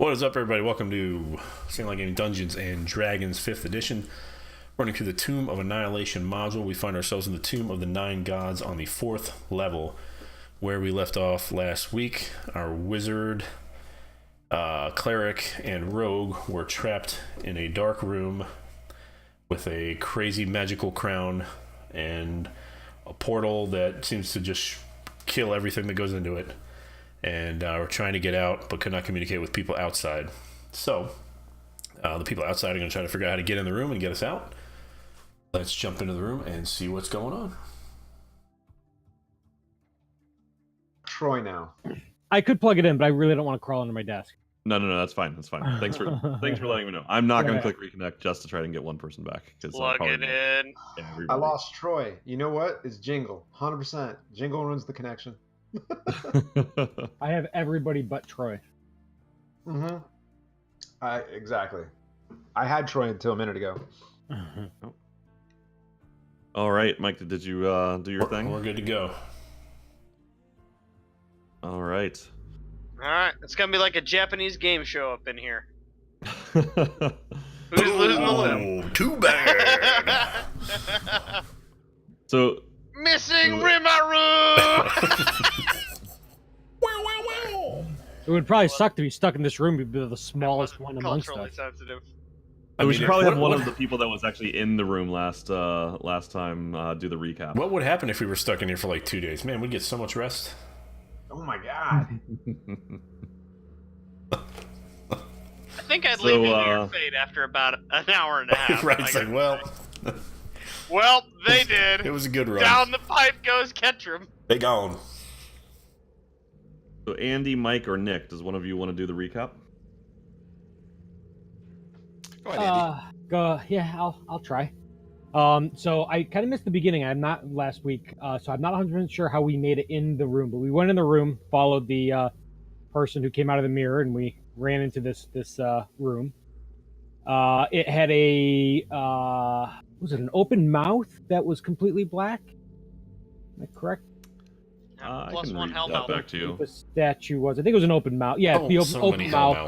What is up, everybody? Welcome to Sandline Gaming Dungeons and Dragons 5th Edition. Running through the Tomb of Annihilation module, we find ourselves in the Tomb of the Nine Gods on the 4th level, where we left off last week. Our wizard, cleric, and rogue were trapped in a dark room with a crazy magical crown and a portal that seems to just kill everything that goes into it. And we're trying to get out, but could not communicate with people outside. So, the people outside are going to try to figure out how to get in the room and get us out. Let's jump into the room and see what's going on. Troy now. I could plug it in, but I really don't want to crawl under my desk. No, that's fine. That's fine. Thanks for letting me know. I'm not going to click reconnect just to try and get one person back. Plug it in. I lost Troy. You know what? It's Jingle. 100%. Jingle ruins the connection. I have everybody but Troy. Mm-hmm. Exactly. I had Troy until a minute ago. Oh. All right, Mike. Did you do your thing? We're good to go. All right. All right, it's gonna be like a Japanese game show up in here. Who's losing the limb? Oh, too bad. So. Missing Rimaru! It would probably suck to be stuck in this room and be the smallest one amongst Culturally us. sensitive. We should probably have one of the people that was actually in the room last time do the recap. What would happen if we were stuck in here for like 2 days? Man, we'd get so much rest. Oh my god. I think I'd leave you to your fate after about an hour and a half. Right, it's like, well... Well, they did. It was a good run. Down the pipe goes Ketchum. They gone. So Andy, Mike, or Nick, does one of you want to do the recap? Go ahead, Andy. Yeah, I'll try. So I kind of missed the beginning. I'm not last week, so I'm not 100% sure how we made it in the room. But we went in the room, followed the person who came out of the mirror, and we ran into this room. It had a was it an open mouth that was completely black? Am I correct? Plus I can one read hellmouth. that back to you. The statue was. I think it was an open mouth. Yeah, the open many mouth.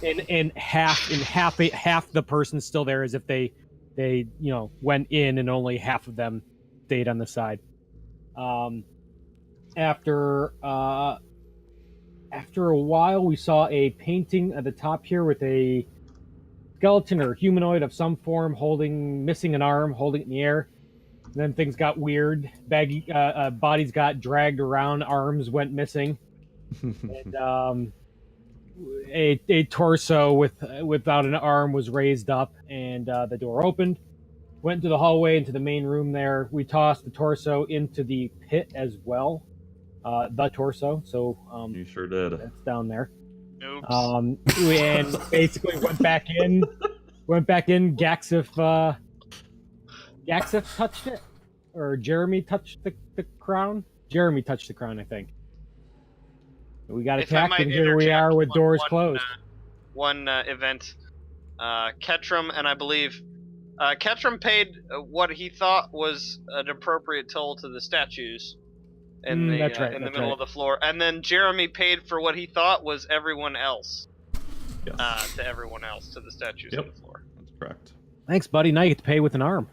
hellmouths. And half the person's still there, as if they went in and only half of them stayed on the side. After a while, we saw a painting at the top here with a skeleton or humanoid of some form missing an arm, holding it in the air. And then things got weird. Bodies got dragged around, arms went missing, and a torso without an arm was raised up, and the door opened. Went into the hallway, into the main room there. We tossed the torso into the pit as well. The torso. So You sure did. that's down there. Oops. And basically went back in. Gaxif touched it, or Jeremy touched the crown. Jeremy touched the crown, I think. We got If I attacked, might and here we are with doors closed. One event. Ketchum and I believe Ketchum paid what he thought was an appropriate toll to the statues in the middle of the floor, and then Jeremy paid for what he thought was everyone else. Yes. To everyone else, to the statues on the floor. That's correct. Thanks, buddy. Now you get to pay with an arm.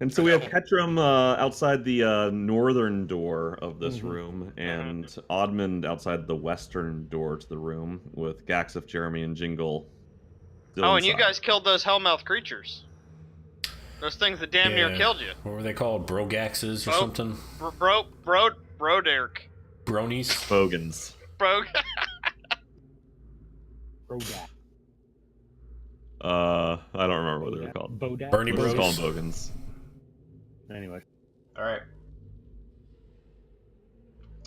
And so we have Ketchum outside the northern door of this room, and Oddmund outside the western door to the room, with Gaxif, Jeremy, and Jingle still Oh, and you inside. guys killed those hellmouth creatures. Those things that damn near killed you. What were they called? Brogaxes or something? Broderk. Bronies? Bogans. Bodak. I don't remember what they were called. Bodak. Bernie We'll just Bros? call them Bogans. Anyway. Alright.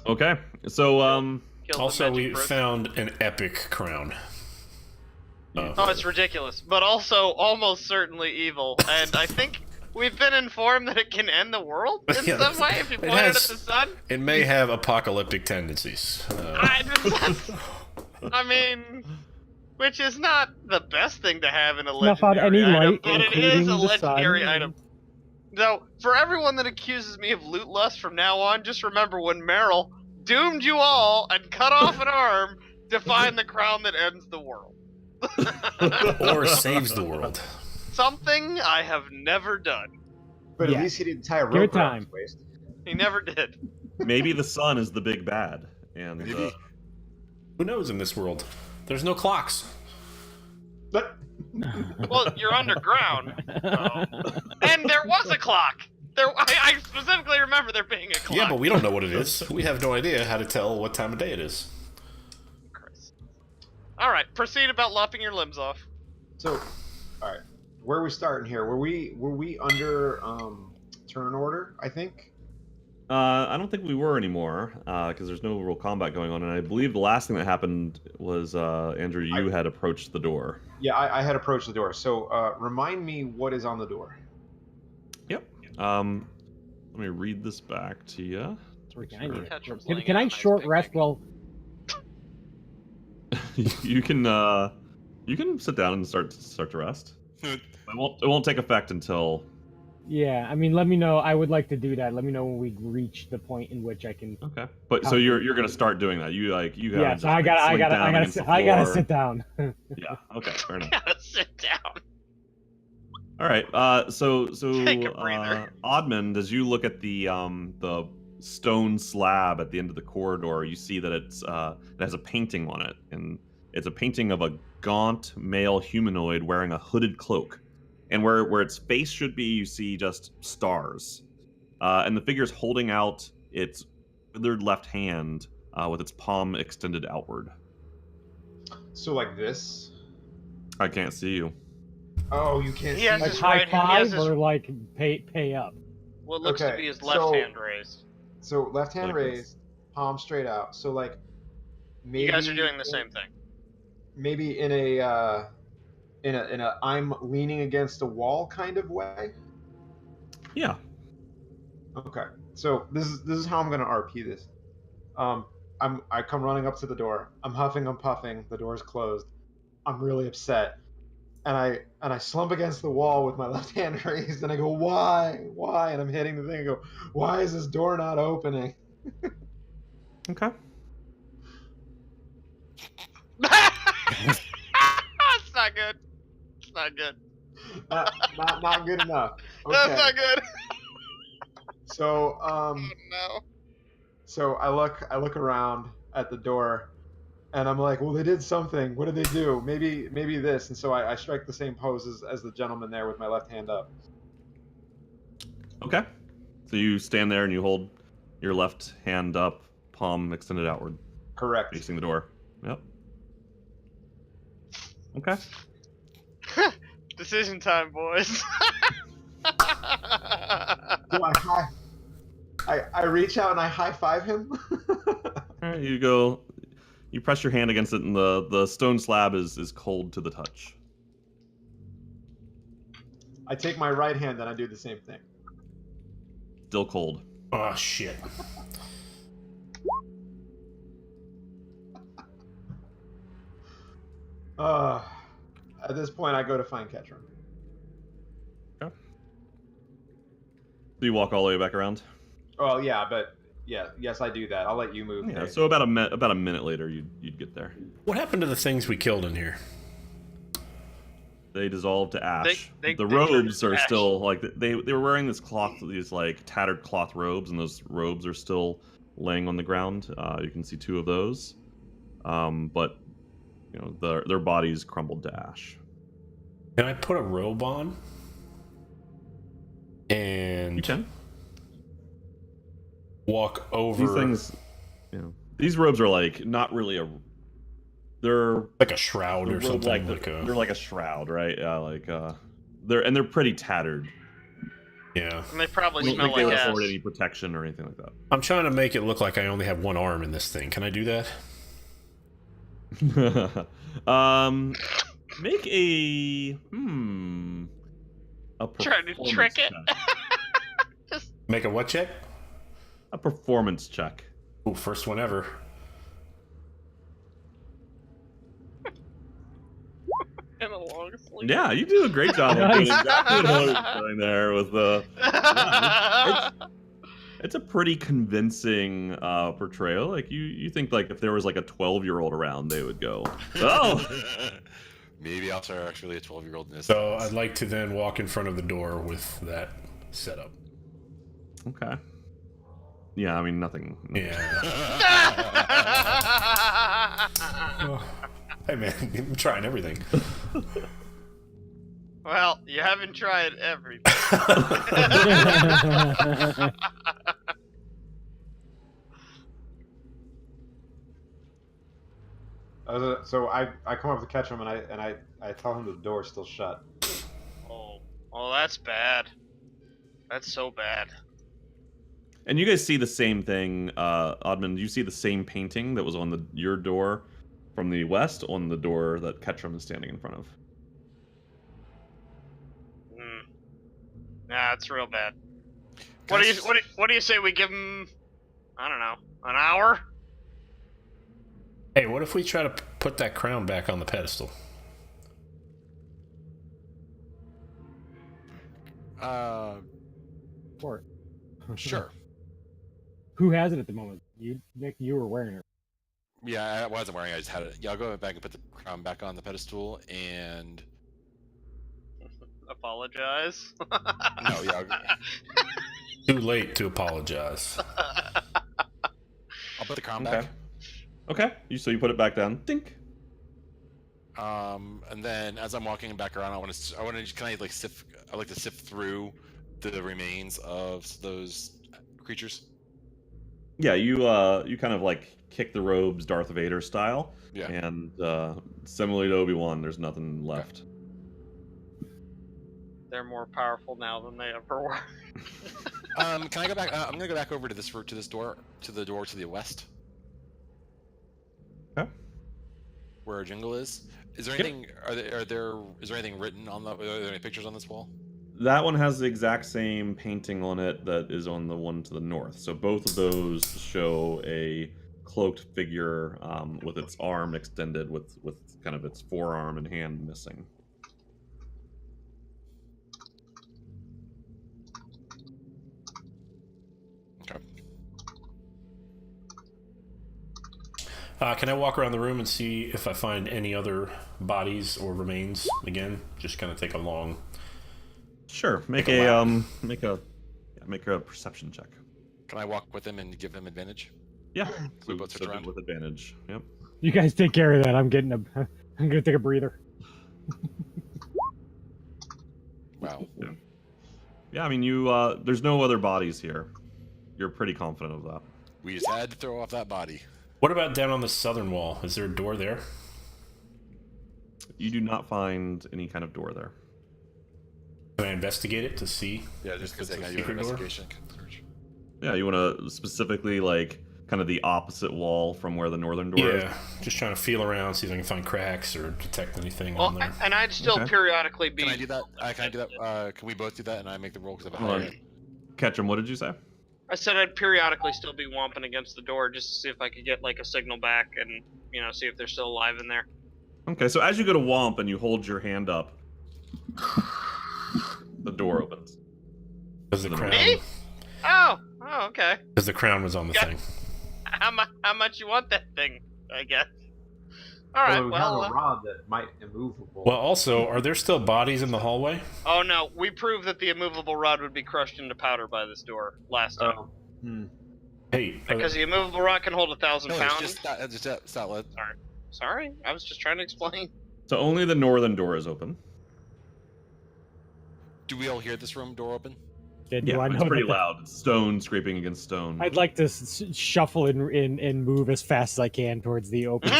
Okay, so Killed Also, the we magic brook. found an epic crown. Oh, it's ridiculous, but also almost certainly evil. And I think we've been informed that it can end the world in Yeah, some way if you point it at the sun. It may have apocalyptic tendencies. I mean, which is not the best thing to have in a Snuff out legendary any item, light, but it including is a the sun. legendary item. So, for everyone that accuses me of loot lust from now on, just remember when Meryl doomed you all and cut off an arm to find the crown that ends the world. Or saves the world. Something I have never done. But Yeah. at least he didn't tie a Give it rope around his time. waist. He never did. Maybe the sun is the big bad, and Maybe. Who knows in this world? There's no clocks. But Well, you're underground. And there was a clock. I specifically remember there being a clock. Yeah, but we don't know what it is. We have no idea how to tell what time of day it is. Christ. All right, proceed about lopping your limbs off. so, all right, where are we starting here? Were we under turn order? I think. I don't think we were anymore, because there's no real combat going on, and I believe the last thing that happened was, Andrew, you had approached the door. Yeah, I had approached the door. So remind me what is on the door. Yep. Let me read this back to you. Can I short rest while? You can sit down and start to rest. It won't take effect until. Yeah, I mean, let me know. I would like to do that. Let me know when we reach the point in which I can. Okay. But so you're gonna start doing that. You Yeah, so I gotta sit down. Yeah. Okay. Fair enough. Gotta sit down. All right. So Take a breather. Oddmund, as you look at the stone slab at the end of the corridor, you see that it has a painting on it, and it's a painting of a gaunt male humanoid wearing a hooded cloak, and where its face should be, you see just stars, and the figure's holding out its withered left hand with its palm extended outward. So like this. I can't see you. Oh, you can't He see. has Like his high right hand- he has five his- or like pay up. What looks to Okay, be his left so- hand raised. So left hand Like this. raised, palm straight out. So like. Maybe You guys are doing the same thing. Maybe in a I'm leaning against a wall kind of way. Yeah. Okay. So this is how I'm gonna RP this. I come running up to the door. I'm huffing, I'm puffing. The door's closed. I'm really upset, and I slump against the wall with my left hand raised, and I go, why? And I'm hitting the thing. I go, why is this door not opening? Okay. It's not good. It's not good. Not good enough. Okay. That's not good. So Oh, no. So I look around at the door, and I'm like, well, they did something. What did they do? Maybe this. And so I strike the same pose as the gentleman there with my left hand up. Okay. So you stand there and you hold your left hand up, palm extended outward, Correct. facing the door. Yep. Okay. Decision time, boys. Do I reach out and I high five him? All right, you press your hand against it, and the stone slab is cold to the touch. I take my right hand and I do the same thing. Still cold. Oh, shit. At this point, I go to find Ketchum. So you walk all the way back around. Oh yeah, but yes, I do that. I'll let you move. Yeah. Dave. So about a minute later, you'd get there. What happened to the things we killed in here? They dissolve to ash. They the turned robes to are ash. still like they were wearing these like tattered cloth robes, and those robes are still laying on the ground. You can see two of those, but you know their bodies crumbled to ash. Can I put a robe on? And You can. walk over These things, these robes are like not really they're like a shroud or something. they're like a shroud, right? Yeah, like they're pretty tattered. Yeah. And they probably I don't smell think they would like ass. afford any protection or anything like that. I'm trying to make it look like I only have one arm in this thing. Can I do that? Make a Trying to trick it. check. Make a what check? A performance check. Ooh, first one ever. In a long sleeve. Yeah, you do a great job of doing exactly what I was doing there with the. It's a pretty convincing portrayal. Like you think like if there was like a 12-year-old around, they would go, "Oh, Maybe Altair are actually a 12-year-old in this. So I'd like to then walk in front of the door with that setup. Okay. Yeah, I mean nothing. Yeah. Hey man, I'm trying everything. Well, you haven't tried everything. So I come up to catch him and I tell him the door's still shut. Oh, that's bad. That's so bad. And you guys see the same thing, Oddman. You see the same painting that was on your door from the west on the door that Ketchum is standing in front of. Nah, it's real bad. Guys, What do you say we give him? I don't know, an hour? Hey, what if we try to put that crown back on the pedestal? Or Sure. who has it at the moment? You, Nick, you were wearing it. Yeah, I wasn't wearing it. I just had it. Yeah, I'll go back and put the crown back on the pedestal and... Apologize. No, yeah. Too late to apologize. I'll put the crown Okay. back. Okay. So you put it back down. Dink. And then as I'm walking back around, I want to kind of like sift. I like to sift through the remains of those creatures. Yeah, you kind of like kick the robes Darth Vader style. Yeah. And similarly to Obi-Wan, there's nothing left. They're more powerful now than they ever were. Can I go back? I'm gonna go back over to this door, to the door to the west. Okay. Where our jingle is. Is there anything? Is there anything written on the? Are there any pictures on this wall? That one has the exact same painting on it that is on the one to the north. So both of those show a cloaked figure with its arm extended, with kind of its forearm and hand missing. Okay. Can I walk around the room and see if I find any other bodies or remains again? Just kind of take a long. Sure. Make Take a a lap. make a perception check. Can I walk with him and give him advantage? Yeah. We both switch So around? with advantage. Yep. You guys take care of that. I'm gonna take a breather. Wow. Yeah, I mean there's no other bodies here. You're pretty confident of that. We just had to throw off that body. What about down on the southern wall? Is there a door there? You do not find any kind of door there. Can I investigate it to see? Yeah, just if because it's I a got you an secret door? investigation search. Yeah, you want to specifically like kind of the opposite wall from where the northern door is? Yeah, just trying to feel around, see if I can find cracks or detect anything Well, on there. and I'd still Okay. periodically be. Can I do that? Can I do that? Can we both do that? And I make the roll because I have a Hold higher. on. Ketchum, what did you say? I said I'd periodically still be womping against the door just to see if I could get like a signal back and see if they're still alive in there. Okay, so as you go to womp and you hold your hand up, the door opens. Because the crown, Me? Oh, okay. because the crown was on the Yeah. thing. How much you want that thing? I guess. All right. we Well. have a rod that might immovable. Well, also, are there still bodies in the hallway? Oh no, we proved that the immovable rod would be crushed into powder by this door last time. Oh. Hmm. Hey, Because the immovable rod can hold 1,000 No, pounds. it's just stop. Sorry, I was just trying to explain. So only the northern door is open. Do we all hear this room door open? Do Yeah, I it's know pretty that? loud. It's stone scraping against stone. I'd like to shuffle and move as fast as I can towards the open.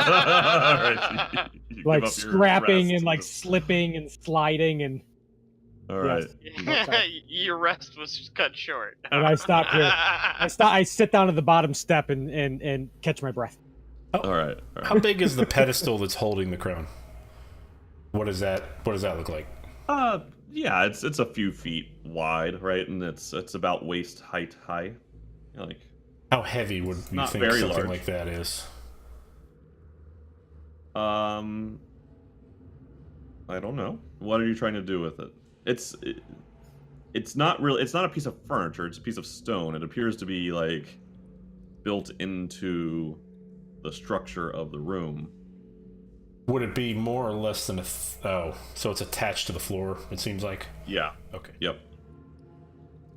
Alright, you Like give up your scrapping rest. and like slipping and sliding, and All right. Your rest was just cut short. And I stop here. I sit down at the bottom step and catch my breath. All right. how big is the pedestal that's holding the crown? What does that look like? Yeah, it's a few feet wide, right? And it's about waist height high. Like, How heavy would you not think very something large. like that is? I don't know. What are you trying to do with it? It's not really. It's not a piece of furniture. It's a piece of stone. It appears to be like built into the structure of the room. Would it be more or less than oh, so it's attached to the floor, it seems like? Yeah. Okay. Yep.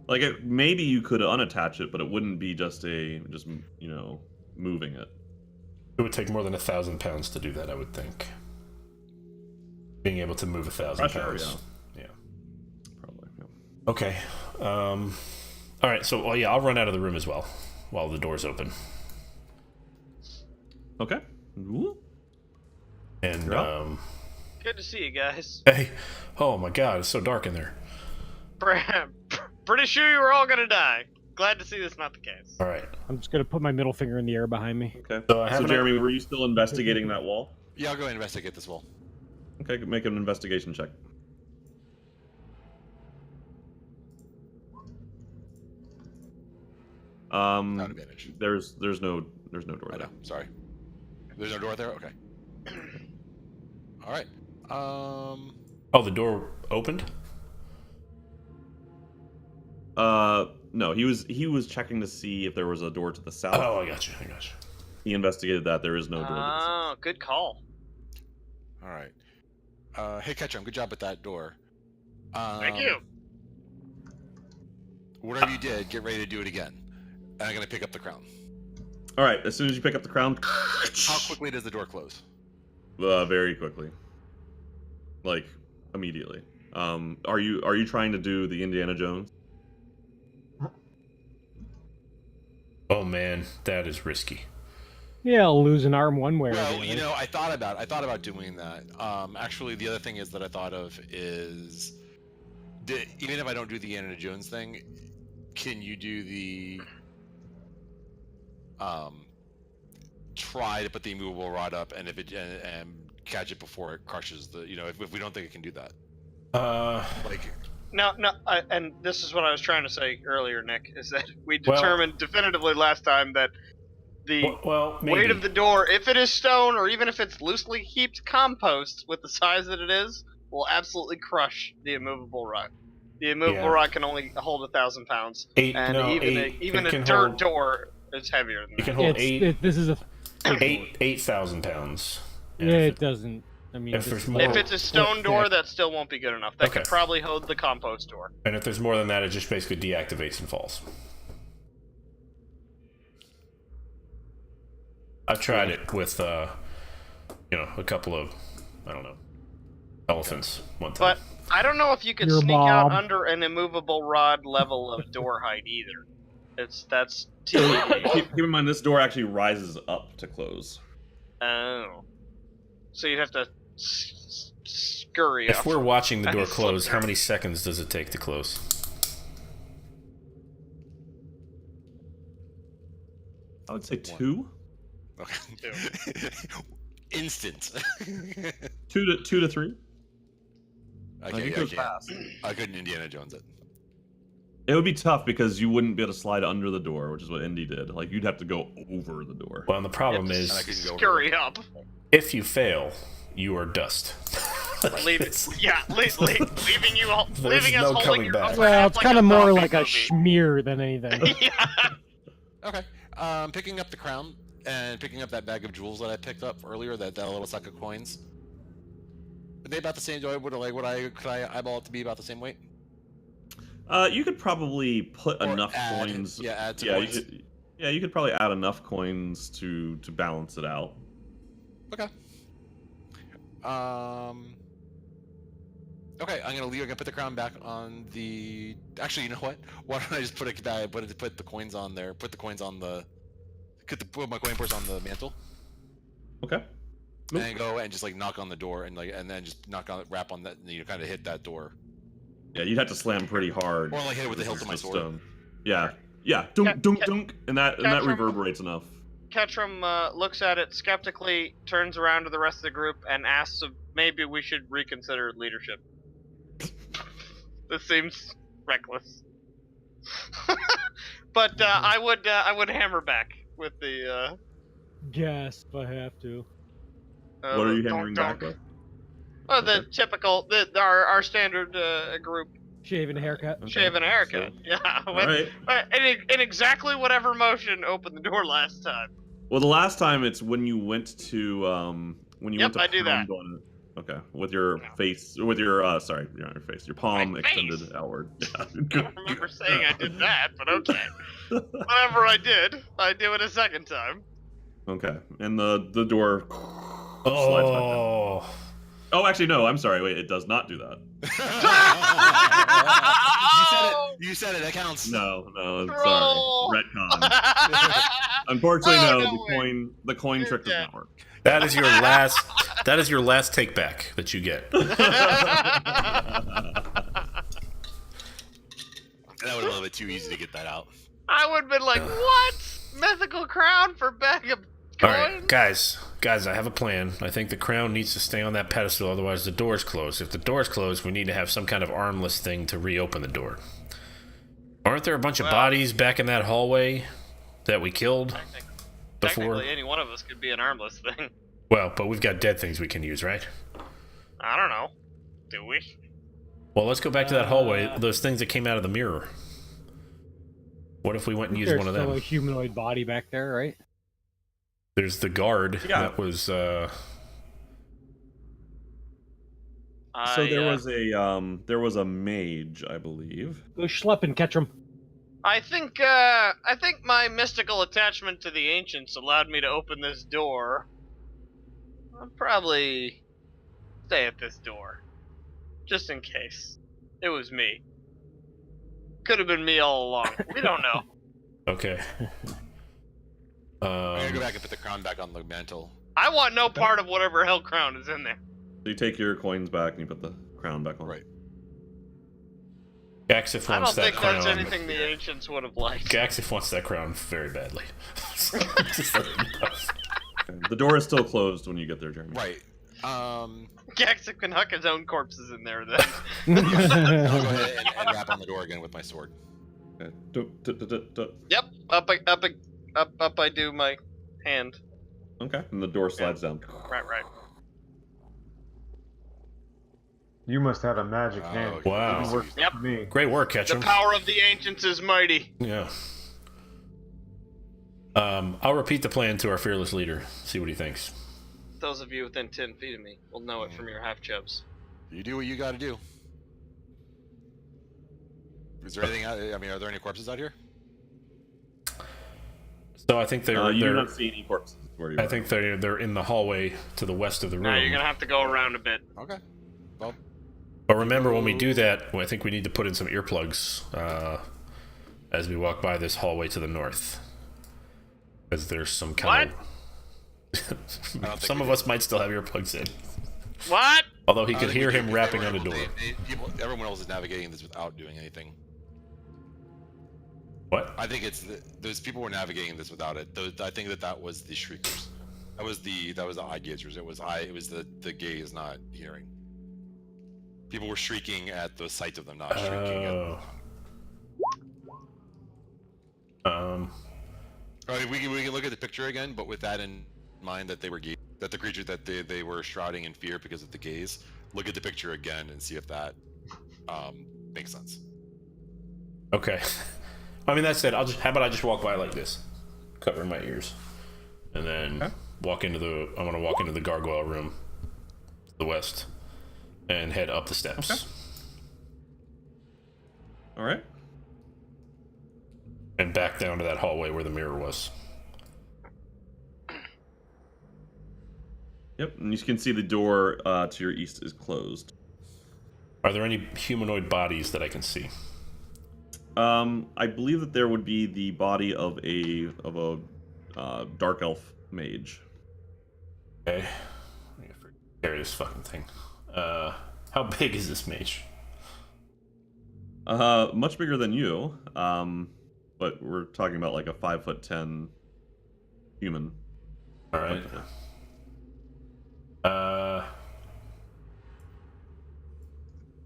Like, maybe you could unattach it, but it wouldn't be just moving it. It would take more than 1,000 pounds to do that, I would think. Being able to move 1,000 pounds. Yeah. Probably, yeah. Okay. All right, so, I'll run out of the room as well while the door's open. Okay. Ooh. And, Good to see you guys. hey, oh my god, it's so dark in there. Pretty sure you were all gonna die. Glad to see that's not the case. All right. I'm just gonna put my middle finger in the air behind me. Okay. So, I have Jeremy, were you still investigating that wall? Yeah, I'll go and investigate this wall. Okay, make an investigation check. Not advantage. There's no door I there. know. Sorry. There's no door there. Okay. All right. Oh, the door opened? No, he was checking to see if there was a door to the south. Oh, I got you. He investigated that. There is no door to the south. Oh, good call. All right. Hey, Ketchum, good job with that door. Thank you. Whatever you did, get ready to do it again. And I'm gonna pick up the crown. All right, as soon as you pick up the crown, How quickly does the door close? very quickly, like immediately. Are you trying to do the Indiana Jones? Oh man, that is risky. Yeah, I'll lose an arm one way or the Well, other. I thought about doing that. Actually, the other thing is that I thought of is, even if I don't do the Indiana Jones thing, can you do the try to put the immovable rod up, and if it and catch it before it crushes the, if we don't think it can do that, like. No, and this is what I was trying to say earlier, Nick, is that we determined definitively last time that the maybe. weight of the door, if it is stone or even if it's loosely heaped compost with the size that it is, will absolutely crush the immovable rod. The immovable rod can only hold 1,000 pounds, even a dirt door is heavier than It that. can hold This is a 8,000 pounds. And yeah. if It doesn't. I mean, if this there's is more- If it's a stone thick. door, that still won't be good enough. That Okay. could probably hold the compost door. And if there's more than that, it just basically deactivates and falls. I've tried it with, a couple of, I don't know, elephants one time. But I don't know if you could Your sneak out mom. under an immovable rod level of door height either. That's TBD. Keep in mind, this door actually rises up to close. Oh. So you'd have to scurry If up. we're watching the I door can close, flip how there. many seconds does it take to close? I would say 2. Okay. Instant. 2 to 3. Okay, it goes fast. I couldn't Indiana Jones it. It would be tough because you wouldn't be able to slide under the door, which is what Indy did. Like, you'd have to go over the door. Well, and the problem You have is, to I could go over scurry up. if you fail, you are dust. Leaving you all, There's leaving us no holding coming your back. Well, it's kind of more zombie like a movie. schmear than anything. Yeah. Okay. Picking up the crown and picking up that bag of jewels that I picked up earlier, that little sack of coins. Are they about the same? Could I eyeball it to be about the same weight? You could probably put Or enough add- coins. yeah, add to yeah, coins. you could probably add enough coins to balance it out. Okay. Okay, I'm gonna put the crown back on the. Actually, you know what? Why don't I just put the coins on there? Put my coin purse on the mantle, Okay. and then go and just like knock on the door and then just rap on that. And kind of hit that door, Yeah, you'd have to slam pretty hard. or like hit it with the This hilt is of my just sword. stone. Yeah. Dunk, dunk, dunk, and that Catch 'em. reverberates enough. Ketchum looks at it skeptically, turns around to the rest of the group, and asks if maybe we should reconsider leadership. This seems reckless. But I would hammer back with the. Gasp! I have to. What are you dunk, hammering dunk. back with? Well, the Okay. typical, our standard group Shaving a haircut. Okay, shave and a haircut. so- Yeah, All with, right. in exactly whatever motion opened the door last time. Well, the last time it's when you went to when you Yep, went to I do that. pound on it. Okay, with your face, with your sorry, not your face, your palm My extended face? outward. Yeah, I don't remember saying I did that, but okay. Whatever I did, I do it a second time. Okay, and the door slides back down. Oh. Oh, actually, no. I'm sorry. Wait, it does not do that. You said it. That counts. No, Troll! sorry. Retcon. Unfortunately, Oh, no. no way. The coin You're trick does dead. not work. That is your last. That is your last take back that you get. That was a little bit too easy to get that out. I would have been like, what? Mythical crown for bag of All coins? right, guys, I have a plan. I think the crown needs to stay on that pedestal, otherwise the door's closed. If the door's closed, we need to have some kind of armless thing to reopen the door. Aren't there a bunch of bodies back in that hallway that we killed before? Technically, any one of us could be an armless thing. Well, but we've got dead things we can use, right? I don't know. Do we? Well, let's go back to that hallway. Those things that came out of the mirror. What if we went and used one of There's them? still a humanoid body back there, right? There's the guard Yeah. that was. So there was a mage, I believe. Go schlep and catch him. I think my mystical attachment to the ancients allowed me to open this door. I'll probably stay at this door, just in case. It was me. Could have been me all along. We don't know. Okay. I'm gonna go back and put the crown back on the mantle. I want no part of whatever hell crown is in there. So you take your coins back and you put the crown back on. Right. Gaxif I don't wants that think crown. that's anything the ancients would have liked. Gaxif wants that crown very badly. Just let him know. Okay. The door is still closed when you get there, Jeremy. Right. Gaxif can huck his own corpses in there then. I'll go ahead and rap on the door again with my sword. Okay. Yep. Up I do my hand. Okay. And the door slides down. Right. You must have a magic Oh, hand. okay. Wow. It works Yep. for me. Great work, The Ketchum. power of the ancients is mighty. Yeah. I'll repeat the plan to our fearless leader. See what he thinks. Those of you within 10 feet of me will know it from your half chubs. You do what you gotta do. Is there anything out? I mean, are there any corpses out here? So I think You do they're. not see any corpses where you I are. think they're in the hallway to the west of the room. Now you're gonna have to go around a bit. Okay. Well, But remember, when we do that, I think we need to put in some earplugs as we walk by this hallway to the north, because there's some kind of. Some of us might still have earplugs in, What? although he could think hear we him do- rapping they on were the able- door. everyone else is navigating this without doing anything. What? I think those people were navigating this without it. I think that was the shriekers. That was the eye gazers. It was the gaze, not hearing. People were shrieking at the sight of them, not shrieking at. I mean, we can look at the picture again, but with that in mind, that they were that the creature that they were shrouding in fear because of the gaze. Look at the picture again and see if that makes sense. Okay. I mean, that said, how about I just walk by like this, covering my ears, and then I'm gonna walk into the gargoyle room, to the west, and head up the steps. Okay. All right. And back down to that hallway where the mirror was. Yep. And you can see the door to your east is closed. Are there any humanoid bodies that I can see? I believe that there would be the body of a dark elf mage. Okay. I gotta carry this fucking thing. How big is this mage? Much bigger than you. But we're talking about like a 5'10" human. All right.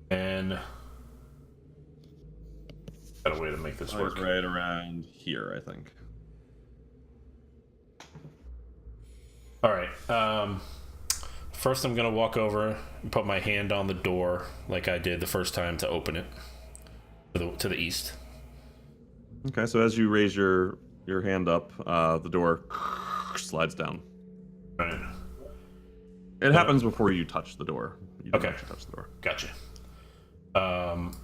And got a way to make this work. Right around here, I think. All right. First, I'm gonna walk over and put my hand on the door, like I did the first time, to open it to the east. Okay, so as you raise your hand up, the door slides down. All right. It happens before you touch the door. You don't Okay. actually touch the door. Gotcha.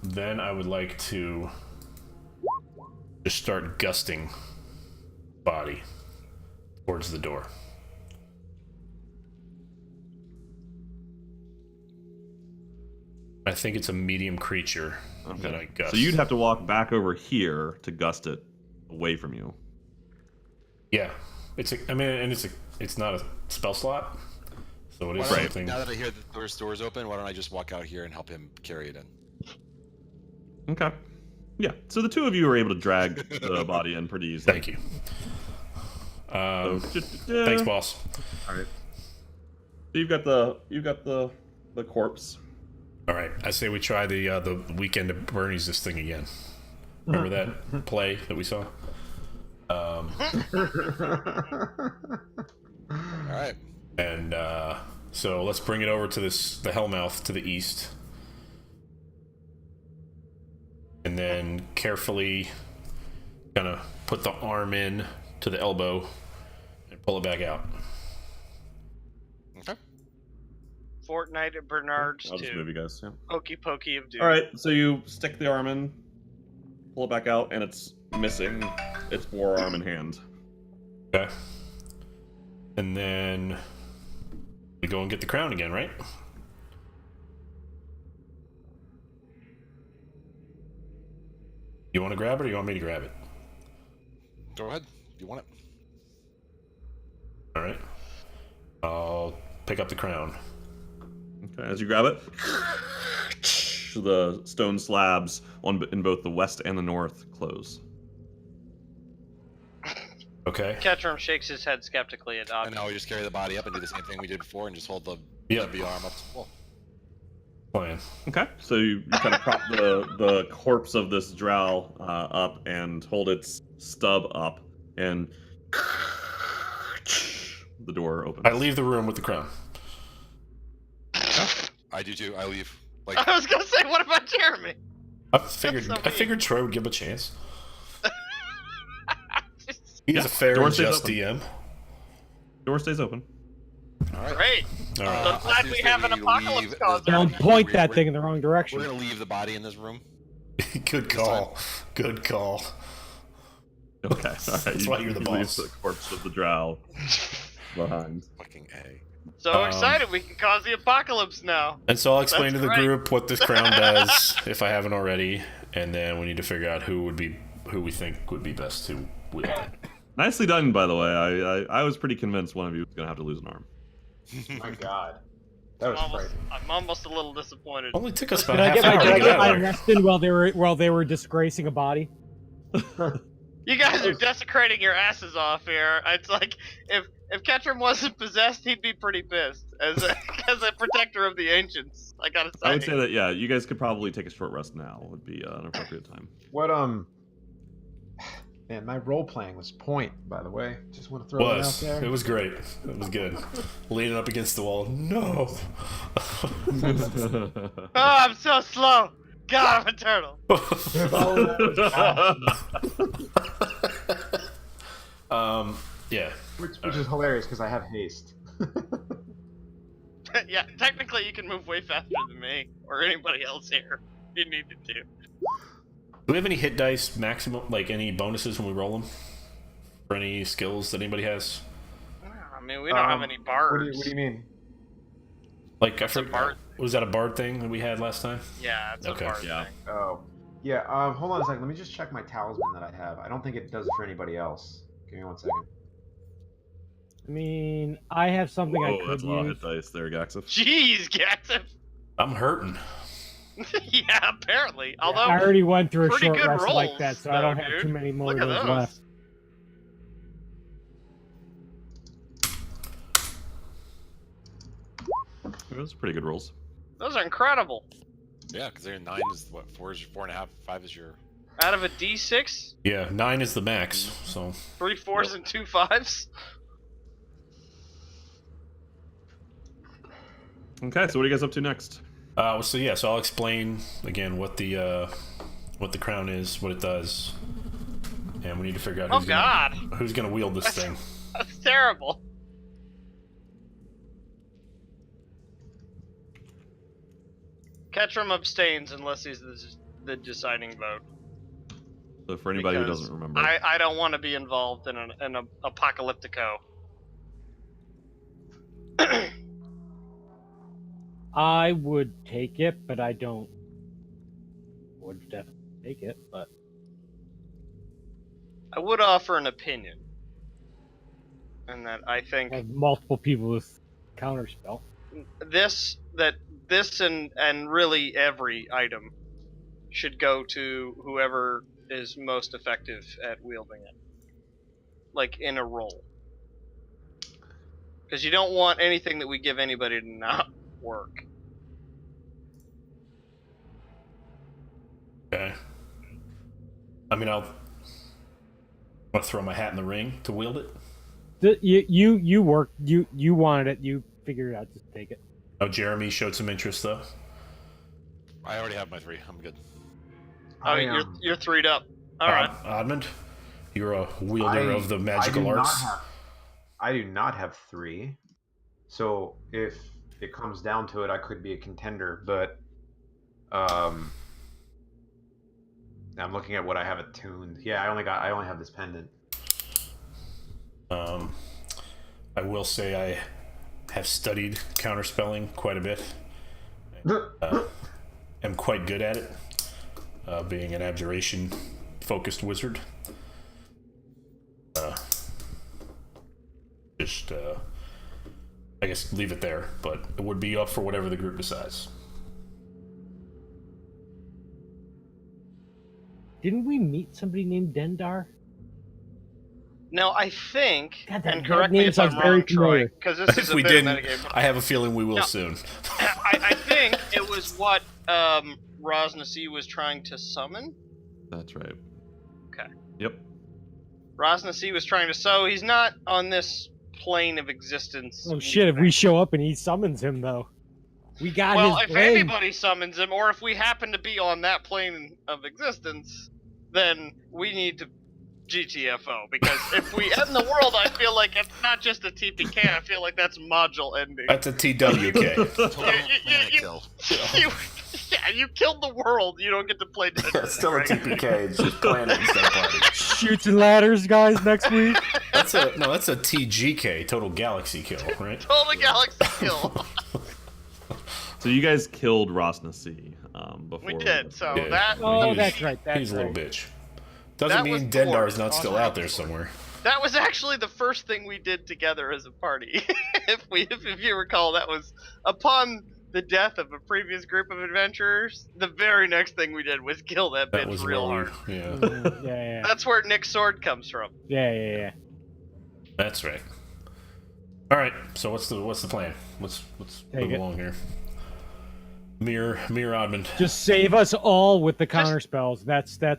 Then I would like to just start gusting body towards the door. I think it's a medium creature that I gust. So you'd have to walk back over here to gust it away from you. Yeah, it's not a spell slot, so it is Why don't- something. Now that I hear that there's doors open, why don't I just walk out here and help him carry it in? Okay. Yeah. So the two of you are able to drag the body in pretty easily. Thank you. So, Thanks, boss. All right. So you've got the corpse. All right, I say we try the weekend of Bernie's this thing again. Remember that play that we saw? All right. And so let's bring it over to the Hellmouth to the east, and then carefully kind of put the arm in to the elbow and pull it back out. Okay. Fortnite at Bernard's I'll just move you guys. Yeah. Pokey Pokey of Doom. All right. So you stick the arm in, pull it back out, and it's missing its forearm and hand. Okay. And then we go and get the crown again, right? You want to grab it, or you want me to grab it? Go ahead. If you want it. All right. I'll pick up the crown. Okay. As you grab it, the stone slabs in both the west and the north close. Okay. Ketchum shakes his head skeptically at And Ogden. now we just carry the body up and do the same thing we did before and just hold the Yep. W arm up to the wall. Plan. Okay, so you kind of prop the corpse of this drow up and hold its stub up, and the door opens. I leave the room with the crown. I do too. I leave. Like, I was gonna say, what about Jeremy? I figured Troy would give him a chance. He's a fair Door and stays just open. DM. Door stays open. all right. Great. All right. I'm glad we have an apocalypse cause. Don't point that we're- thing in the wrong We're direction. gonna leave the body in this room. Good call. Good call. Okay, all right. That's why you're the leave boss. the corpse of the drow behind. Fucking A. So excited, we can cause the apocalypse now. And so I'll explain That's to the right. group what this crown does, if I haven't already, and then we need to figure out who we think would be best to wield it. Nicely done, by the way. I was pretty convinced one of you was gonna have to lose an arm. My God, that was frightening. I'm almost a little disappointed. Only took us about Did I half get an hour my, to did I get get out my of there. rest in while they were disgracing a body? You guys are desecrating your asses off here. It's like if Ketchum wasn't possessed, he'd be pretty pissed as a protector of the ancients. I gotta say. I would say that yeah, you guys could probably take a short rest now. Would be an appropriate time. What man, my role playing was point, by the way. Just want to throw that out there. It was great. It was good. Leaning up against the wall. No. Oh, I'm so slow. God, I'm a turtle. Yeah. Which is hilarious because I have haste. Yeah, technically you can move way faster than me or anybody else here. If you needed to. Do we have any hit dice maximum, like any bonuses when we roll them? For any skills that anybody has? I mean, we don't have any bards. What do you mean? Like, I a forgot. bard. Was that a bard thing that we had last time? Yeah, it's Okay. a bard Yeah. thing. Oh, yeah. Hold on a second. Let me just check my talisman that I have. I don't think it does it for anybody else. Give me 1 second. I mean, I have something I Oh, could that's a lot of use. hit dice there, Gaxif. Jeez, Gatsif. I'm hurting. Yeah, apparently. Although I already went through a pretty short good rest like rolls, that, so I don't though, have dude. too many more Look of at those those. left. Those are pretty good rolls. Those are incredible. Yeah, because they're 9 is what 4 is your 4.5, 5 is your. Out of a D6, Yeah, 9 is the max, so. 3 4s and 2 5s. Okay, so what are you guys up to next? So I'll explain again what the crown is, what it does, and we need to figure out Oh God, who's gonna wield this thing. that's terrible. Ketchum abstains unless he's the deciding vote. So for anybody who Because doesn't remember, I don't want to be involved in an apocalyptico. I would take it, but I don't. Would definitely take it, but I would offer an opinion, and that I think have multiple people with counterspell. this and really every item should go to whoever is most effective at wielding it, like in a roll. Because you don't want anything that we give anybody to not work. Okay. I mean, I'll throw my hat in the ring to wield it. You worked. You wanted it. You figured it out. Just take it. Oh, Jeremy showed some interest though. I already have my 3. I'm good. Oh, you're 3'd up. All right. Oddmund, you're a wielder of the magical arts. I do not have 3. So if it comes down to it, I could be a contender, but I'm looking at what I have attuned. Yeah, I only have this pendant. I will say I have studied counterspelling quite a bit. Am quite good at it, being an abjuration-focused wizard. I guess leave it there, but it would be up for whatever the group decides. Didn't we meet somebody named Dendar? No, I think, God, and correct me if I'm wrong, Troy, because this is a we bit didn't. of metagame. I have a feeling we will No. soon. I think it was what Rosnasi was trying to summon. that's right. Okay. Yep. Rosnasi was trying to. So he's not on this plane of existence. Oh shit! If we show up and he summons him, though, we got Well, his if brain. anybody summons him, or if we happen to be on that plane of existence, then we need to GTFO. Because if we end the world, I feel like it's not just a TPK. I feel like that's module ending. That's a TWK. Total planet kill. You killed the world. You don't get to play dead. It's still a TPK. It's just planet instead of party. Shoots and ladders, guys. Next week. That's a TGK, total galaxy kill, right? Total galaxy kill. So you guys killed Rosnasi before. We did. So Yeah. that. Oh, He's- that's right. That's He's a right. little bitch. Doesn't That mean was Dendar's Dwarf. not still out there somewhere. That was actually the first thing we did together as a party. if you recall, that was upon the death of a previous group of adventurers. The very next thing we did was kill that That bitch was real where hard. we, Yeah. That's where Nick's sword comes from. Yeah. That's right. All right. So what's the plan? Let's Take move it. along here. Mere Oddmund. Just save us all with the counter spells. That's Yeah.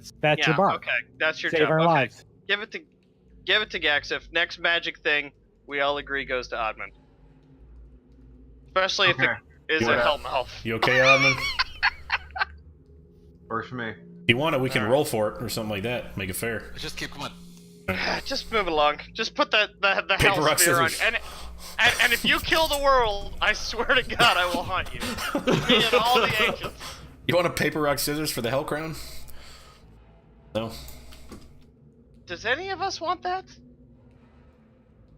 your bar. Okay, that's your Save job. our Okay. lives. Give it to Gaxif. Next magic thing, we all agree goes to Oddman. Especially if it is You a wanna- help elf. You okay, Oddmund? Works for me. If you want it, we can Alright. roll for it or something like that. Make it fair. Just keep coming. Just move along. Just put the Paper, hell rock, sphere on. scissors. And if you kill the world, I swear to God, I will haunt you. Me and all the ancients. You want a paper, rock, scissors for the Hell Crown? No. Does any of us want that?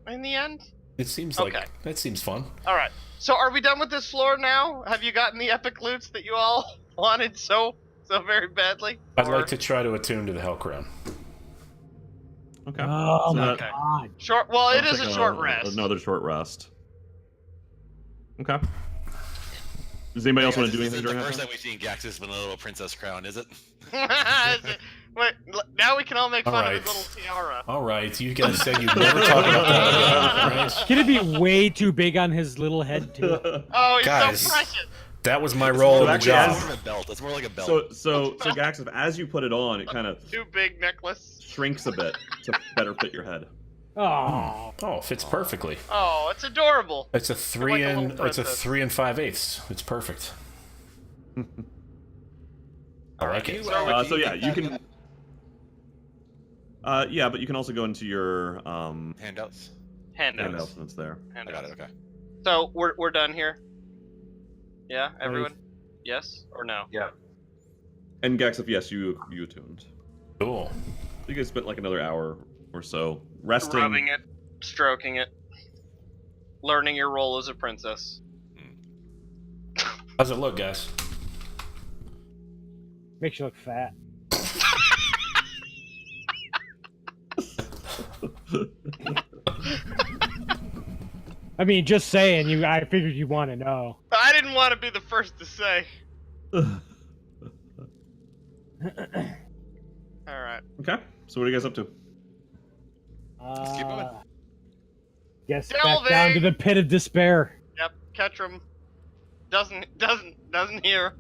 In the end? It seems like Okay. that seems fun. Alright. So are we done with this floor now? Have you gotten the epic loots that you all wanted so very badly? I'd Or- like to try to attune to the Hell Crown. Okay. Oh So my that- god. Short. Well, it Let's is a take short rest. Another short rest. Okay. Does anybody else want to do anything during The that first time? time we've seen Gaxus with a little princess crown, is it? Wait, now we can all make fun Alright. of his little tiara. All right, you guys said you'd never talk about that again, right? Can it be way too big on his little head too? Oh, he's Guys. so precious. That was my role in the actually, job. It's more of a belt. It's more like a belt. So Gaxif, as you put it on, it kind of Too big necklace. shrinks a bit to better fit your head. Oh. Oh, it fits perfectly. Oh, it's adorable. It's a like a 3 little and it's a princess. 3 5/8. It's perfect. I like it. So yeah, you can. Yeah, but you can also go into your handouts. Handouts. handouts that's there. I got it. Okay. So we're done here. Yeah, everyone. Yes or no? Yeah. And Gaxif, yes, you attuned. Cool. You guys spent like another hour or so resting. Rubbing it, stroking it, learning your role as a princess. How's it look, guys? Makes you look fat. I mean, just saying. I figured you want to know. I didn't want to be the first to say. All right. Okay, so what are you guys up to? Let's keep moving. Guess Delving! back down to the pit of despair. Yep. Ketchum doesn't hear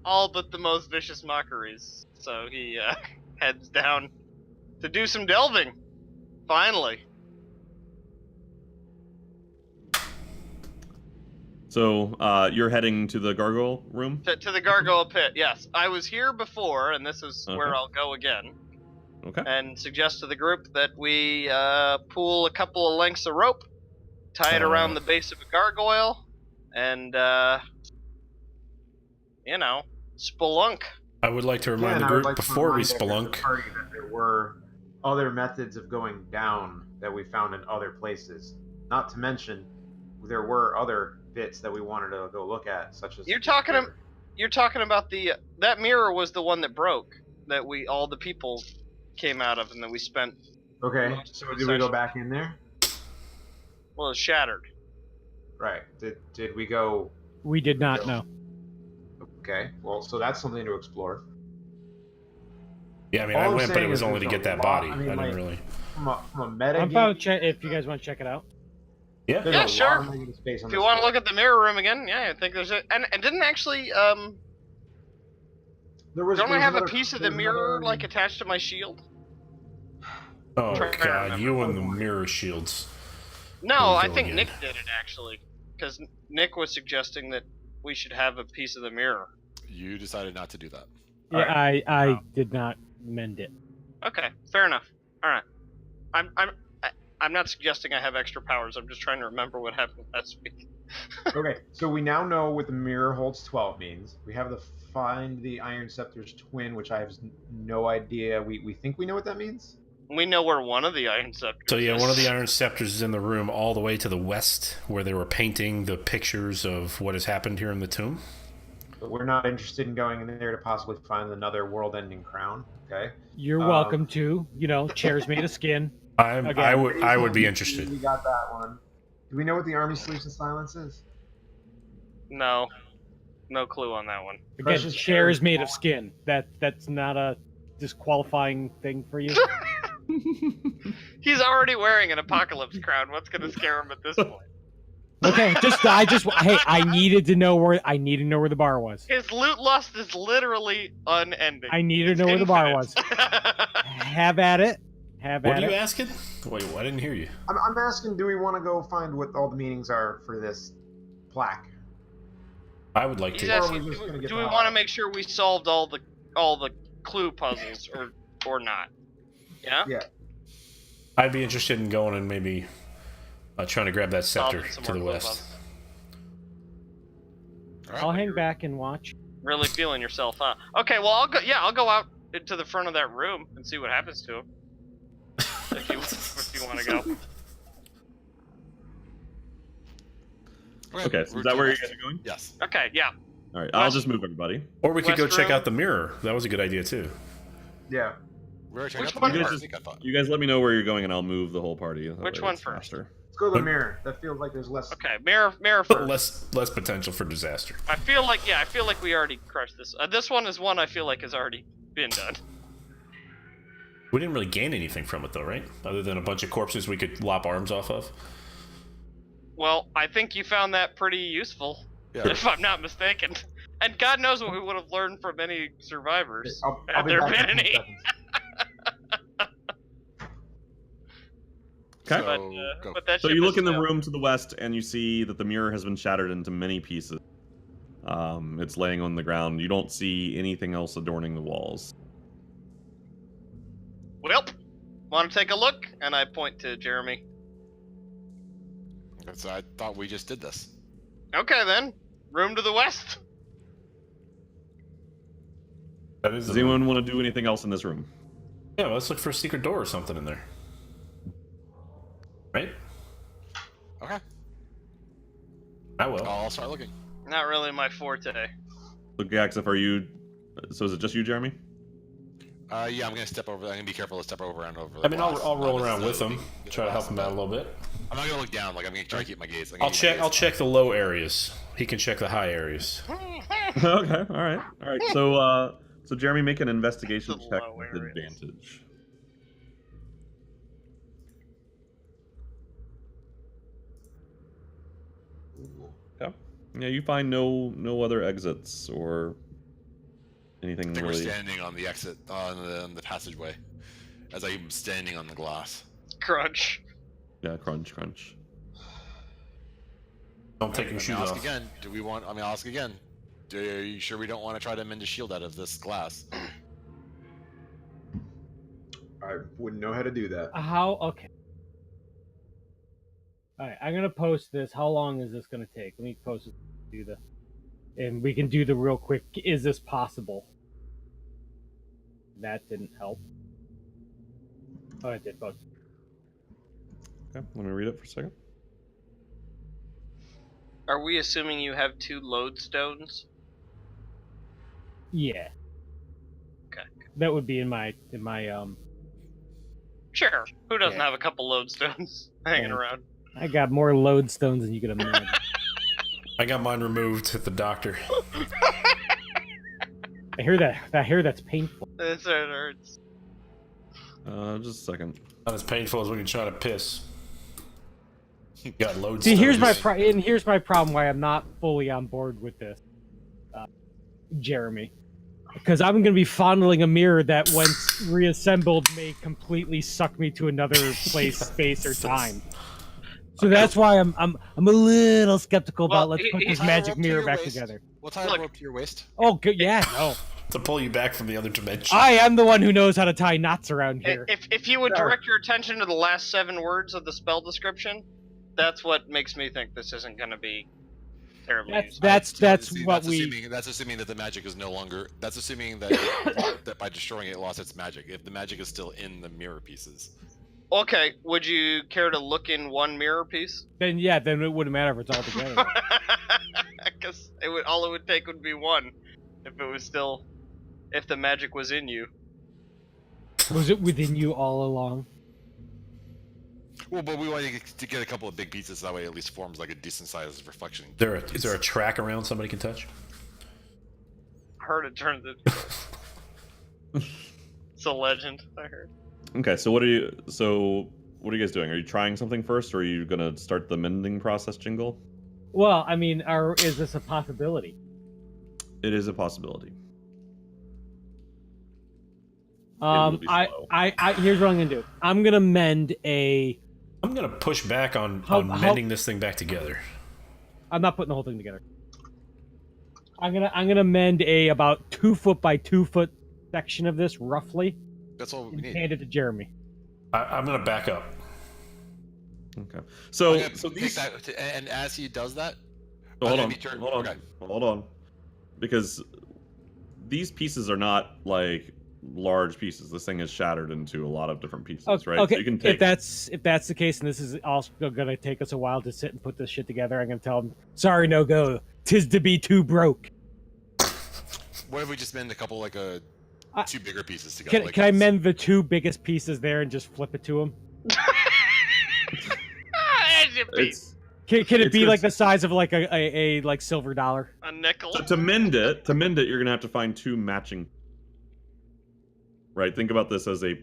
all but the most vicious mockeries, so he heads down to do some delving. Finally. So you're heading to the gargoyle room? To the gargoyle pit, yes. I was here before, and this is where I'll go again. Okay. And suggest to the group that we pull a couple of lengths of rope, tie it around the base of a gargoyle, and, spelunk. I would like to remind the group before we spelunk. That there were other methods of going down that we found in other places. Not to mention, there were other bits that we wanted to go look at, such as. You're talking about that mirror was the one that broke, that all the people came out of, and that we spent. Okay, so did we go back in there? Well, it's shattered. Right. Did we go? We did not know. Okay, well, so that's something to explore. Yeah, I mean, I went, but it was only to get that body. I didn't really. From a meta. I'm about to check if you guys want to check it out. Yeah. Yeah, sure. If you want to look at the mirror room again, yeah, I think there's and didn't actually don't I have a piece of the mirror like attached to my shield? Oh god, you and the mirror shields. No, I think Nick did it actually, because Nick was suggesting that we should have a piece of the mirror. You decided not to do that. Yeah, right. I did not mend it. Okay, fair enough. All right, I'm not suggesting I have extra powers. I'm just trying to remember what happened last week. Okay, so we now know what the mirror holds 12 means. We have to find the Iron Scepter's twin, which I have no idea. We think we know what that means? We know where one of the Iron Scepters So yeah, is. one of the Iron Scepters is in the room all the way to the west, where they were painting the pictures of what has happened here in the tomb. But we're not interested in going in there to possibly find another world-ending crown, okay? You're welcome to. Chairs made of skin. I would be interested. We got that one. Do we know what the Army Sleeps in Silence is? No clue on that one. Again, Precious chairs chairs. made of skin. That's not a disqualifying thing for you. He's already wearing an apocalypse crown. What's gonna scare him at this point? Okay, hey, I needed to know where the bar was. His loot lust is literally unending. I needed to know where the bar was. Have at it. What are you asking? Wait, I didn't hear you. I'm asking, do we want to go find what all the meanings are for this plaque? I would like He's to. asking, do we want to make sure we solved all the clue puzzles or not? Yeah. Yeah. I'd be interested in going and maybe trying to grab that scepter Solving some to the more clue west. puzzles. All right. I'll hang back and watch. Really feeling yourself, huh? Okay, well I'll go out into the front of that room and see what happens to him. if you want to go. Okay, so is that where you guys are going? Yes. Okay, yeah. All right, I'll just move everybody. Or we could go West check room. out the mirror. That was a good idea too. Yeah. We're checking Which out one the mirror, first? I think I thought. You guys let me know where you're going, and I'll move the whole party. That Which way one it's first? faster. Let's go to the But- mirror. That feels like there's less. Okay, mirror But first. less potential for disaster. I feel like we already crushed this. This one is one I feel like has already been done. We didn't really gain anything from it though, right? Other than a bunch of corpses we could lop arms off of. Well, I think you found that pretty useful, Yeah. if I'm not mistaken. And God knows what we would have learned from any survivors. I'll Had be there back been in 2 any. seconds. Okay. Go. But that So ship you is look in the still- room to the west, and you see that the mirror has been shattered into many pieces. It's laying on the ground. You don't see anything else adorning the walls. Well, want to take a look? And I point to Jeremy. So I thought we just did this. Okay then, room to the west. That is Does anyone want to do anything else in this room? Yeah, well, let's look for a secret door or something in there. Right? Okay. I will. I'll start looking. Not really my forte. So Gaxif, are you? So is it just you, Jeremy? Yeah, I'm gonna step over. I'm gonna be careful to step over and over. I mean, I'll roll Not around with necessarily him, the try to help glass, him out a but little bit. I'm not gonna look down. Like I'm gonna try to keep my gaze. I'll check the low areas. He can check the high areas. Okay, all right. So Jeremy, make an investigation The check low with areas. advantage. Okay. Yeah, you find no other exits or anything I think really. we're standing on the exit on the passageway, as I'm standing on the glass. Crunch. Yeah, crunch. Don't take your shoes Ask off. again. I'll ask again. Are you sure we don't want to try to mend a shield out of this glass? I wouldn't know how to do that. Okay. Alright, I'm gonna post this. How long is this gonna take? Let me post it. And we can do the real quick. Is this possible? That didn't help. Oh, it did post. Okay, let me read it for a second. Are we assuming you have 2 lodestones? Yeah. Okay. That would be in my Sure. Who doesn't Yeah. have a couple lodestones hanging Yeah. around? I got more lodestones than you could imagine. I got mine removed at the doctor. I hear that's painful. It hurts. Just a second. Not as painful as when you try to piss. You got loads. See, here's my problem why I'm not fully on board with this, Jeremy. Because I'm going to be fondling a mirror that, once reassembled, may completely suck me to another place, space, or time. So that's why I'm a little skeptical about let's put this magic mirror back together. We'll tie a rope to your waist. Oh, good, yeah, no. To pull you back from the other dimension. I am the one who knows how to tie knots around here. If you would direct your attention to the last 7 words of the spell description, that's what makes me think this isn't going to be terribly useful. That's assuming that the magic is no longer. That's assuming that that by destroying it lost its magic. If the magic is still in the mirror pieces. Okay, would you care to look in one mirror piece? Then it wouldn't matter if it's all together. Because all it would take would be one, if the magic was in you. Was it within you all along? Well, but we want to get a couple of big pieces. That way, it at least forms like a decent sized reflection. Is there a track around somebody can touch? Heard it turns it. It's a legend. I heard. Okay, so what are you guys doing? Are you trying something first, or are you gonna start the mending process, Jingle? Well, I mean, is this a possibility? It is a possibility. Here's what I'm gonna do. I'm gonna mend a. I'm gonna push back on mending this thing back together. I'm not putting the whole thing together. I'm gonna mend a about 2 foot by 2 foot section of this, roughly. That's all we need. Hand it to Jeremy. I'm gonna back up. Okay. So these... and as he does that, hold on, because these pieces are not like large pieces. This thing is shattered into a lot of different pieces, right? Okay. So you can take... If that's the case, and this is also gonna take us a while to sit and put this shit together, I'm gonna tell him, sorry, no go. 'Tis to be too broke. What if we just mend a couple 2 bigger pieces together? Can I mend the 2 biggest pieces there and just flip it to him? Can it be like the size of like a like silver dollar? A nickel. So to mend it, you're gonna have to find 2 matching. Right. Think about this as a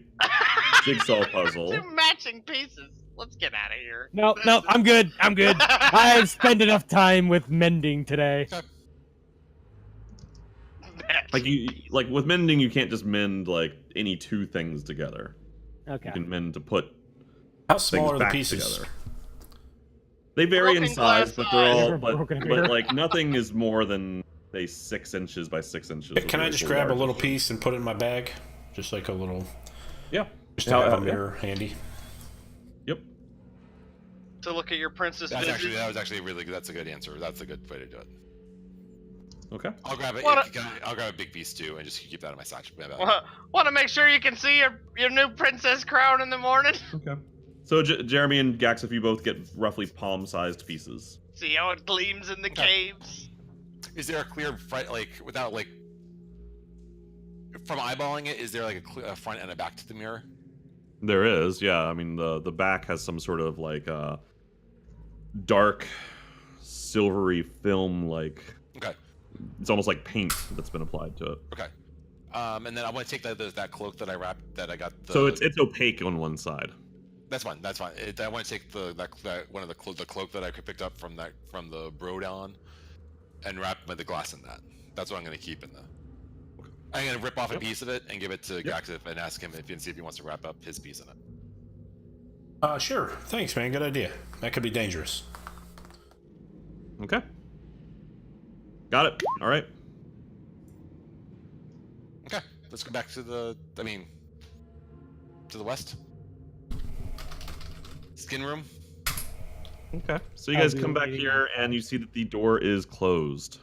jigsaw puzzle. 2 matching pieces. Let's get out of here. No, I'm good. I've spent enough time with mending today. Like with mending, you can't just mend like any 2 things together. Okay. You can mend to put How small things are the back pieces? together. They vary in Broken size, glass but they're all size. but like nothing is more than say 6 inches by 6 inches. Can I just grab a little piece and put it in my bag? Just like a little. Yeah. Just to have a mirror handy. Yep. To look at your princess. That's a good answer. That's a good way to do it. Okay. I'll grab it. What I'll grab a big piece too, and just keep that in my sack. Want to make sure you can see your new princess crown in the morning? Okay. So Jeremy and Gax, if you both get roughly palm-sized pieces. See how it gleams in the caves? Is there a clear front, like, without, like, from eyeballing it, is there, like, a front and a back to the mirror? There is, yeah. I mean, the back has some sort of, like, dark, silvery film, like... Okay. It's almost like paint that's been applied to it. Okay. And then I want to take that cloak that I wrapped, that I got. So it's opaque on one side. That's fine. That's fine. I want to take that one of the cloak that I picked up from the Brodon, and wrap the glass in that. That's what I'm going to keep in the. I'm going to rip off a piece of it and give it to Gaxif and ask him and see if he wants to wrap up his piece in it. Sure. Thanks, man. Good idea. That could be dangerous. Okay. Got it. All right. Okay. Let's go back to the west. Skin room. Okay. So you guys come back here and you see that the door is closed.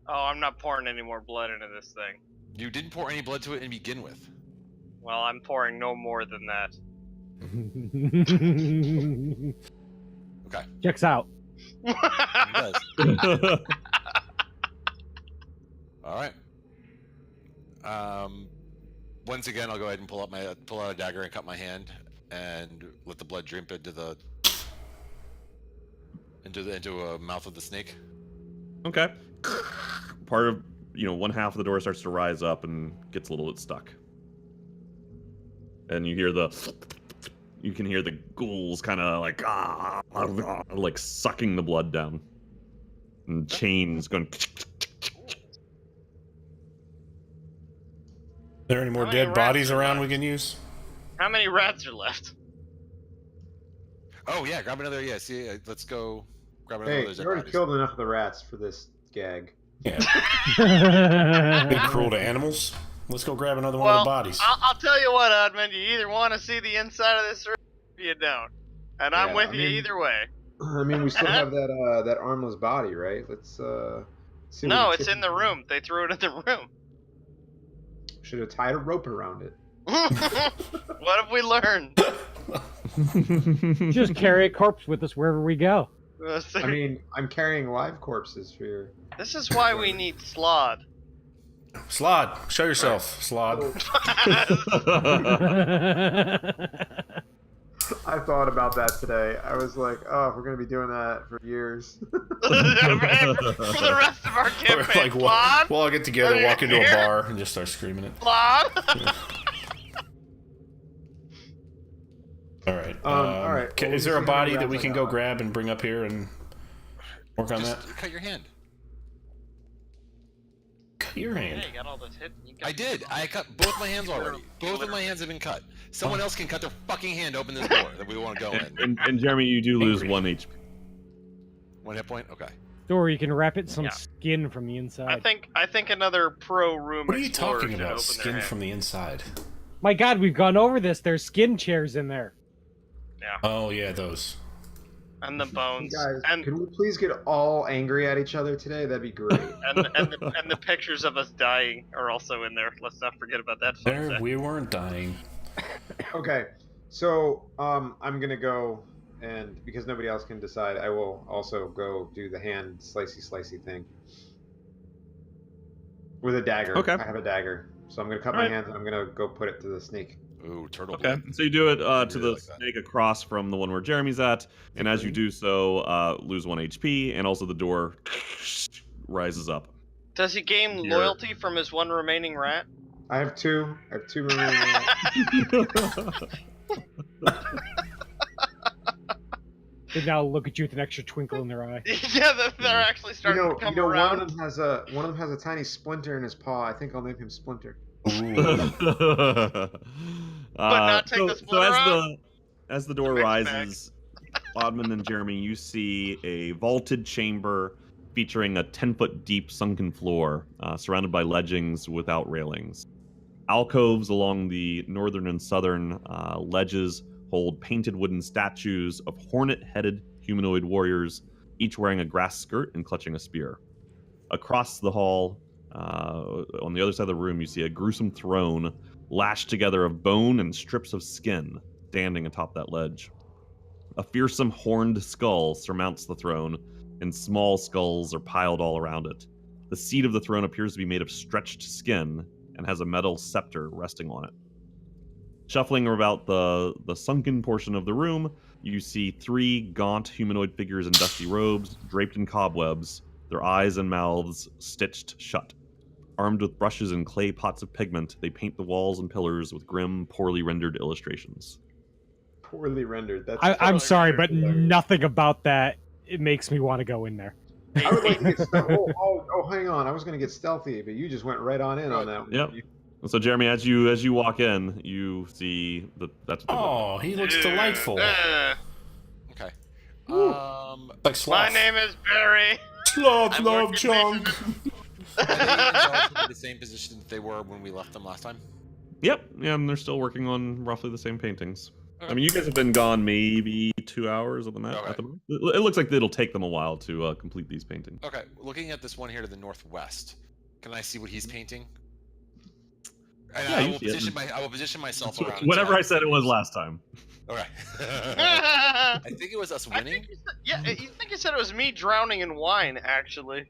Oh, I'm not pouring any more blood into this thing. You didn't pour any blood to it and begin with. Well, I'm pouring no more than that. Okay. Checks out. It does. All right. Once again, I'll go ahead and pull out a dagger and cut my hand and let the blood drip into a mouth of the snake. Okay. Part of, one half of the door starts to rise up and gets a little bit stuck. And you can hear the ghouls kind of like sucking the blood down. And chains going. Are there any more dead bodies around we can use? How many rats are left? Oh yeah, grab another. Yeah, see, let's go grab another. Hey, you already killed enough of the rats for this gag. Yeah. Been cruel to animals. Let's go grab another one of the bodies. I'll tell you what, Oddman. You either want to see the inside of this, or you don't. And I'm with you either way. I mean, we still have that armless body, right? Let's see. No, it's in the room. They threw it in the room. Should have tied a rope around it. What have we learned? Just carry a corpse with us wherever we go. I mean, I'm carrying live corpses for your... This is why we need Slod. Slod, show yourself, Slod. I thought about that today. I was like, oh, we're going to be doing that for years. For the rest of our campaign, Slod? We'll all get together, walk into a bar, and just start screaming it. Slod? All right. All right. Well, is there a body that we can go grab and bring up here and work on that? Cut your hand. Cut your hand. Yeah, you got all this hit. I did. I cut both my hands already. Both of my hands have been cut. Someone else can cut their fucking hand open this door that we want to go in. And Jeremy, you do lose 1 HP. 1 hit point? Okay. Or you can wrap it in some skin from the inside. I think another pro room. What are you talking about? Skin from the inside? My God, we've gone over this. There's skin chairs in there. Yeah. Oh yeah, those. And the bones. Guys, and can we please get all angry at each other today? That'd be great. and the pictures of us dying are also in there. Let's not forget about that. We weren't dying. Okay, so I'm gonna go, and because nobody else can decide, I will also go do the hand slicey thing with a dagger. Okay. I have a dagger, so I'm gonna cut my hand and I'm gonna go put it to the snake. Ooh, turtle. Okay, so you do it to the snake across from the one where Jeremy's at, and as you do so, lose 1 HP, and also the door rises up. Does he gain loyalty from his one remaining rat? I have two. I have 2 remaining. They now look at you with an extra twinkle in their eye. Yeah, they're actually starting to come around. One of them has a tiny splinter in his paw. I think I'll name him Splinter. But not take the splinter out? As the door rises, Oddman and Jeremy, you see a vaulted chamber featuring a 10-foot deep sunken floor, surrounded by ledgings without railings. Alcoves along the northern and southern ledges hold painted wooden statues of hornet-headed humanoid warriors each wearing a grass skirt and clutching a spear. Across the hall, on the other side of the room, you see a gruesome throne lashed together of bone and strips of skin standing atop that ledge. A fearsome horned skull surmounts the throne, and small skulls are piled all around it. The seat of the throne appears to be made of stretched skin and has a metal scepter resting on it. Shuffling about the sunken portion of the room, you see 3 gaunt humanoid figures in dusty robes, draped in cobwebs, their eyes and mouths stitched shut. Armed with brushes and clay pots of pigment, they paint the walls and pillars with grim, poorly rendered illustrations. Poorly rendered. That's I'm sorry, but hilarious. nothing about that it makes me want to go in there. I would like to get hang on. I was going to get stealthy, but you just went right on in on that one. Yep. So Jeremy, as you walk in, you see that's what Oh, he looks delightful. Okay. Like sloth. My name is Barry. Sloth I'm love working chunk. Are they in relatively the same position that they were when we left them last time? Yep, yeah, and they're still working on roughly the same paintings. Okay. I mean, you guys have been gone maybe 2 hours at the Okay. at the moment. It looks like it'll take them a while to complete these paintings. Okay, looking at this one here to the northwest, can I see what he's painting? And Yeah, I you will see it. position myself around. Whatever I said it was last time. Okay. I think it was us I winning. think you said it was me drowning in wine, actually.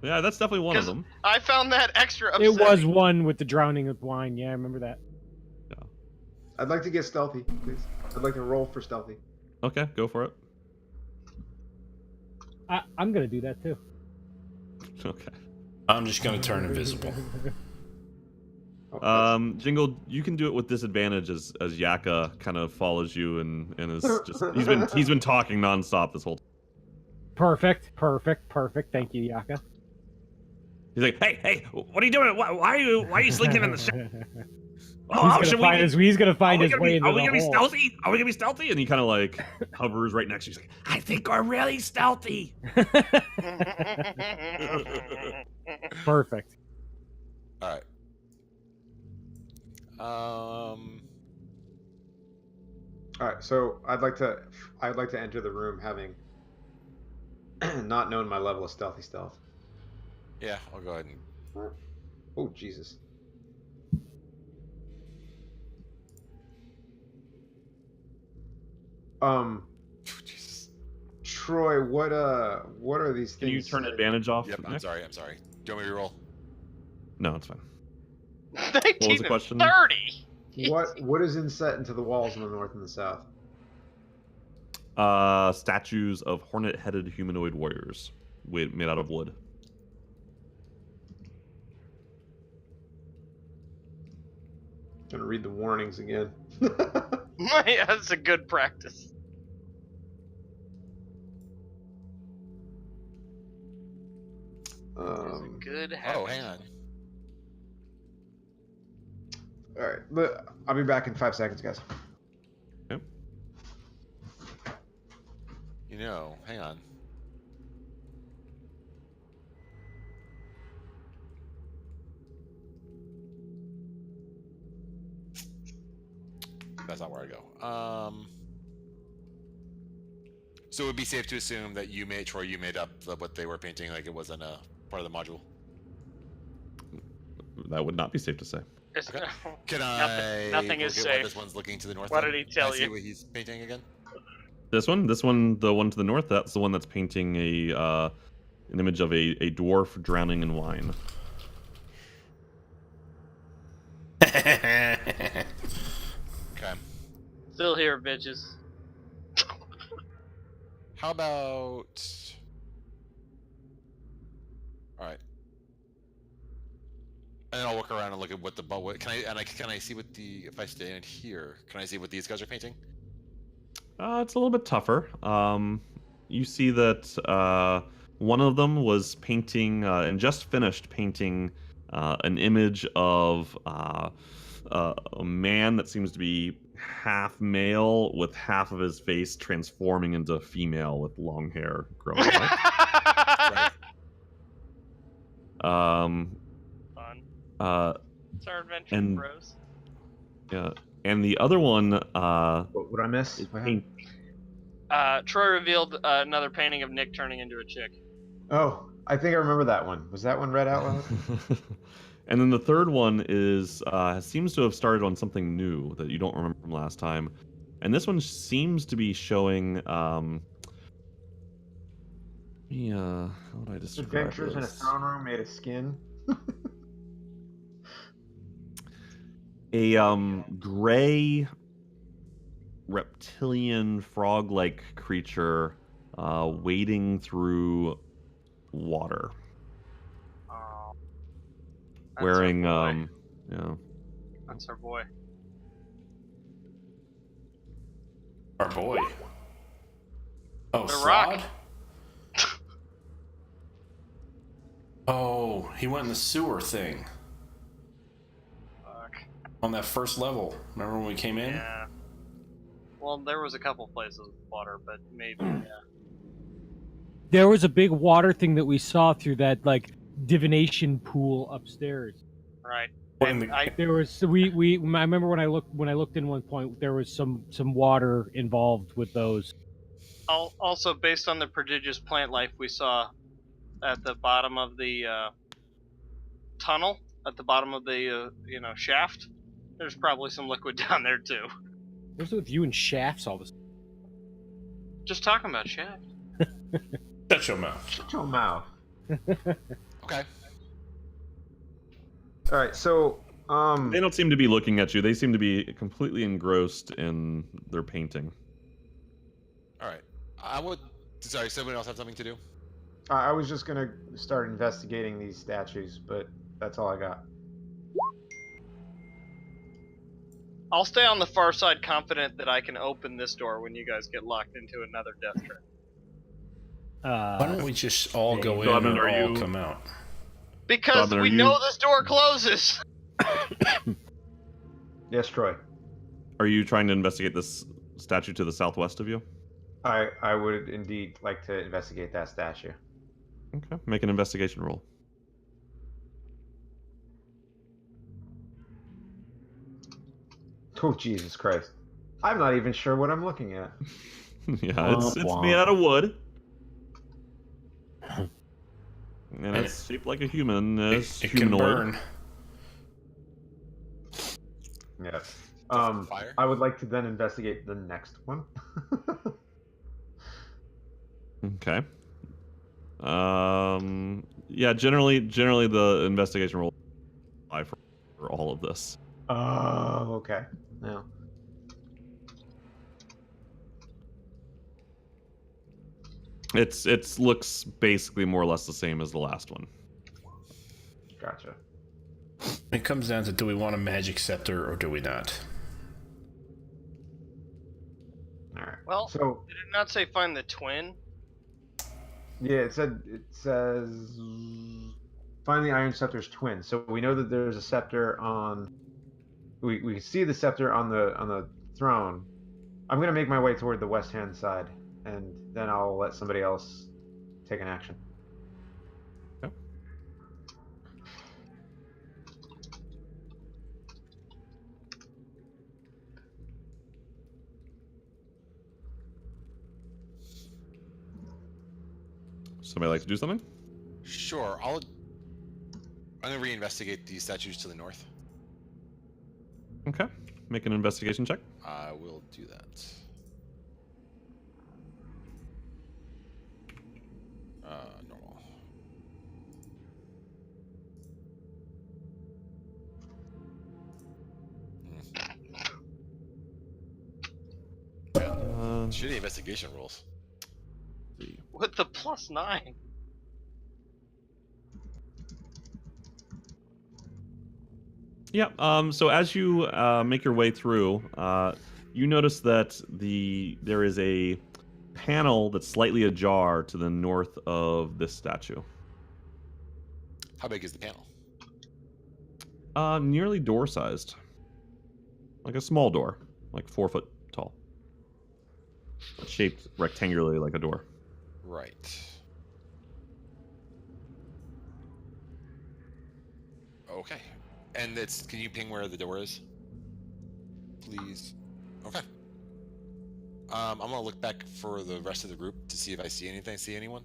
Yeah, that's definitely one of 'Cause them. I found that extra upsetting. It was one with the drowning of wine. Yeah, I remember that. I'd like to get stealthy, please. I'd like to roll for stealthy. Okay, go for it. I'm gonna do that too. Okay. I'm just gonna turn invisible. Jingle, you can do it with disadvantage as Yaka kind of follows you and is just he's been talking nonstop this whole time. Perfect. Thank you, Yaka. He's like, hey, what are you doing? Why are you slinking in the ship? He's gonna find his way into the hole. Are we gonna be stealthy? Are we gonna be stealthy? And he kind of like hovers right next to you. He's like, I think we're really stealthy. Perfect. All right. All right, so I'd like to enter the room having not known my level of stealth. Yeah, I'll go ahead and. Oh Jesus. Jesus. Troy, what are these things? Can you turn advantage off? Yep, I'm Nick? sorry. Do you want me to roll? No, it's fine. 19 What was the question? 30. What is inset into the walls in the north and the south? Statues of hornet-headed humanoid warriors made out of wood. Gonna read the warnings again. Yeah, that's a good practice. That's a good habit. Oh, hang on. All right, but I'll be back in 5 seconds, guys. Yep. Hang on. That's not where I go. So it would be safe to assume that Troy, you made up what they were painting, like it wasn't a part of the module. That would not be safe to say. Okay. Can I? Nothing is look at safe. What this one's looking to the north. What then? did he tell Can I see you? what he's painting again? This one, the one to the north, that's the one that's painting an image of a dwarf drowning in wine. Okay. Still here, bitches. How about? All right. And then I'll look around and look at what can I see what if I stand here, can I see what these guys are painting? It's a little bit tougher. You see that one of them was painting and just finished painting an image of a man that seems to be half male with half of his face transforming into female with long hair growing out. Fun. It's our adventure, and bros. Yeah, and the other one. What I miss? Troy revealed another painting of Nick turning into a chick. Oh, I think I remember that one. Was that one read out loud? And then the third one is seems to have started on something new that you don't remember from last time. And this one seems to be showing how would I describe Adventures in a this? throne room made of skin. A gray reptilian frog-like creature wading through water. Oh, that's Wearing our boy. yeah. That's our boy. Our boy. Oh, The Slod? Rock. Oh, he went in the sewer thing Fuck. on that first level. Remember when we came in? Yeah. Well, there was a couple places with water, but maybe, yeah. There was a big water thing that we saw through that like divination pool upstairs. Right. Well, And in the- I There was I remember when I looked in one point there was some water involved with those. also, based on the prodigious plant life we saw at the bottom of the tunnel, at the bottom of the shaft, there's probably some liquid down there too. What's with you and shafts all this? Just talking about shaft. Shut your mouth. Shut your mouth. Okay. All right, so They don't seem to be looking at you. They seem to be completely engrossed in their painting. All right. I would. Sorry, does anyone else have something to do? I was just gonna start investigating these statues, but that's all I got. I'll stay on the far side, confident that I can open this door when you guys get locked into another death trap. Why don't we just all go in Robin, and are all you- come out? Because Robin, are we you- know this door closes. Yes, Troy. Are you trying to investigate this statue to the southwest of you? I would indeed like to investigate that statue. Okay. Make an investigation roll. Oh, Jesus Christ. I'm not even sure what I'm looking at. Yeah, it's Womp made womp. out of wood. And it's shaped like a human. It's It can humanoid. burn. Yes. Fire? I would like to then investigate the next one. Okay. Yeah, generally the investigation roll apply for all of this. Oh, okay. Yeah. It's looks basically more or less the same as the last one. Gotcha. It comes down to, do we want a magic scepter or do we not? All right. Well, So did it not say find the twin? yeah, it says find the Iron Scepter's twin. So we know that there's a scepter on. We see the scepter on the throne. I'm gonna make my way toward the west hand side, and then I'll let somebody else take an action. Okay. Somebody like to do something? Sure. I'm gonna reinvestigate these statues to the north. Okay. Make an investigation check. I will do that. Normal. Shitty investigation rolls. With the +9. Yeah. So as you make your way through, you notice that there is a panel that's slightly ajar to the north of this statue. How big is the panel? Nearly door-sized, like a small door, like 4 foot tall, shaped rectangularly like a door. Right. Okay. And can you ping where the door is? Please. Okay. I'm gonna look back for the rest of the group to see if I see anything. See anyone?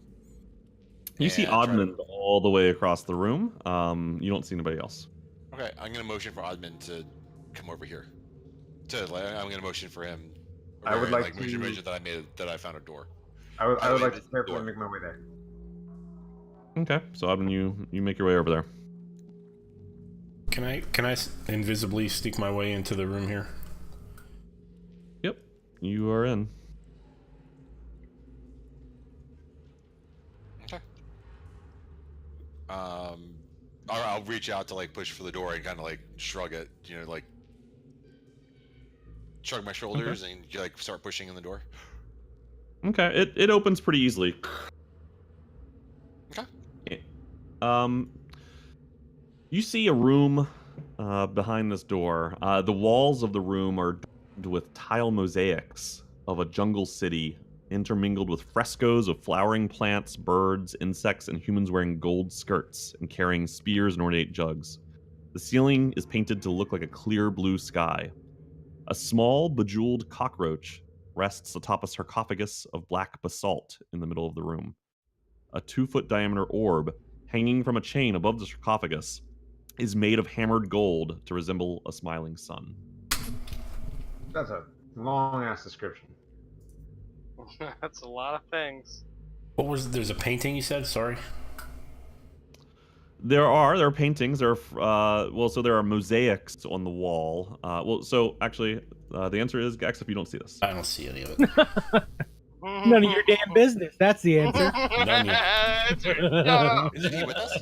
You see And try to- Oddmund all the way across the room. You don't see anybody else. Okay, I'm gonna motion for Oddman to come over here. I'm gonna motion for him. I would like to- motion that I found a door. I would By the way, like to this is carefully door. make my way there. Okay, so Oddmund, you make your way over there. Can I invisibly sneak my way into the room here? Yep, you are in. Okay. I'll reach out to like push for the door and kind of like shrug it, like shrug my shoulders and like start pushing in the door. Okay, it opens pretty easily. Okay. You see a room behind this door. The walls of the room are adorned with tile mosaics of a jungle city, intermingled with frescoes of flowering plants, birds, insects, and humans wearing gold skirts and carrying spears and ornate jugs. The ceiling is painted to look like a clear blue sky. A small, bejeweled cockroach rests atop a sarcophagus of black basalt in the middle of the room. A 2-foot diameter orb hanging from a chain above the sarcophagus is made of hammered gold to resemble a smiling sun. That's a long ass description. That's a lot of things. There's a painting you said? Sorry. There are paintings. There are so there are mosaics on the wall. So actually, the answer is Gax. If you don't see this, I don't see any of it. None of your damn business. That's the answer. None yet. Is he with us?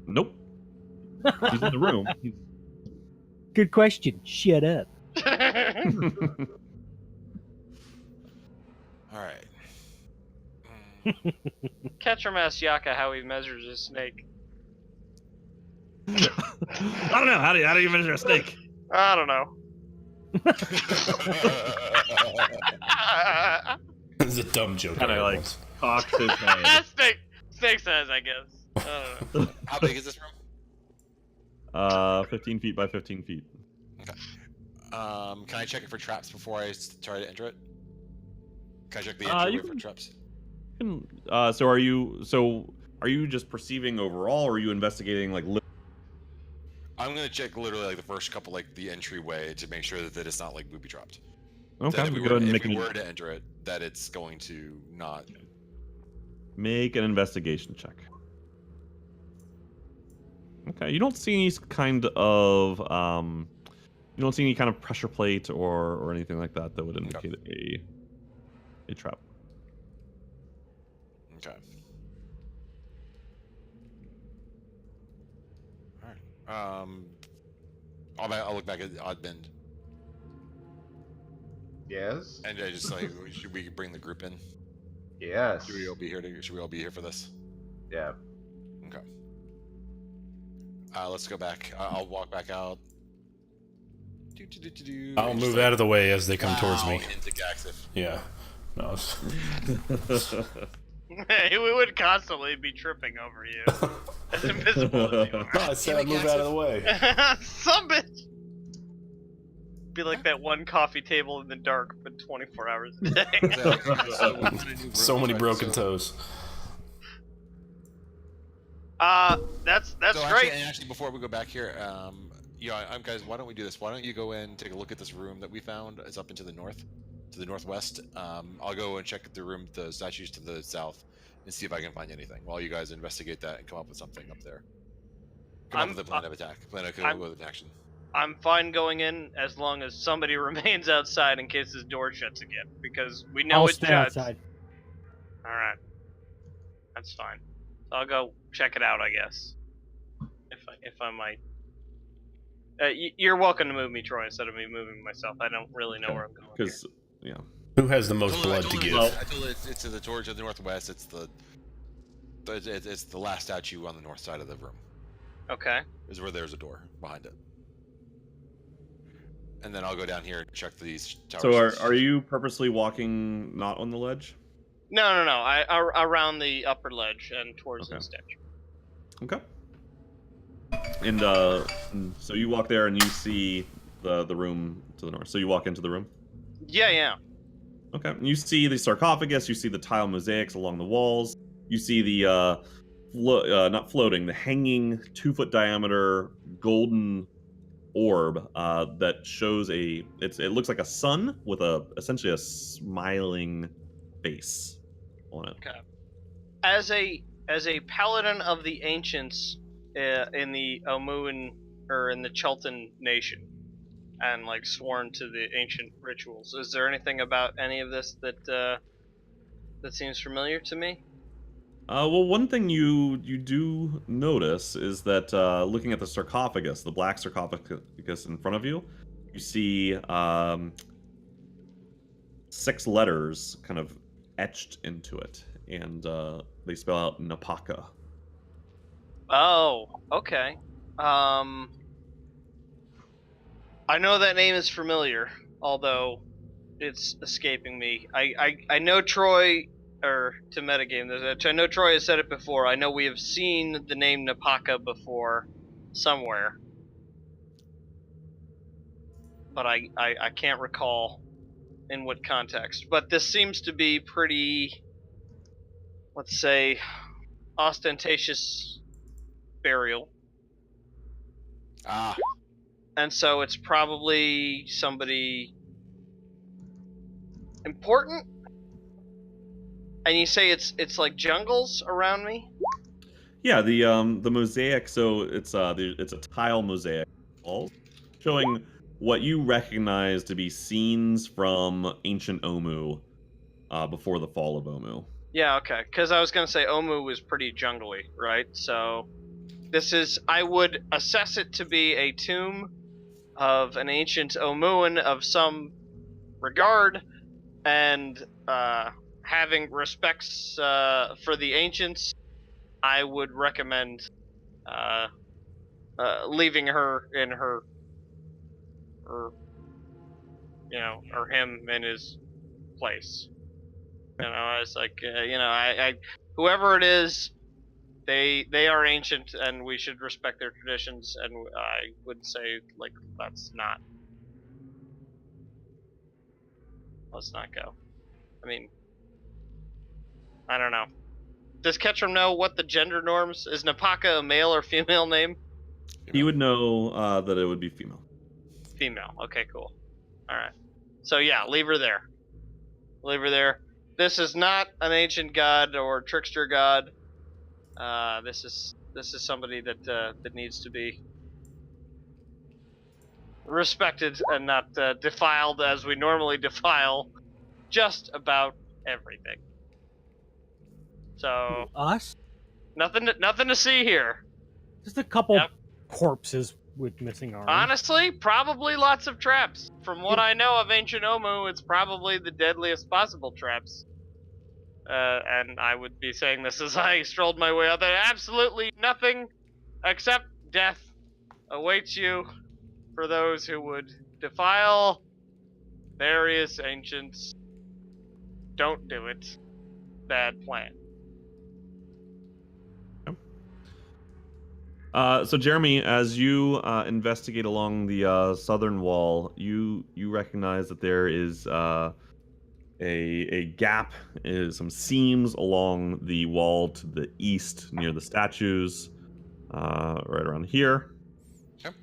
nope. He's in the room. Good question. Shut up. All right. Ketchum asks Yaka how he measures a snake. I don't know. How do you measure a snake? I don't know. It's a dumb joke. Kind of I like once. cocks his head. Snake size, I guess. I don't know. How big is this room? 15 feet by 15 feet. Okay. Can I check it for traps before I try to enter it? Can I check the entryway for traps? So are you just perceiving overall, or are you investigating like? I'm gonna check literally like the first couple, like the entryway, to make sure that it's not like booby trapped. Okay, That if we, go were, ahead and if we were to enter it, that it's going to not. Make an investigation check. Okay, you don't see any kind of pressure plate or anything like that would indicate a trap. Okay. All right. I'll look back at Oddbend. Yes. And I just like, should we bring the group in? Yes. Should we all be here for this? Yeah. Okay. Let's go back. I'll walk back out. I'll move out of the way as they come towards me. Into Gaxif. Yeah. No. Hey, we would constantly be tripping over you. As invisible as you No, I said I'd move out of the way. are. Some bitch. Be like that one coffee table in the dark, but 24 hours a day. So many broken toes. That's So great. actually, before we go back here, guys, why don't we do this? Why don't you go in, take a look at this room that we found? It's up into the north, to the northwest. I'll go and check the statues to the south, and see if I can find anything. While you guys investigate that and come up with something up there. Come up with a plan of attack. Plan of action. I'm fine going in as long as somebody remains outside in case this door shuts again, because we know I'll it stay shuts. outside. All right, that's fine. So I'll go check it out, I guess. If I might. You're welcome to move me, Troy, instead of me moving myself. I don't really know where I'm going. Because yeah. Who has the most blood to give? I told it it's to the torch of the northwest. It's the last statue on the north side of the room. Okay. Is where there's a door behind it. And then I'll go down here and check these towers. So are you purposely walking not on the ledge? No. Around the upper ledge and towards the statue. Okay. And so you walk there and you see the room to the north. So you walk into the room. Yeah. Okay. You see the sarcophagus. You see the tile mosaics along the walls. You see the not floating, the hanging 2-foot diameter golden orb that shows it looks like a sun with essentially a smiling face on it. Okay. As a paladin of the ancients in the Omuan or in the Chelton nation, and like sworn to the ancient rituals, is there anything about any of this that seems familiar to me? Well, one thing you do notice is that looking at the sarcophagus, the black sarcophagus in front of you, you see 6 letters kind of etched into it, and they spell out Napaka. Oh, okay. I know that name is familiar, although it's escaping me. I know Troy, or to metagame this, I know Troy has said it before. I know we have seen the name Napaka before somewhere, but I can't recall in what context. But this seems to be pretty, let's say, ostentatious burial. Ah, And so it's probably somebody important. And you say it's like jungles around me? Yeah, the mosaic. So it's a tile mosaic walls showing what you recognize to be scenes from ancient Omu before the fall of Omu. Yeah, okay. Because I was gonna say Omu was pretty jungly, right? So I would assess it to be a tomb of an ancient Omuan of some regard, and having respects for the ancients, I would recommend leaving her in her, or or him in his place. I was like, I whoever it is, they are ancient, and we should respect their traditions. And I would say, like, let's not go. I mean, I don't know. Does Ketchum know what the gender norms is? Napaka a male or female name? He would know that it would be female. Female. Okay, cool. All right. So yeah, leave her there. Leave her there. This is not an ancient god or trickster god. This is somebody that needs to be respected and not defiled as we normally defile just about everything. So Us? nothing to see here. Just a couple Yep. corpses with missing arms. Honestly, probably lots of traps. From what I know of ancient Omu, it's probably the deadliest possible traps. And I would be saying this as I strolled my way out there. Absolutely nothing except death awaits you for those who would defile various ancients. Don't do it. Bad plan. So Jeremy, as you investigate along the southern wall, you recognize that there is a gap, some seams along the wall to the east near the statues, right around here. Okay.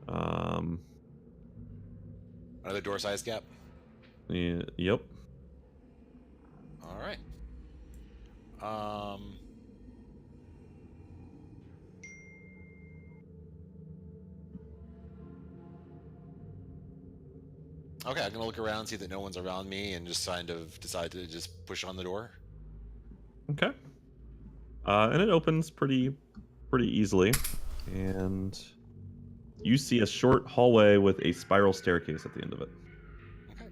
Um, Another door size gap. Yep. All right. Okay, I'm gonna look around, see that no one's around me, and just kind of decide to just push on the door. Okay. And it opens pretty easily, and you see a short hallway with a spiral staircase at the end of it. Okay.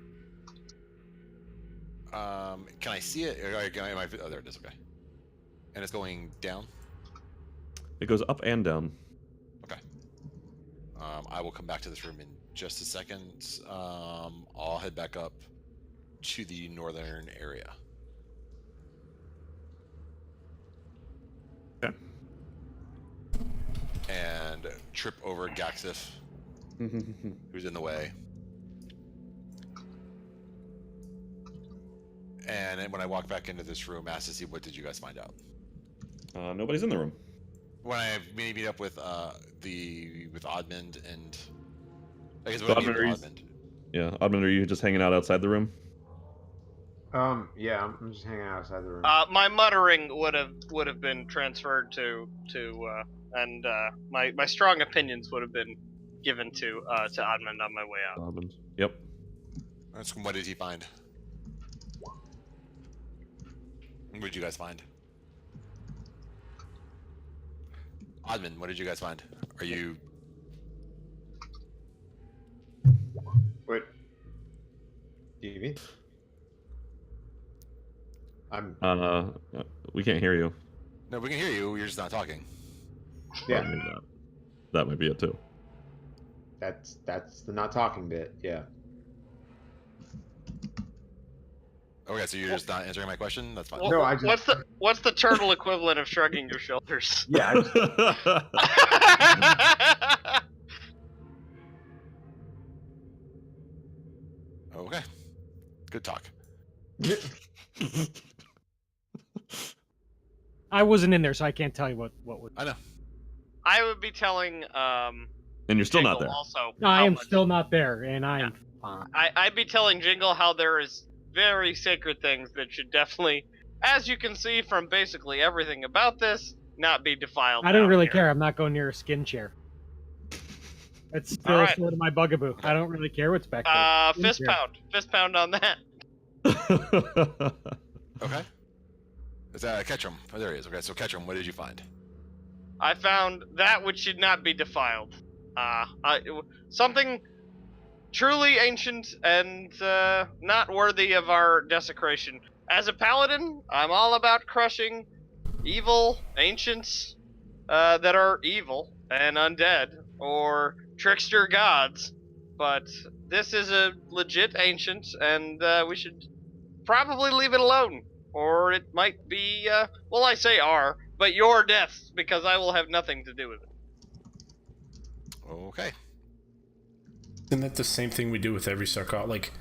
Can I see it? Oh, there it is. Okay. And it's going down. It goes up and down. Okay. I will come back to this room in just a second. I'll head back up to the northern area. Okay. And trip over Gaxif, who's in the way. And then when I walk back into this room, asked to see what did you guys find out. Nobody's in the room. When I meet up with Oddmund and I guess So what I meet Oddmund, with Oddmund. Yeah, Oddmund, are you just hanging out outside the room? Yeah, I'm just hanging outside the room. My muttering would have been transferred to my strong opinions would have been given to Oddmund on my way out. Oddmund. Yep. What did he find? What did you guys find? Oddmund, what did you guys find? Are you... Wait. Stevie? We can't hear you. No, we can hear you. You're just not talking. Yeah. Maybe that might be it too. That's the not talking bit, yeah. Okay, so you're just not answering my question? That's fine. Well, No, I just... what's the turtle equivalent of shrugging your shoulders? Yeah, Okay. Good talk. I wasn't in there, so I can't tell you what was. I know. I would be telling And you're still not Jingle there. Also, No, I how am much- still not there, and I'm fine. I'd be telling Jingle how there is very sacred things that should definitely, as you can see from basically everything about this, not be defiled. I don't down really here. care. I'm not going near a skin chair. That's still Alright. sort of my bugaboo. I don't really care what's back there. Skin Fist chair. pound on that. Okay. Is that Ketchum? Oh, there he is. Okay, so Ketchum, what did you find? I found that which should not be defiled. Something truly ancient and not worthy of our desecration. As a paladin, I'm all about crushing evil ancients that are evil and undead or trickster gods. But this is a legit ancient, and we should probably leave it alone. Or it might be, well, I say our, but your deaths, because I will have nothing to do with it. Okay. Isn't that the same thing we do with every sarcophagus? Like,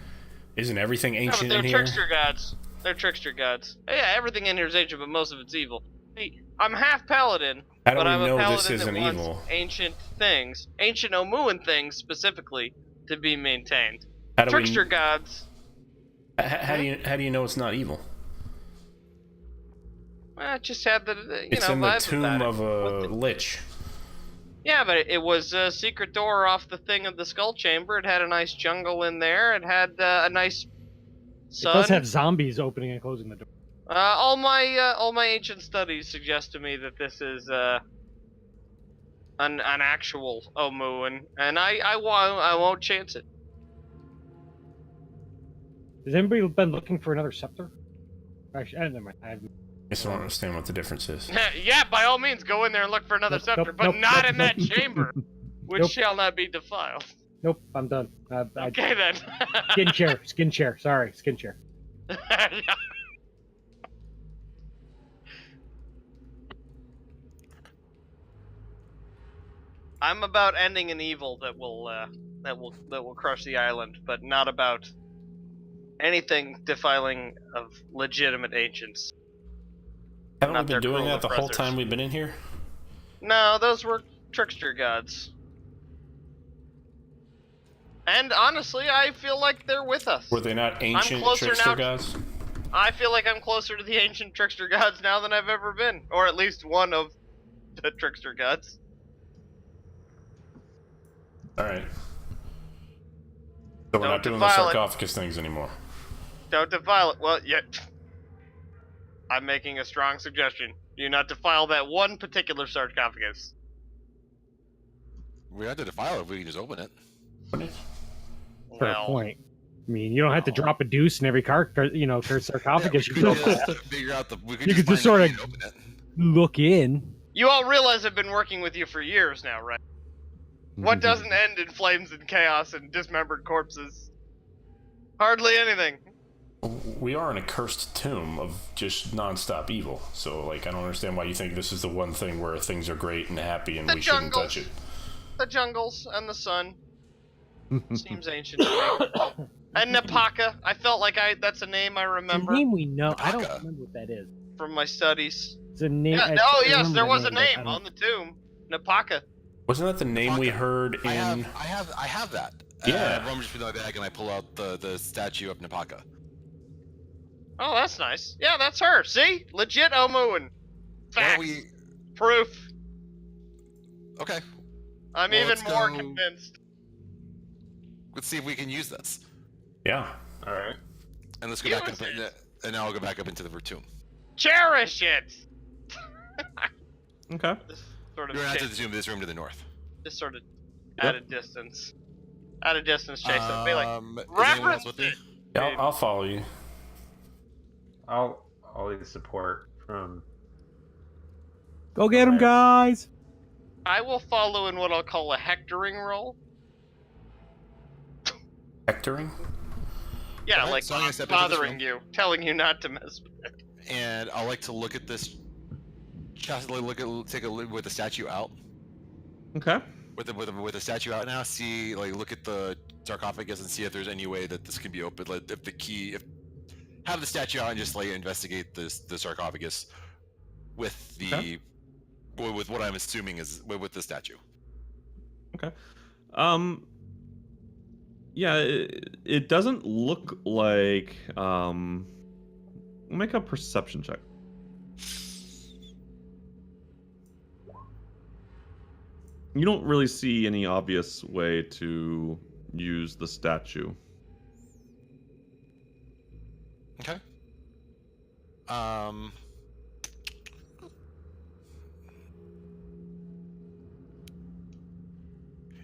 isn't everything ancient they're in here? trickster gods. They're trickster gods. Yeah, everything in here is ancient, but most of it's evil. See, I'm half paladin, How do but we I'm know a paladin this isn't that wants evil? ancient things, ancient Omuan things specifically, to be maintained. How do Trickster we, gods. how do you know it's not evil? Well, it just had the It's in the vibes tomb about it. of a lich. Yeah, but it was a secret door off the thing of the skull chamber. It had a nice jungle in there. It had a nice It sun. does have zombies opening and closing the door. All my ancient studies suggest to me that this is an actual Omuan, and I won't chance it. Has anybody been looking for another scepter? Actually, never mind. I just don't understand what the difference is. Yeah, by all means, go in there and look for another Nope, scepter, nope, but nope, not nope, in that nope. chamber, which Nope. shall not be defiled. Nope, I'm done. Okay then. Skin chair. Sorry, skin chair. Yeah. I'm about ending an evil that will crush the island, but not about anything defiling of legitimate ancients. Haven't Not we their been doing cruel that the whole oppressors. time we've been in here? No, those were trickster gods. And honestly, I feel like they're with us. Were they not ancient closer trickster now- gods? I feel like I'm closer to the ancient trickster gods now than I've ever been, or at least one of the trickster gods. Alright. So we're Don't not doing the defile it. sarcophagus things anymore. Don't defile it. Well, yeah. I'm making a strong suggestion. Do not defile that one particular sarcophagus. We have to defile it if we can just open it. Fair Well, point. I mean, you don't have to drop a deuce in every sarcophagus. Yeah, You we can could just just figure out the. We could You just could just find the sorta- key and open it. look in. you all realize I've been working with you for years now, right? What doesn't end in flames and chaos and dismembered corpses? Hardly anything. We are in a cursed tomb of just non-stop evil. So, like, I don't understand why you think this is the one thing where things are great and happy and The we shouldn't touch it. The jungles and the sun. Seems ancient to me. And Napaka. I felt like that's a name I It's a remember name we know. I don't Napaka. remember what that is. from my studies. It's a name. Yeah, I yes, remember there the was a but I name don't- on the tomb. Napaka. Wasn't that the name we Napaka. heard in? I have that. Yeah. I rummage through my bag and I pull out the statue of Napaka. Oh, that's nice. Yeah, that's her. See? Legit Omuan. Why Facts. don't we? Proof. Okay. I'm Well, even let's more go- convinced. Let's see if we can use this. Yeah. All right. And let's go Use back up. it. And now I'll go back up into the tomb. Cherish it. Okay. This sort of You're gonna have to chase- zoom this room to the north. just sort of Yep. at a distance. At a distance, chase it. Be like, Is anyone else with me? reference Yeah, I'll follow you. I'll always support from. Go get him, guys! I will follow in what I'll call a hectoring role. Hectoring? Yeah, Alright, like so I'm gonna step into this bothering room. you, telling you not to mess with it. And I like to look at this. Just take a look with the statue out. Okay. With the statue out now. See, look at the sarcophagus and see if there's any way that this can be opened. Like, have the statue out and just investigate the sarcophagus with the Okay. with what I'm assuming is with the statue. Okay. Yeah, it doesn't look like. Make a perception check. You don't really see any obvious way to use the statue. Okay.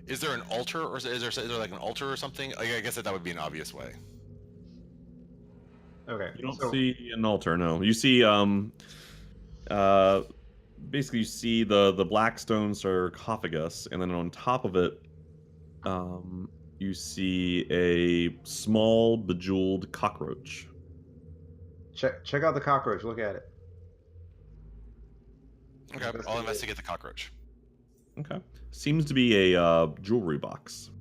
Is there an altar, or is there like an altar or something? I guess that would be an obvious way. Okay. You don't so, see an altar, no. You see, basically you see the black stone sarcophagus, and then on top of it, you see a small bejeweled cockroach. check out the cockroach. Look at it. Okay, I'll Investigate. investigate the cockroach. Okay. Seems to be a jewelry box.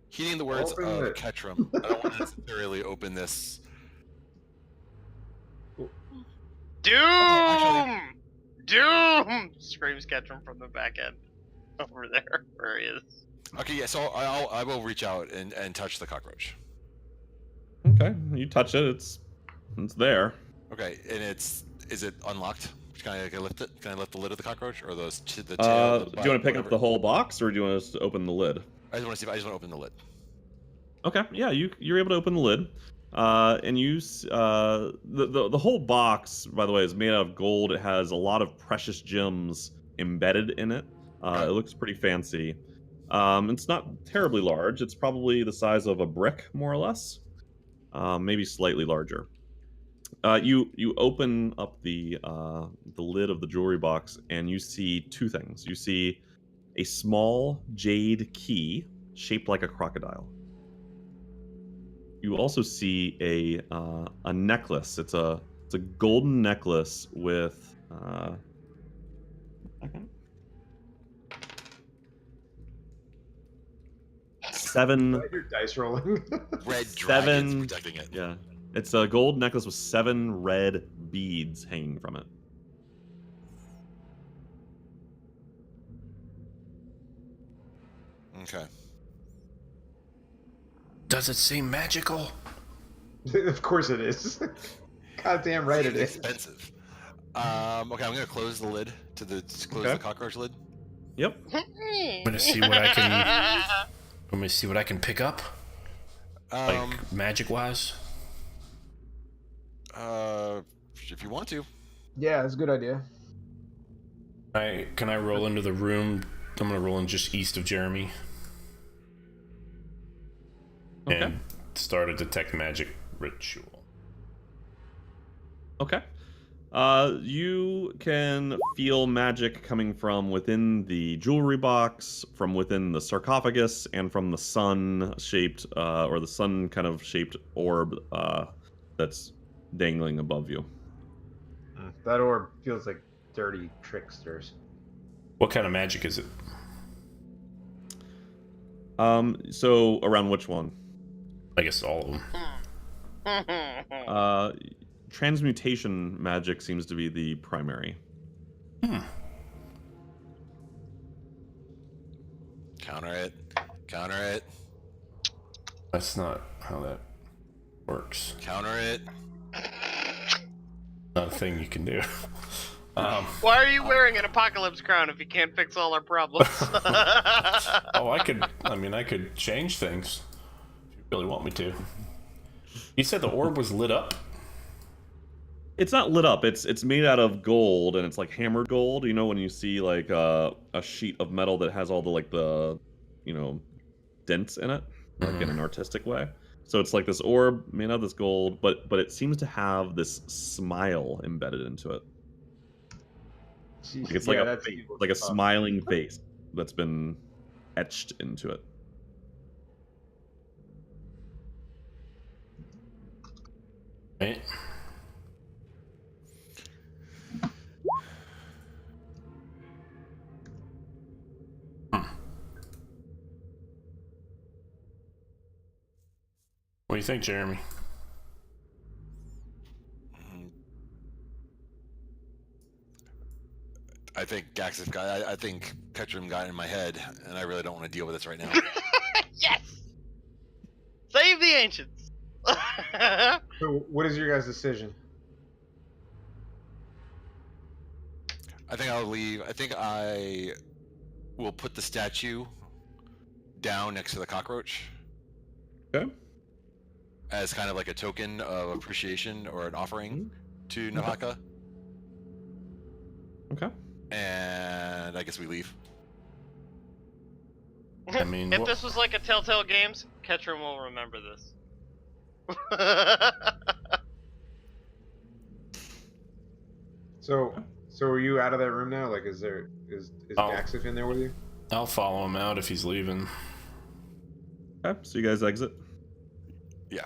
Heeding the words Open of it. Ketram, I don't want to necessarily open this. Doom! actually- Doom! Screams Ketchum from the back end. Over there, where he is. Okay, yeah, so I will reach out and touch the cockroach. Okay. You touch it, it's there. Okay, and is it unlocked? Can I lift it? Can I lift the lid of the cockroach, or the tail? Do you want to pick up the whole box, or do you want us to open the lid? I just want to see. I just want to open the lid. Okay, yeah, you're able to open the lid, and the whole box, by the way, is made out of gold. It has a lot of precious gems embedded in it. It looks pretty fancy. It's not terribly large. It's probably the size of a brick, more or less, maybe slightly larger. You open up the lid of the jewelry box, and you see two things. You see a small jade key shaped like a crocodile. You also see a necklace. It's a golden necklace with seven. Why your dice rolling? Red dragons Seven. protecting it. Yeah, it's a gold necklace with 7 red beads hanging from it. Okay. Does it seem magical? Of course it is. Goddamn right it It's is. expensive. Okay, I'm gonna close the lid close Okay. the cockroach lid. Yep. I'm gonna see what I can. I'm gonna see what I can pick up, like magic wise. If you want to. Yeah, it's a good idea. Can I roll into the room? I'm gonna roll in just east of Jeremy. Okay. And start a detect magic ritual. Okay. You can feel magic coming from within the jewelry box, from within the sarcophagus, and from the sun-shaped, or the sun kind of shaped orb that's dangling above you. That orb feels like dirty tricksters. What kind of magic is it? So around which one? I guess all of them. Transmutation magic seems to be the primary. Counter it. Counter it. That's not how that works. Counter it. Not a thing you can do. Why are you wearing an apocalypse crown if you can't fix all our problems? Oh, I could change things if you really want me to. You said the orb was lit up? It's not lit up. It's made out of gold, and it's like hammered gold. You know when you see like a sheet of metal that has all the dents in it, like in an artistic way. So it's like this orb made out of this gold, but it seems to have this smile embedded into it. Like it's like a smiling face that's been etched into it. Right. What do you think, Jeremy? I think Gaxif got. I think Ketchum got in my head, and I really don't want to deal with this right now. Yes! Save the ancients! So what is your guys' decision? I think I'll leave. I think I will put the statue down next to the cockroach. Okay. As kind of like a token of appreciation or an offering to Nahaka. Okay. And I guess we leave. I mean, if this was like a Telltale Games, Ketchum will remember this. So are you out of that room now? Like, is Gaxif in there with you? I'll follow him out if he's leaving. Okay, so you guys exit? Yeah.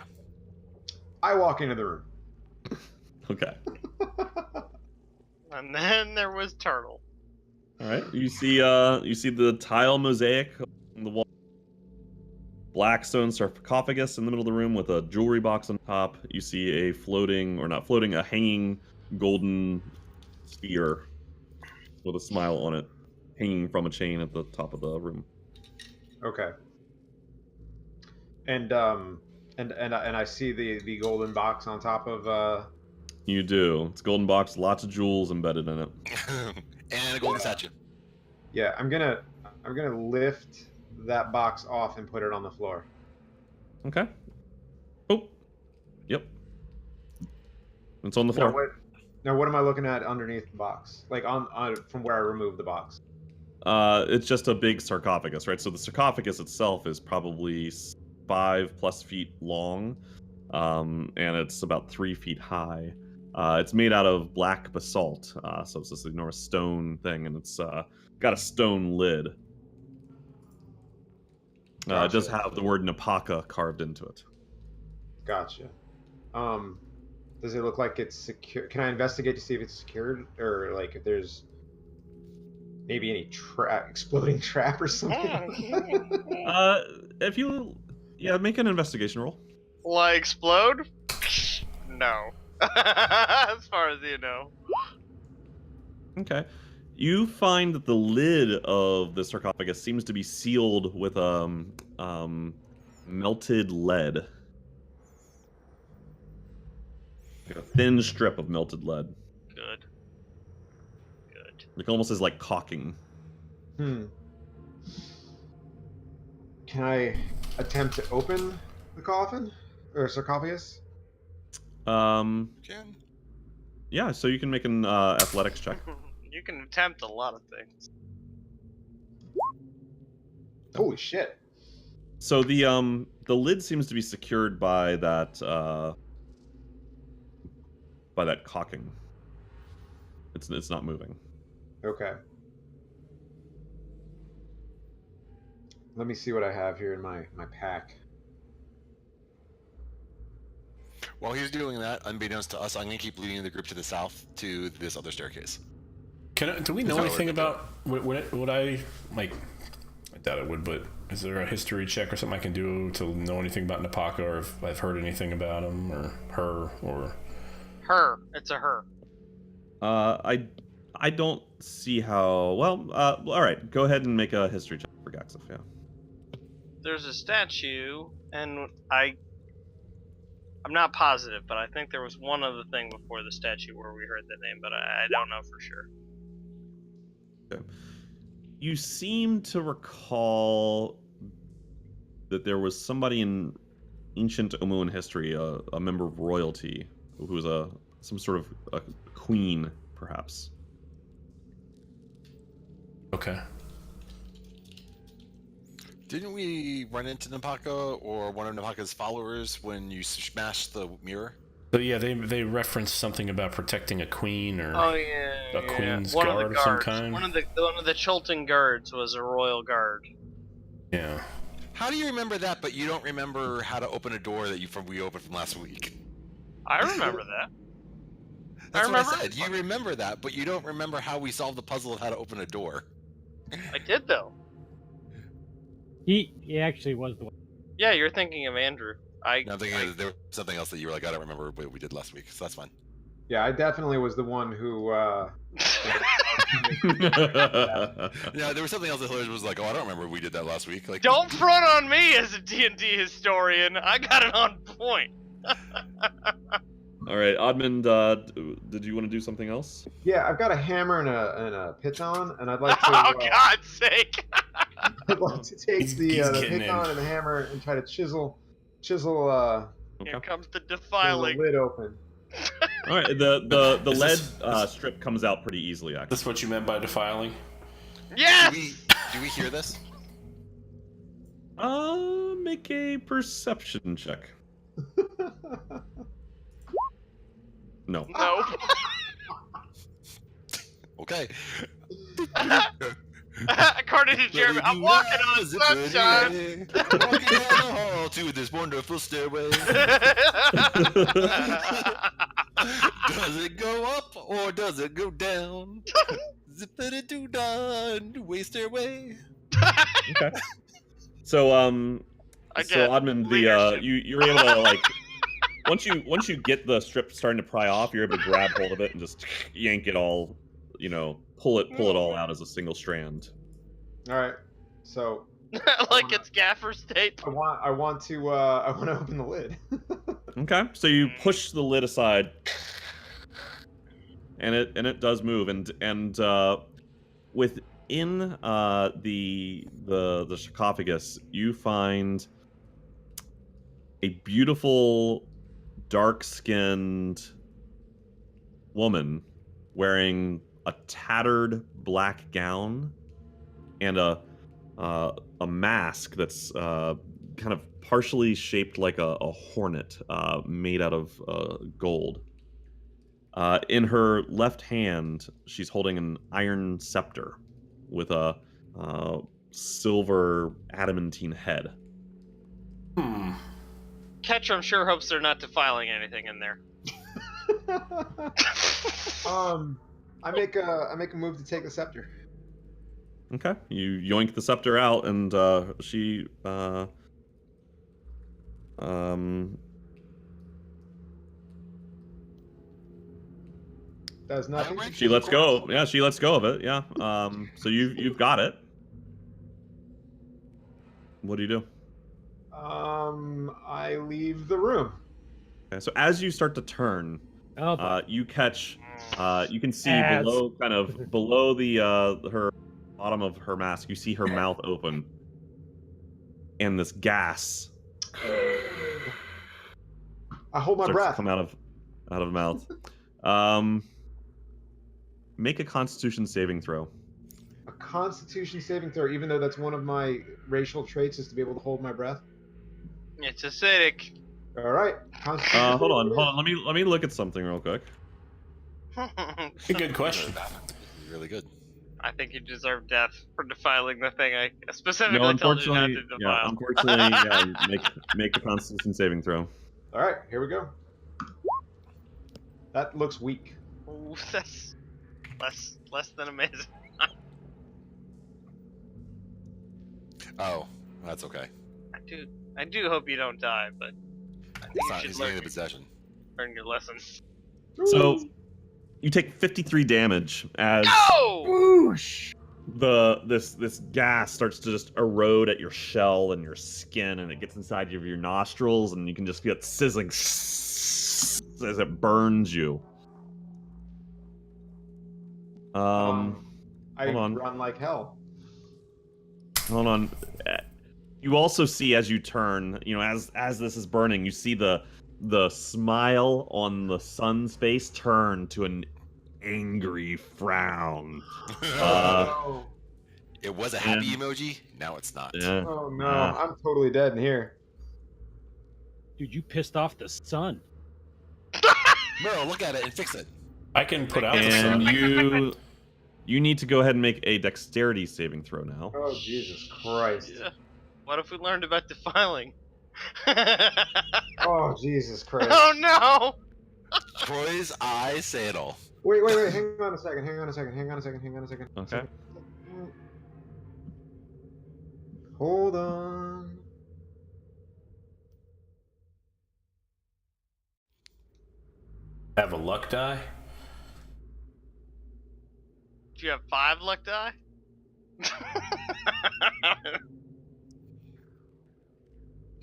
I walk into the room. Okay. And then there was Turtle. Alright, you see the tile mosaic on the wall. Black stone sarcophagus in the middle of the room with a jewelry box on top. You see a hanging golden sphere with a smile on it, hanging from a chain at the top of the room. Okay. And I see the golden box on top of. You do. It's a golden box, lots of jewels embedded in it. And a golden statue. Yeah, I'm gonna lift that box off and put it on the floor. Okay. Oh. Yep. It's on the floor. Now what am I looking at underneath the box? Like on from where I removed the box. It's just a big sarcophagus, right? So the sarcophagus itself is probably 5+ feet long, and it's about 3 feet high. It's made out of black basalt, so it's this enormous stone thing, and it's got a stone lid. It does have the word Napaka carved into it. Gotcha. Does it look like it's secure? Can I investigate to see if it's secured, or like if there's maybe any exploding trap or something? Make an investigation roll. Will I explode? No. As far as you know. Okay. You find that the lid of the sarcophagus seems to be sealed with melted lead. Like a thin strip of melted lead. Good. It almost is like caulking. Can I attempt to open the coffin or sarcophagus? Can? Yeah, so you can make an athletics check. You can attempt a lot of things. Holy shit! So the lid seems to be secured by that caulking. It's not moving. Okay. Let me see what I have here in my pack. While he's doing that, unbeknownst to us, I'm going to keep leading the group to the south to this other staircase. Do we know anything about what I like? I doubt it would, but is there a history check or something I can do to know anything about Napaka, or if I've heard anything about him or her or... Her. It's a her. I don't see how. Well, all right. Go ahead and make a history check for Gaxif. Yeah. There's a statue, and I'm not positive, but I think there was one other thing before the statue where we heard the name, but I don't know for sure. Okay. You seem to recall that there was somebody in ancient Omuan history, a member of royalty, who was some sort of a queen, perhaps. Okay. Didn't we run into Napaka or one of Napaka's followers when you smashed the mirror? So yeah, they referenced something about protecting a queen or A queen's one guard of the of some guards. kind. One of the Chilton guards was a royal guard. Yeah. How do you remember that, but you don't remember how to open a door that we opened from last week? I remember that. That's what I said. You remember that, but you don't remember how we solved the puzzle of how to open a door. I did though. He actually was the one. Yeah, you're thinking of Andrew. I'm thinking there was something else that you were like, I don't remember what we did last week, so that's fine. Yeah, I definitely was the one who. Yeah, there was something else that Hillary was like, oh, I don't remember we did that last week. Like, Don't front on me as a D&D historian. I got it on point. All right, Oddmund, did you want to do something else? Yeah, I've got a hammer and a piton, and I'd like to. Oh, God's sake! I'd like to take He's the getting piton in. and the hammer and try to chisel Here comes the the defiling. lid open. All right, the Is lead this- strip comes out pretty easily, actually. That's what you meant by defiling? Yes! do we hear this? Make a perception check. No. No. Okay. According to Jeremy, I'm walking on sunshine. Walking down the hall to this wonderful stairway. Does it go up or does it go down? Zippity-doo-dah, way stairway. Okay. So Again, Oddmund, leadership. you're able to like once you get the strip starting to pry off, you're able to grab hold of it and just yank it all, pull it all out as a single strand. All right, so Like it's gaffer's tape. I want to open the lid. Okay. So you push the lid aside, and it does move, and within the sarcophagus, you find a beautiful, dark-skinned woman wearing a tattered black gown and a mask that's kind of partially shaped like a hornet, made out of gold. In her left hand, she's holding an iron scepter with a silver adamantine head. Ketchum sure hopes they're not defiling anything in there. I make a move to take the scepter. Okay, you yoink the scepter out, and she Does nothing. she lets go. Yeah, she lets go of it. Yeah. So you've got it. What do you do? I leave the room. Okay, so as you start to turn, you catch. You can see As- below the her bottom of her mask. You see her mouth open, and this gas I hold my starts breath. to come out of the mouth. Make a Constitution saving throw. A Constitution saving throw, even though that's one of my racial traits, is to be able to hold my breath. It's acidic. All right. Hold on. Let me look at something real quick. Good question. Really good. I think you deserve death for defiling the thing I specifically No, told you not to unfortunately, defile. you make the Constitution saving throw. All right, here we go. That looks weak. Ooh, that's less than amazing. Oh, that's okay. I do hope you don't die, but I think you He's should getting the possession. learn your lesson. So you take 53 damage as No! this gas starts to just erode at your shell and your skin, and it gets inside of your nostrils, and you can just feel it sizzling as it burns you. I hold on. run like hell. Hold on. You also see as you turn, as this is burning, you see the smile on the sun's face turn to an angry frown. Oh, It was a happy emoji. Now it's not. Yeah. oh no, I'm totally dead in here. Dude, you pissed off the sun. Meryl, look at it and fix it. I can put out the And sun. you need to go ahead and make a dexterity saving throw now. Oh Jesus Christ! Yeah. What if we learned about defiling? Oh Jesus Christ! Oh no! Troy's eyes say it all. Wait, hang on a second. Okay. Hold on. Have a luck die. Do you have 5 luck die?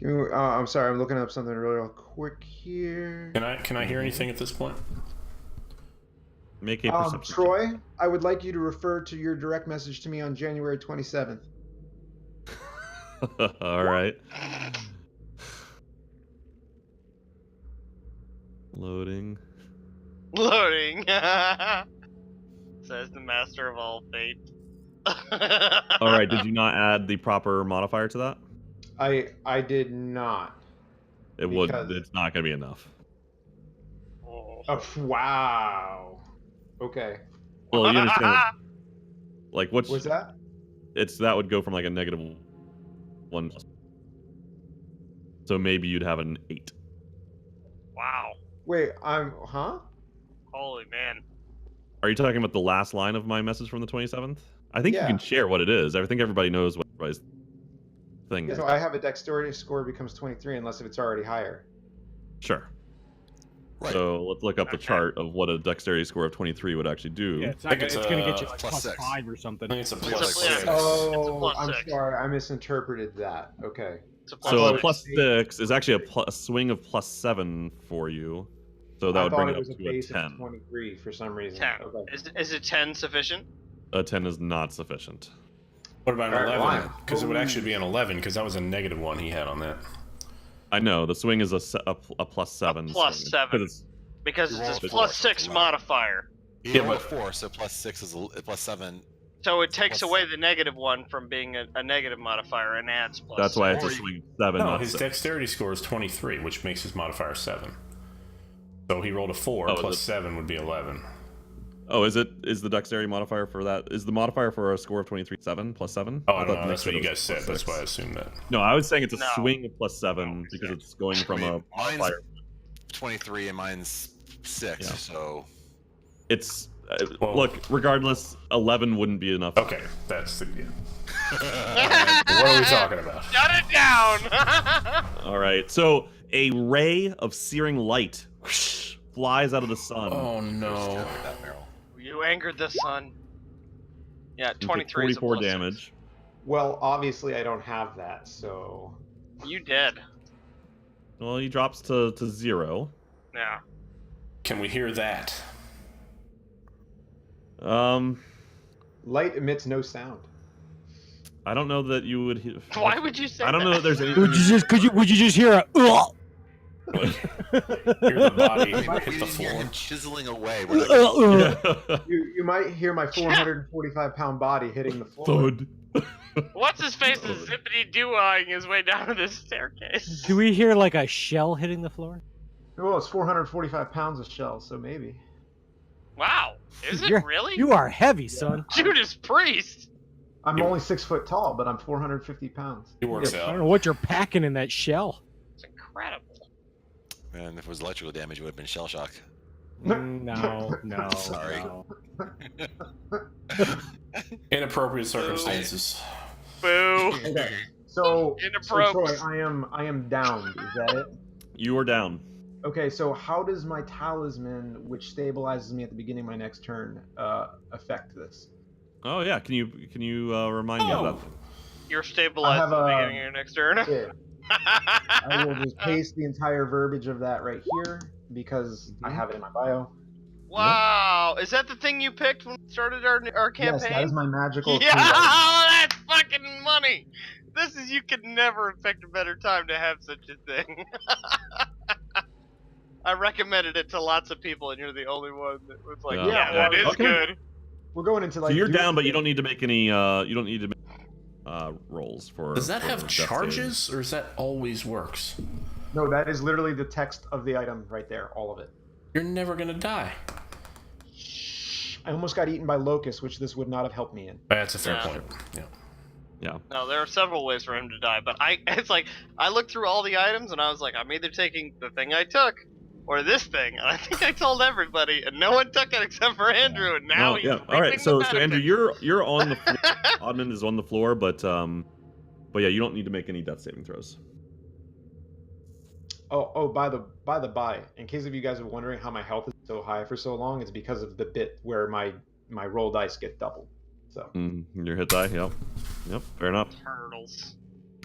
I'm sorry, I'm looking up something real quick here. Can I hear anything at this point? Make a perception check. Troy, I would like you to refer to your direct message to me on January 27th. All right. Loading. Loading. Says the master of all fate. All right. Did you not add the proper modifier to that? I did not. It's not going to be enough. Oh, wow. Okay. Well, you understand. Like, what's that? That would go from like a -1. So maybe you'd have an 8. Wow. Wait, Holy man. Are you talking about the last line of my message from the 27th? I think Yeah. you can share what it is. I think everybody knows what everybody's thing is. So I have a dexterity score becomes 23 unless if it's already higher. Sure. Right. So let's look up the chart of what a dexterity score of 23 would actually do. Yeah, it's think going it's, to get you like plus plus 6. 5 or something. I think it's a It's plus a plus 6. six. Oh, plus I'm 6. sorry, I misinterpreted that. Okay. It's a plus So a six. plus 6 is actually a swing of plus 7 for you. So that would bring it up was a to a base 10. of 23 for some reason. 10. Okay. Is it 10 sufficient? A 10 is not sufficient. What about an All right, 11? why? Because it would actually be an 11, because that was a -1 he had on that. I know, the swing is a plus 7. plus swing, 7. 'cause it's- Because You it's roll a a plus four, so 6 it's 11. modifier. You Yeah, roll a but- 4, so plus 6 is plus 7. So it takes Plus- away the -1 from being a negative modifier and adds plus That's why it's a Or you- swing 7, No, not his 6. dexterity score is 23, which makes his modifier 7. So he rolled a 4, Oh, plus is it- 7 would be 11. Oh, is the dexterity modifier for that? Is the modifier for a score of 23 7 plus 7? Oh, I don't thought know. That's what you was guys said. plus That's 6. why I assumed that. No, I was saying it's a No. swing of plus 7 because it's going from a Mine's modifier. 23 and mine's 6, Yeah. so It's Well- look. Regardless, 11 wouldn't be enough. Okay, that's the. Yeah. What are we talking about? Shut it down! All right. So a ray of searing light whoosh, flies out of the sun. Oh no. that Meryl. You angered the sun. Yeah, You take 23 is a 44 plus 6. damage. Well, obviously I don't have that, so You dead. Well, he drops to 0. Yeah. Can we hear that? light emits no sound. I don't know that you would. Why would you say I don't know that there's any. Would you just hear a Like, hear the body We hit the didn't hear floor? him chiseling away. We're like, Yeah. You might hear my 445-pound body hitting the floor. Thud. What's his face is zippity doo-eyeing his way down this staircase. Do we hear like a shell hitting the floor? Well, it's 445 pounds of shells, so maybe. Wow. Is it You're- really? You are heavy, son. Judas Priest! I'm only 6 foot tall, but I'm 450 pounds. He works I out. don't know what you're packing in that shell. It's incredible. and if it was electrical damage, it would have been shell shock. No. Sorry. no. Inappropriate circumstances. Boo. Okay. So Inappropriate. Troy, I am downed. Is that it? You are down. Okay. So how does my talisman, which stabilizes me at the beginning of my next turn, affect this? Oh yeah, can you remind me of that? You're stabilized at the beginning of your next turn. Yeah. I will just paste the entire verbiage of that right here because I have it in my bio. Wow, is that the thing you picked when we started our campaign? Yes, that is my magical. Yeah, clue. that's fucking money. You could never have picked a better time to have such a thing. I recommended it to lots of people, and you're the only one that was like, Yeah. that is Okay. good. We're going into like. So you're down, but you don't need to make any. You don't need to make rolls for. Does that for have death charges, saving. or is that always works? No, that is literally the text of the item right there, all of it. You're never gonna die. I almost got eaten by locusts, which this would not have helped me in. That's a fair Yeah. point. Yeah. Yeah. No, there are several ways for him to die, but it's like, I looked through all the items, and I was like, I'm either taking the thing I took, or this thing, and I think I told everybody, and no one took it except for Andrew, and now he's yeah. All right. reaping So the Andrew, benefits. you're on the floor. Oddman is on the floor, but yeah, you don't need to make any death saving throws. Oh, by the by, in case of you guys are wondering how my health is so high for so long, it's because of the bit where my roll dice get doubled. So Your hit die. Yep. Fair enough. Turtles.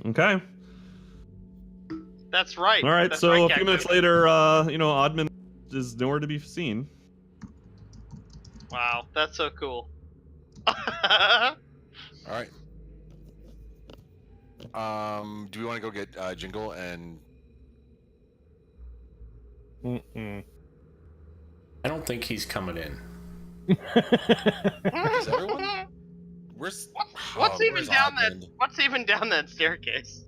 Okay. That's right. All right. That's So right, a few minutes later, Oddman is nowhere to be seen. Wow, that's so cool. All right. Do we want to go get Jingle and? Mm-mm. I don't think he's coming in. Is everyone? Where's What's even down that? Oddman? What's even down that staircase?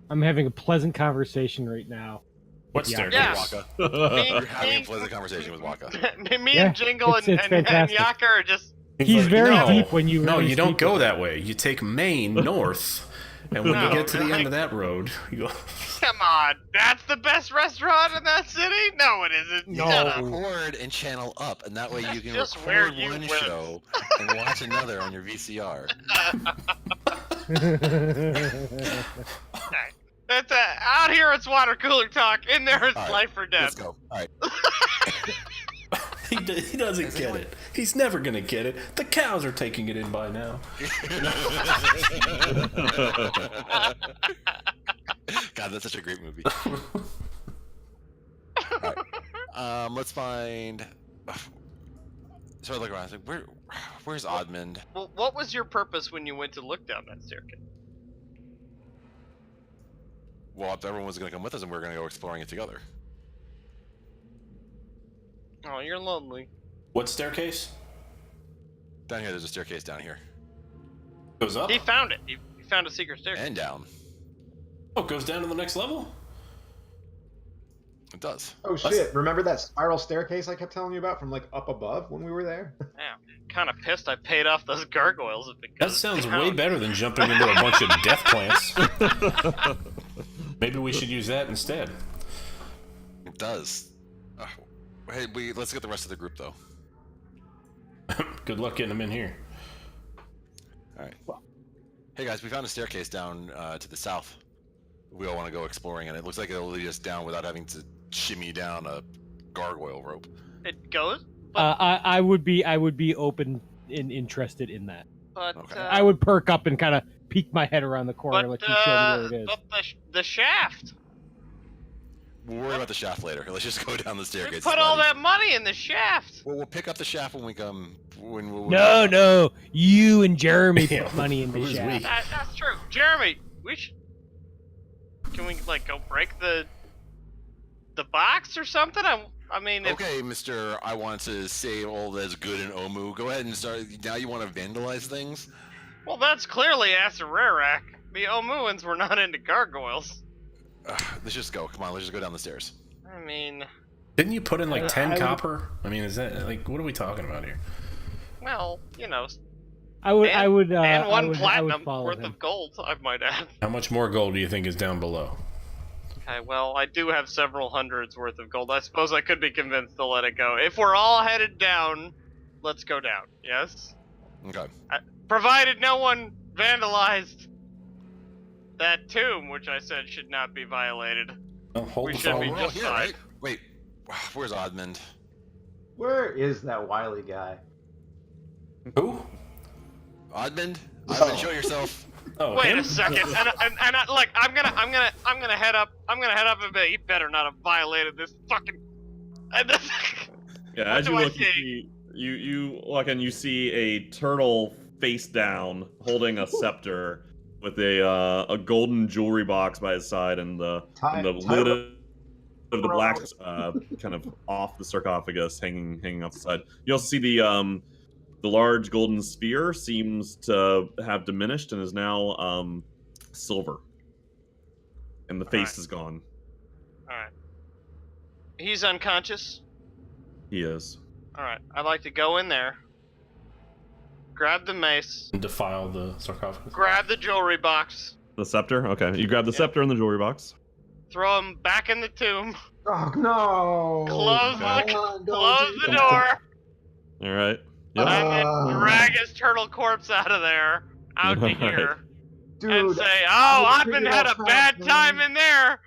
I'm having a pleasant conversation right now. What's Yeah. there? Yeah. Waka. Me, You're having a me- pleasant conversation with Waka. me Yeah, and Jingle it's and fantastic. Yaka are just. He's very no, deep when you No, really you don't speak go with that way. You take Maine north, and when No, you get to the like- end of that road, you go. Come on, that's the best restaurant in that city? No, it isn't. You Shut up. record and channel up, and that way you can Just where record you one went. show and watch another on your VCR. That's out here it's water cooler talk. In there it's All right, life or Let's death. go. All right. He doesn't get it. He's never gonna get it. The cows are taking it in by now. God, that's such a great movie. All right. Let's find. So I look around. I was like, where's Oddmund? Well, what was your purpose when you went to look down that staircase? Well, everyone was going to come with us, and we were going to go exploring it together. Oh, you're lonely. What staircase? Down here, there's a staircase down here, Goes up? He found it. He found a secret staircase. and down. Oh, it goes down to the next level? It does. oh shit! Remember that spiral staircase I kept telling you about from like up above when we were there? Damn, kind of pissed I paid off those gargoyles if it That goes sounds down. way better than jumping into a bunch of death plants. Maybe we should use that instead. It does. Hey, let's get the rest of the group though. Good luck getting them in here. All right. Hey guys, we found a staircase down to the south. We all want to go exploring, and it looks like it'll lead us down without having to shimmy down a gargoyle rope. It goes, I would be open and interested in that. but Okay. I would perk up and kind of peek my head around the corner, but let you show me where it is. but the shaft. We'll worry about the shaft later. Let's just go down the We staircase. put all that money in the shaft. Well, we'll pick up the shaft when we come. No, you and Jeremy Yeah, put money in the who's shaft. we? That's true. Jeremy, we should. Can we like go break the box or something? I mean, if, Okay, Mister, I want to say all that's good in Omu. Go ahead and start. Now you want to vandalize things? well, that's clearly Asararak. The Omuans were not into gargoyles. Let's just go. Come on, let's just go down the stairs. I mean, Didn't you put in like 10 I would- copper? I mean, is that like what are we talking about here? well, you know, I would, and, I would, and one I would platinum follow worth him. of gold, I might add. How much more gold do you think is down below? Okay, well, I do have several hundreds worth of gold. I suppose I could be convinced to let it go. If we're all headed down, let's go down. Yes. Okay. provided no one vandalized that tomb, which I said should not be violated. Oh, hold We the should phone. be We're all just here, fine. right? Wait, where's Oddmond? Where is that wily guy? Who? Oddmond? Oh. Oddmond, show yourself. Oh, Wait him? a second, and look, I'm gonna head up a bit. He better not have violated this fucking. Yeah, What as do you I look, see? you look and you see a turtle face down, holding a scepter, with a golden jewelry box by his side, and the lid of the black kind of off the sarcophagus, hanging off the side. You also see the large golden sphere seems to have diminished and is now silver, and the face is gone. Alright. He's unconscious. He is. Alright, I'd like to go in there, grab the mace, Defile the sarcophagus. grab the jewelry box, The scepter? Okay. You grab the scepter and the jewelry box. throw him back in the tomb, Oh no! close Okay. the door, All right. Yep. and then drag his turtle corpse out of there, out to Alright. here, Dude, and say, I oh, figured Oddman had out a fast, bad time man. in there.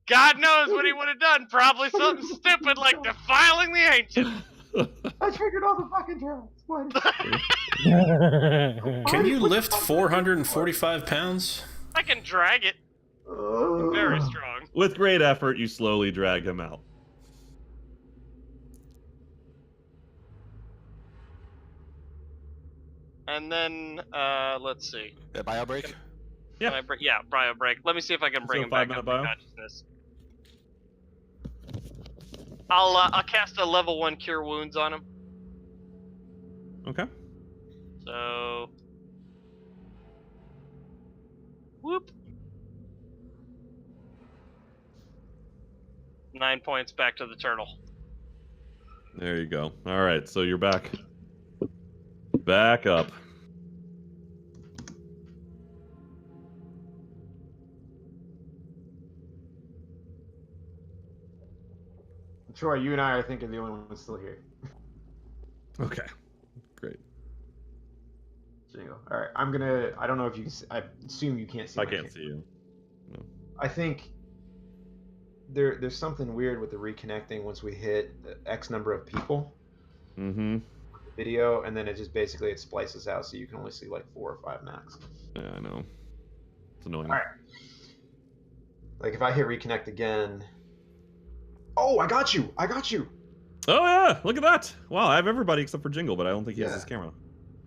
God knows what he would have done. Probably something stupid like defiling the ancient. I figured all the fucking tracks. What? Can you lift 445 pounds? I can drag it. Very strong. With great effort, you slowly drag him out. And then, let's see. Bio break? Yeah. Can I break? Yeah, bio break. Let me see if I can bring So him back 5-minute up to bio? consciousness. I'll cast a level 1 cure wounds on him. Okay. So, whoop. 9 points back to the turtle. There you go. All right. So you're back. Back up. Troy, you and I, I think, are the only ones still here. Okay. Great. Jingle. All right, I'm gonna. I don't know if you can. I assume you can't see. I my can't camera. see you. I think there's something weird with the reconnecting once we hit X number of people. Mm-hmm. With the video, and then it just basically it splices out, so you can only see like 4 or 5 max. Yeah, I know. It's annoying. All right. Like if I hit reconnect again. Oh, I got you! I got you! Oh yeah! Look at that! Wow, I have everybody except for Jingle, but I don't think he has Yeah. his camera.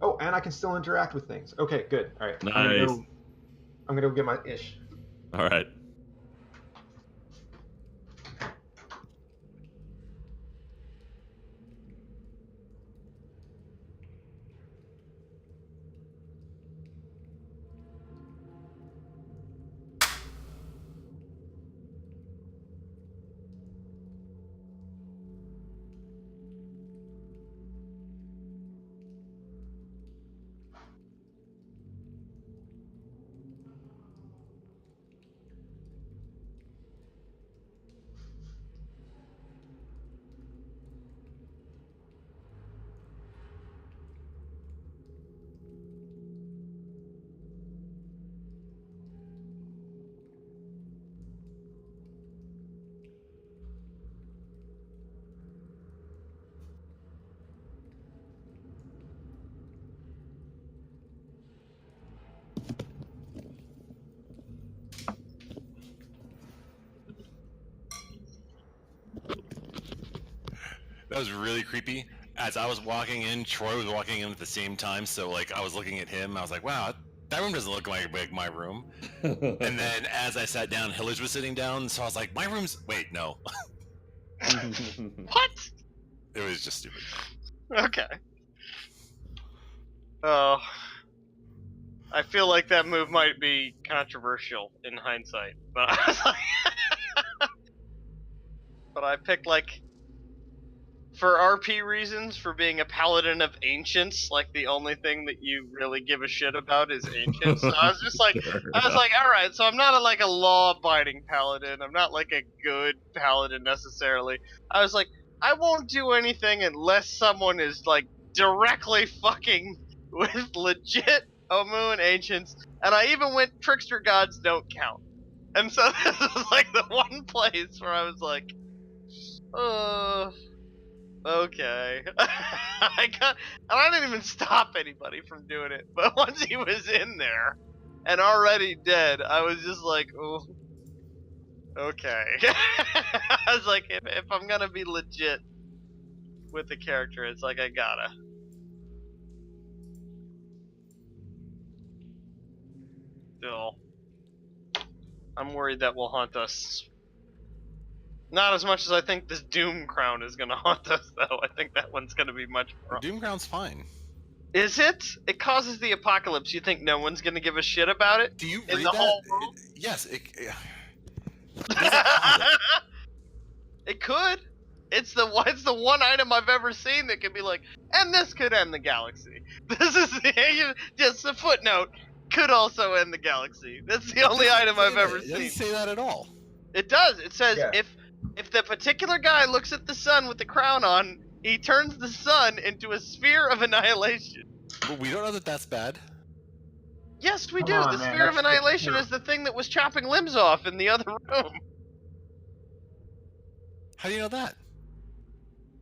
Oh, and I can still interact with things. Okay, good. All right. Nice. I'm gonna go get my ish. All right. That was really creepy. As I was walking in, Troy was walking in at the same time, so like I was looking at him, I was like, wow, that room doesn't look like my room. And then as I sat down, Hillage was sitting down, so I was like, my room's wait, no. What? It was just stupid. Okay. Oh. I feel like that move might be controversial in hindsight, but I was like, but I picked like, for RP reasons, for being a paladin of ancients, like the only thing that you really give a shit about is ancients. So I was just like, all right, so I'm not a law-abiding paladin. I'm not like a good paladin necessarily. I was like, I won't do anything unless someone is like directly fucking with legit Omu and ancients, and I even went trickster gods don't count. And so this was like the one place where I was like, okay. And I didn't even stop anybody from doing it, but once he was in there and already dead, I was just like, oh, okay. I was like, if I'm gonna be legit with the character, it's like I gotta. Still, I'm worried that will haunt us. Not as much as I think this Doom Crown is gonna haunt us, though. I think that one's gonna be much more. Doom Crown's fine. Is it? It causes the apocalypse. You think no one's gonna give a shit about it? Do you In read the that? whole world? Yes. It could. It's the one item I've ever seen that could be like, and this could end the galaxy. This is just a footnote. Could also end the galaxy. That's the only item I've ever It doesn't seen. say that at all. It does. It says Yeah. if the particular guy looks at the sun with the crown on, he turns the sun into a sphere of annihilation. But we don't know that that's bad. Yes, we Come do. on, The man, sphere of that's annihilation true. is the thing that was chopping limbs off in the other room. How do you know that?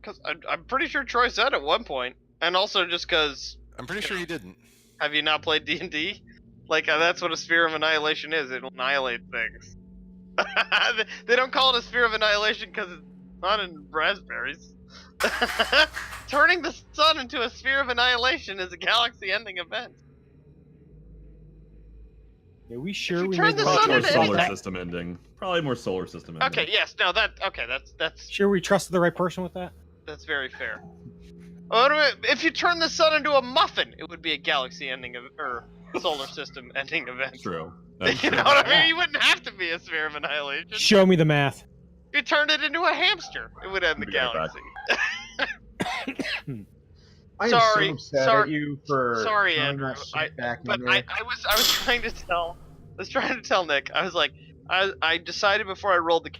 Because I'm pretty sure Troy said at one point, and also just because. I'm pretty sure he didn't. Have you not played D&D? Like that's what a sphere of annihilation is. It'll annihilate things. They don't call it a sphere of annihilation because it's not in raspberries. Turning the sun into a sphere of annihilation is a galaxy-ending event. Are we sure you we turn made the the sun Probably right more into choice? solar anything- system ending. Probably more solar system ending. Okay, yes, no, that's Sure we trusted the right person with that? That's very fair. If you turn the sun into a muffin, it would be a galaxy-ending or solar system-ending event. True. That's You true. know what I mean? You wouldn't have to be a sphere of annihilation. Show me the math. If you turned it into a hamster, it would end the Be right back. galaxy. I am Sorry, so upset sorry- at you for sorry, throwing Andrew. that shit back But in there. I was trying to tell Nick. I was like, I decided before I rolled the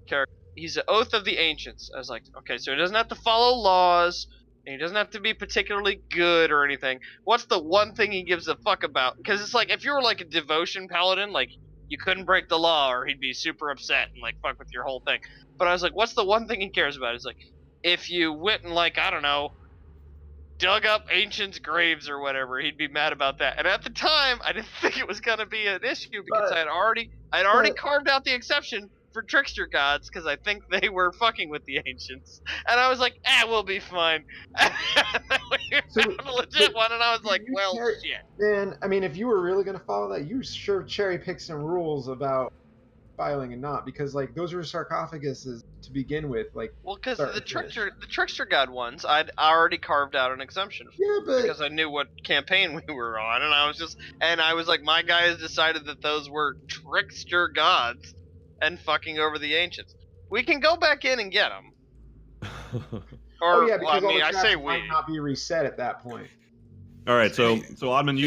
character. He's the oath of the ancients. I was like, okay, so he doesn't have to follow laws, and he doesn't have to be particularly good or anything. What's the one thing he gives a fuck about? Because it's like if you were like a devotion paladin, like you couldn't break the law, or he'd be super upset and like fuck with your whole thing. But I was like, what's the one thing he cares about? He's like, if you went and like I don't know, dug up ancients' graves or whatever, he'd be mad about that. And at the time, I didn't think it was gonna be an issue because But- I'd already carved out the exception for trickster gods because I think they were fucking with the ancients. And I was like, we'll be fine. And then we So- found a legit but one, and I was like, you well, carry- shit. Man, I mean, if you were really gonna follow that, you sure cherry pick some rules about filing and not, because like those were sarcophaguses to begin with. Like, Well, because start the to finish. trickster god ones, I'd already carved out an exemption for. yeah, but Because I knew what campaign we were on, and I was like, my guy has decided that those were trickster gods, and fucking over the ancients. We can go back in and get them. Or, oh yeah, because well, I mean, all I the say traps we. might not be reset at that point. All right, so Oddman,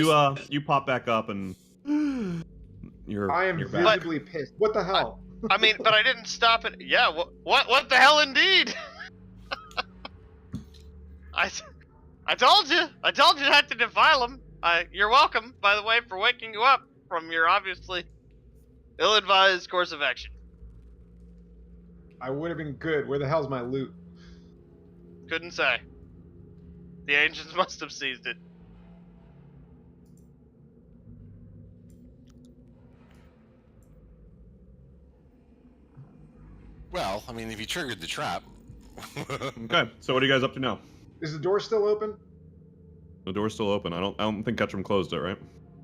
you pop back up and you're. I am you're back. visibly pissed. What the hell? I mean, but I didn't stop it. Yeah, what the hell, indeed? I told you not to defile them. You're welcome, by the way, for waking you up from your obviously ill-advised course of action. I would have been good. Where the hell's my loot? Couldn't say. The ancients must have seized it. Well, I mean, if you triggered the trap. Okay, so what are you guys up to now? Is the door still open? The door's still open. I don't think Ketchum closed it, right?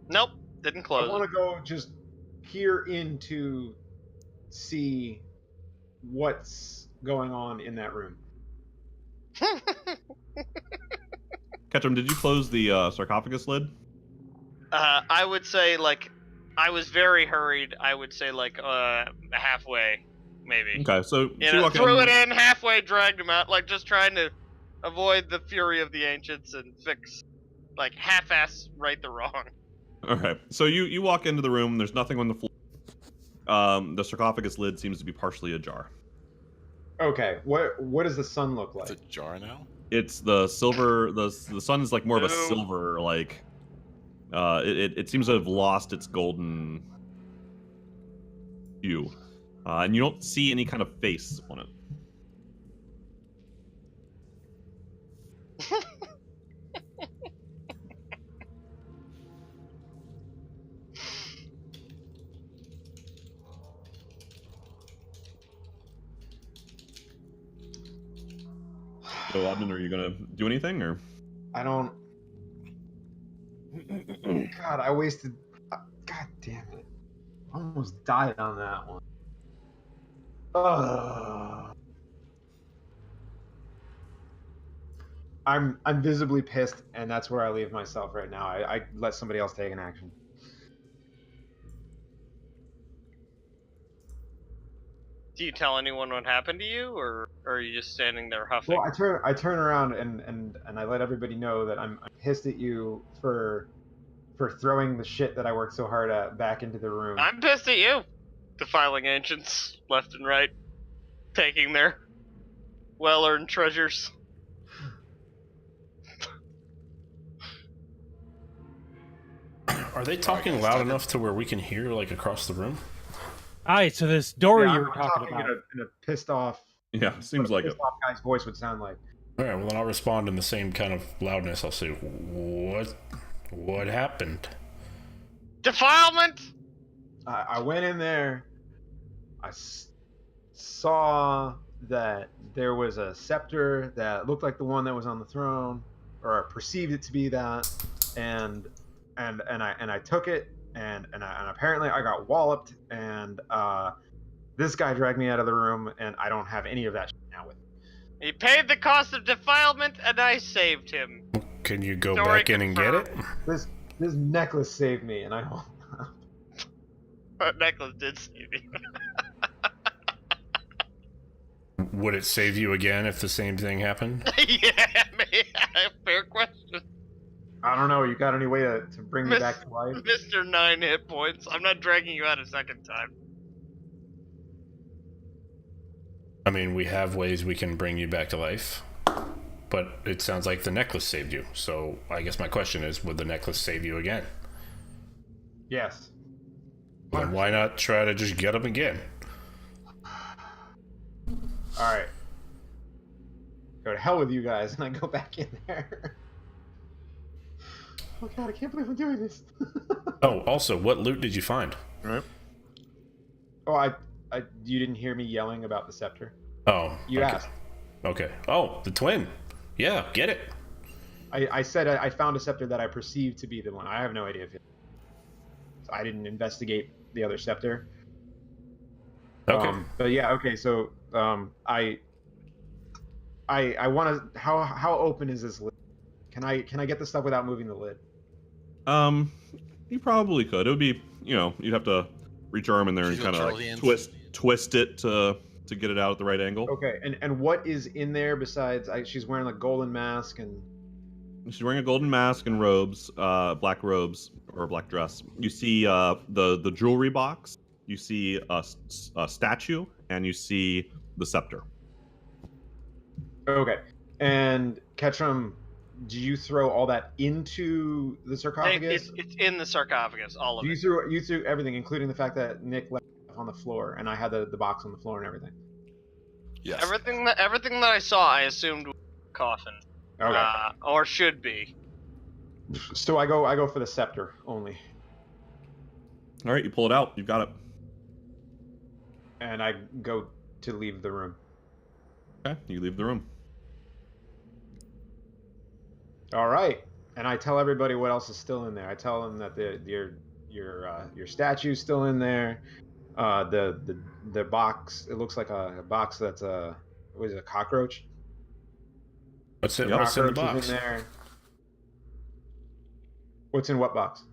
Nope, didn't I close. want to go just peer in to see what's going on in that room. Ketchum, did you close the sarcophagus lid? I would say like I was very hurried. I would say like halfway, maybe. Okay, so You you know, walk threw in. it in halfway, dragged him out, like just trying to avoid the fury of the ancients and fix, like half-ass right the wrong. All right, so you walk into the room. There's nothing on the floor. The sarcophagus lid seems to be partially ajar. Okay, what does the sun look It's like? a jar now. It's the silver. The sun is like more of a No. silver. Like, it seems to have lost its golden hue, and you don't see any kind of face on it. So, Odin, are you gonna do anything, or? I don't. God, I wasted. God damn it! I almost died on that one. I'm visibly pissed, and that's where I leave myself right now. I let somebody else take an action. Do you tell anyone what happened to you, or are you just standing there huffing? Well, I turn around and I let everybody know that I'm pissed at you for throwing the shit that I worked so hard at back into the room. I'm pissed at you. Defiling ancients left and right, taking their well-earned treasures. Are they talking loud enough to where we can hear like across the room? Alright, so this door Yeah, you were I'm talking about. in a pissed off. Yeah, seems like it. Pissed off guy's voice would sound like. All right, well then I'll respond in the same kind of loudness. I'll say, "What happened?" Defilement. I went in there. I saw that there was a scepter that looked like the one that was on the throne, or I perceived it to be that, and I took it, and apparently I got walloped, and this guy dragged me out of the room, and I don't have any of that shit now with me. He paid the cost of defilement, and I saved him. Can you go Story back in and get it? This necklace saved me, and I don't. That necklace did save you. Would it save you again if the same thing happened? Yeah, fair question. I don't know. You got any way to bring me back to life? Mr. 9 hit points. I'm not dragging you out a second time. I mean, we have ways we can bring you back to life, but it sounds like the necklace saved you. So I guess my question is, would the necklace save you again? Yes. Then why not try to just get up again? All right. Go to hell with you guys, and I go back in there. Oh god, I can't believe I'm doing this. Oh, also, what loot did you find? All right. Oh, you didn't hear me yelling about the scepter? Oh, You okay. asked. Okay. Oh, the twin. Yeah, get it. I said I found a scepter that I perceived to be the one. I have no idea if it. So I didn't investigate the other scepter. Okay. But yeah, okay. So I want to. How open is this lid? Can I get the stuff without moving the lid? You probably could. It would be, you'd have to reach your arm in there and kind of like twist it to get it out at the right angle. Okay, and what is in there besides? She's wearing like golden mask and. She's wearing a golden mask and robes, black robes or a black dress. You see the jewelry box. You see a statue, and you see the scepter. Okay, and Ketchum, do you throw all that into the sarcophagus? It's in the sarcophagus, all of it. You threw everything, including the fact that Nick left on the floor, and I had the box on the floor and everything. Yes. Everything that I saw, I assumed was a coffin. Okay. Or should be. So I go for the scepter only, All right, you pull it out. You've got it. and I go to leave the room. Okay, you leave the room. All right, and I tell everybody what else is still in there. I tell them that your statue's still in there. The box. It looks like a box that's a cockroach. What's in the Cockroach box? is in there. What's in what box?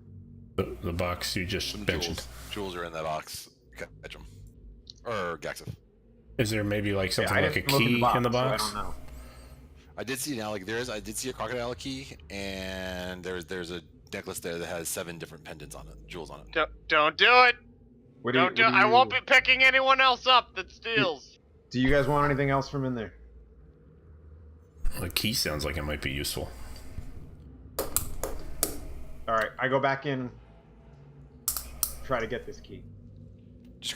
The box you just Some mentioned. jewels are in that box. Catch them. Or Gaxif. Is there maybe like something I like a didn't look key in the so box? I don't know. I did see I did see a crocodile key, and there's a necklace there that has 7 different pendants on it, jewels on it. Don't do it. What Don't do it. I won't be picking anyone else up that steals. Do you guys want anything else from in there? The key sounds like it might be useful. All right, I go back in. Try to get this key. Just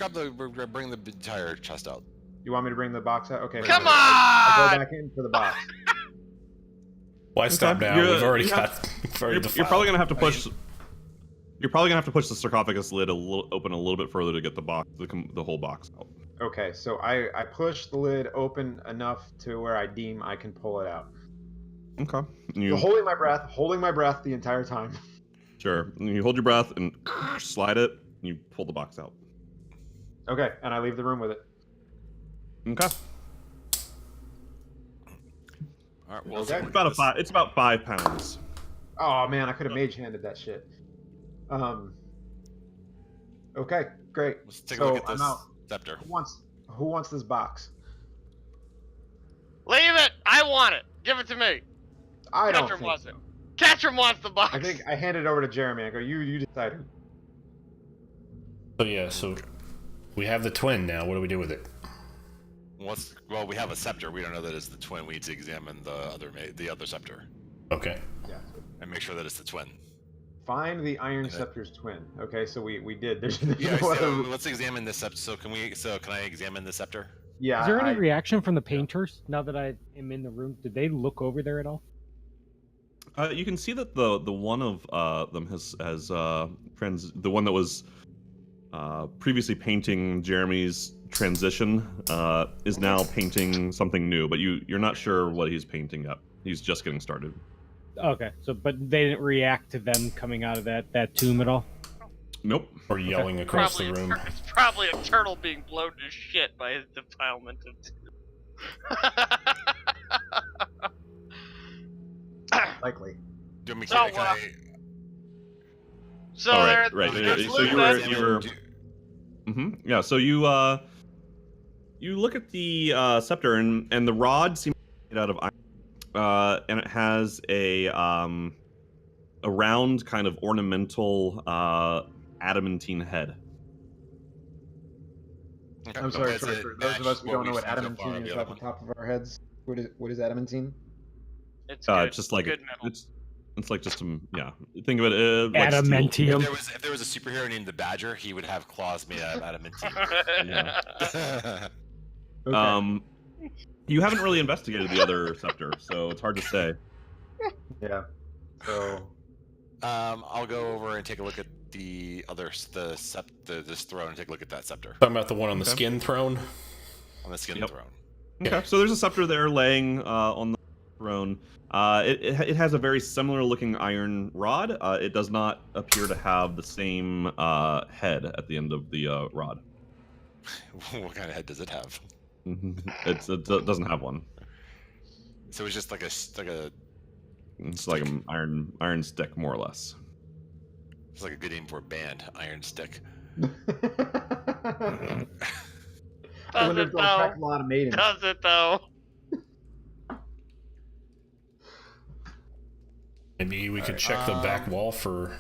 bring the entire chest out. You want me to bring the box out? Okay. Come I go on! back in for the box. Why stop now? We've already got. You're probably gonna have to push. You're probably gonna have to push the sarcophagus lid open a little bit further to get the whole box out. Okay, so I push the lid open enough to where I deem I can pull it out. Okay. So holding my breath the entire time. Sure. You hold your breath and slide it, and you pull the box out. Okay, and I leave the room with it. Okay. All right. Well, Okay. It's about 5 pounds. Oh man, I could have mage-handed that shit. Okay, great. Let's take a look at I'm this out. scepter. Who wants this box? Leave it! I want it! Give it to me! I don't Ketchum think wants so. it. Ketchum wants the box! I think I hand it over to Jeremy. I go, you decide who. So yeah, so we have the twin now. What do we do with it? Well, we have a scepter. We don't know that it's the twin. We need to examine the other scepter Okay. Yeah. and make sure that it's the twin. Find the Iron Scepter's twin. Okay, so we did. There's Yeah. no So other... let's examine this scepter. So can I examine the scepter? Yeah. Is there any reaction from the painters now that I am in the room? Did they look over there at all? You can see that the one of them has the one that was previously painting Jeremy's transition is now painting something new, but you're not sure what he's painting yet. He's just getting started. Okay, so but they didn't react to them coming out of that tomb at all? Nope. Or yelling across Probably the room. It's probably a turtle being blown to shit by his defilement of Likely. Do you want me So, can I? So All there, right, right. there's So you Lupin. were. Yeah. So you look at the scepter and the rod seems made out of iron, and it has a round kind of ornamental adamantine head. Okay, I'm sorry, does for it those of us who match don't know we've what seen so far adamantine on is the off other the one? top of our heads. What is adamantine? It's good. Just like good metal. it's like just some think of it like steel. Adamantium. If there was a superhero named the Badger, he would have claws made out of adamantine. Yeah. Okay. You haven't really investigated the other scepter, so it's hard to say. Yeah. So I'll go over and take a look at this throne and take a look at that scepter Talking about the one on the Okay. skin throne. on the skin Yep. throne. Okay, so there's a scepter there laying on the throne. It has a very similar looking iron rod. It does not appear to have the same head at the end of the rod. What kind of head does it have? It doesn't have one. So it's just like a It's like an iron stick, more or less. it's like a good name for a band, Iron Stick. I wonder Does if it they'll though? attract a lot of maidens. Does it though? Maybe we could Alright, check the back wall for.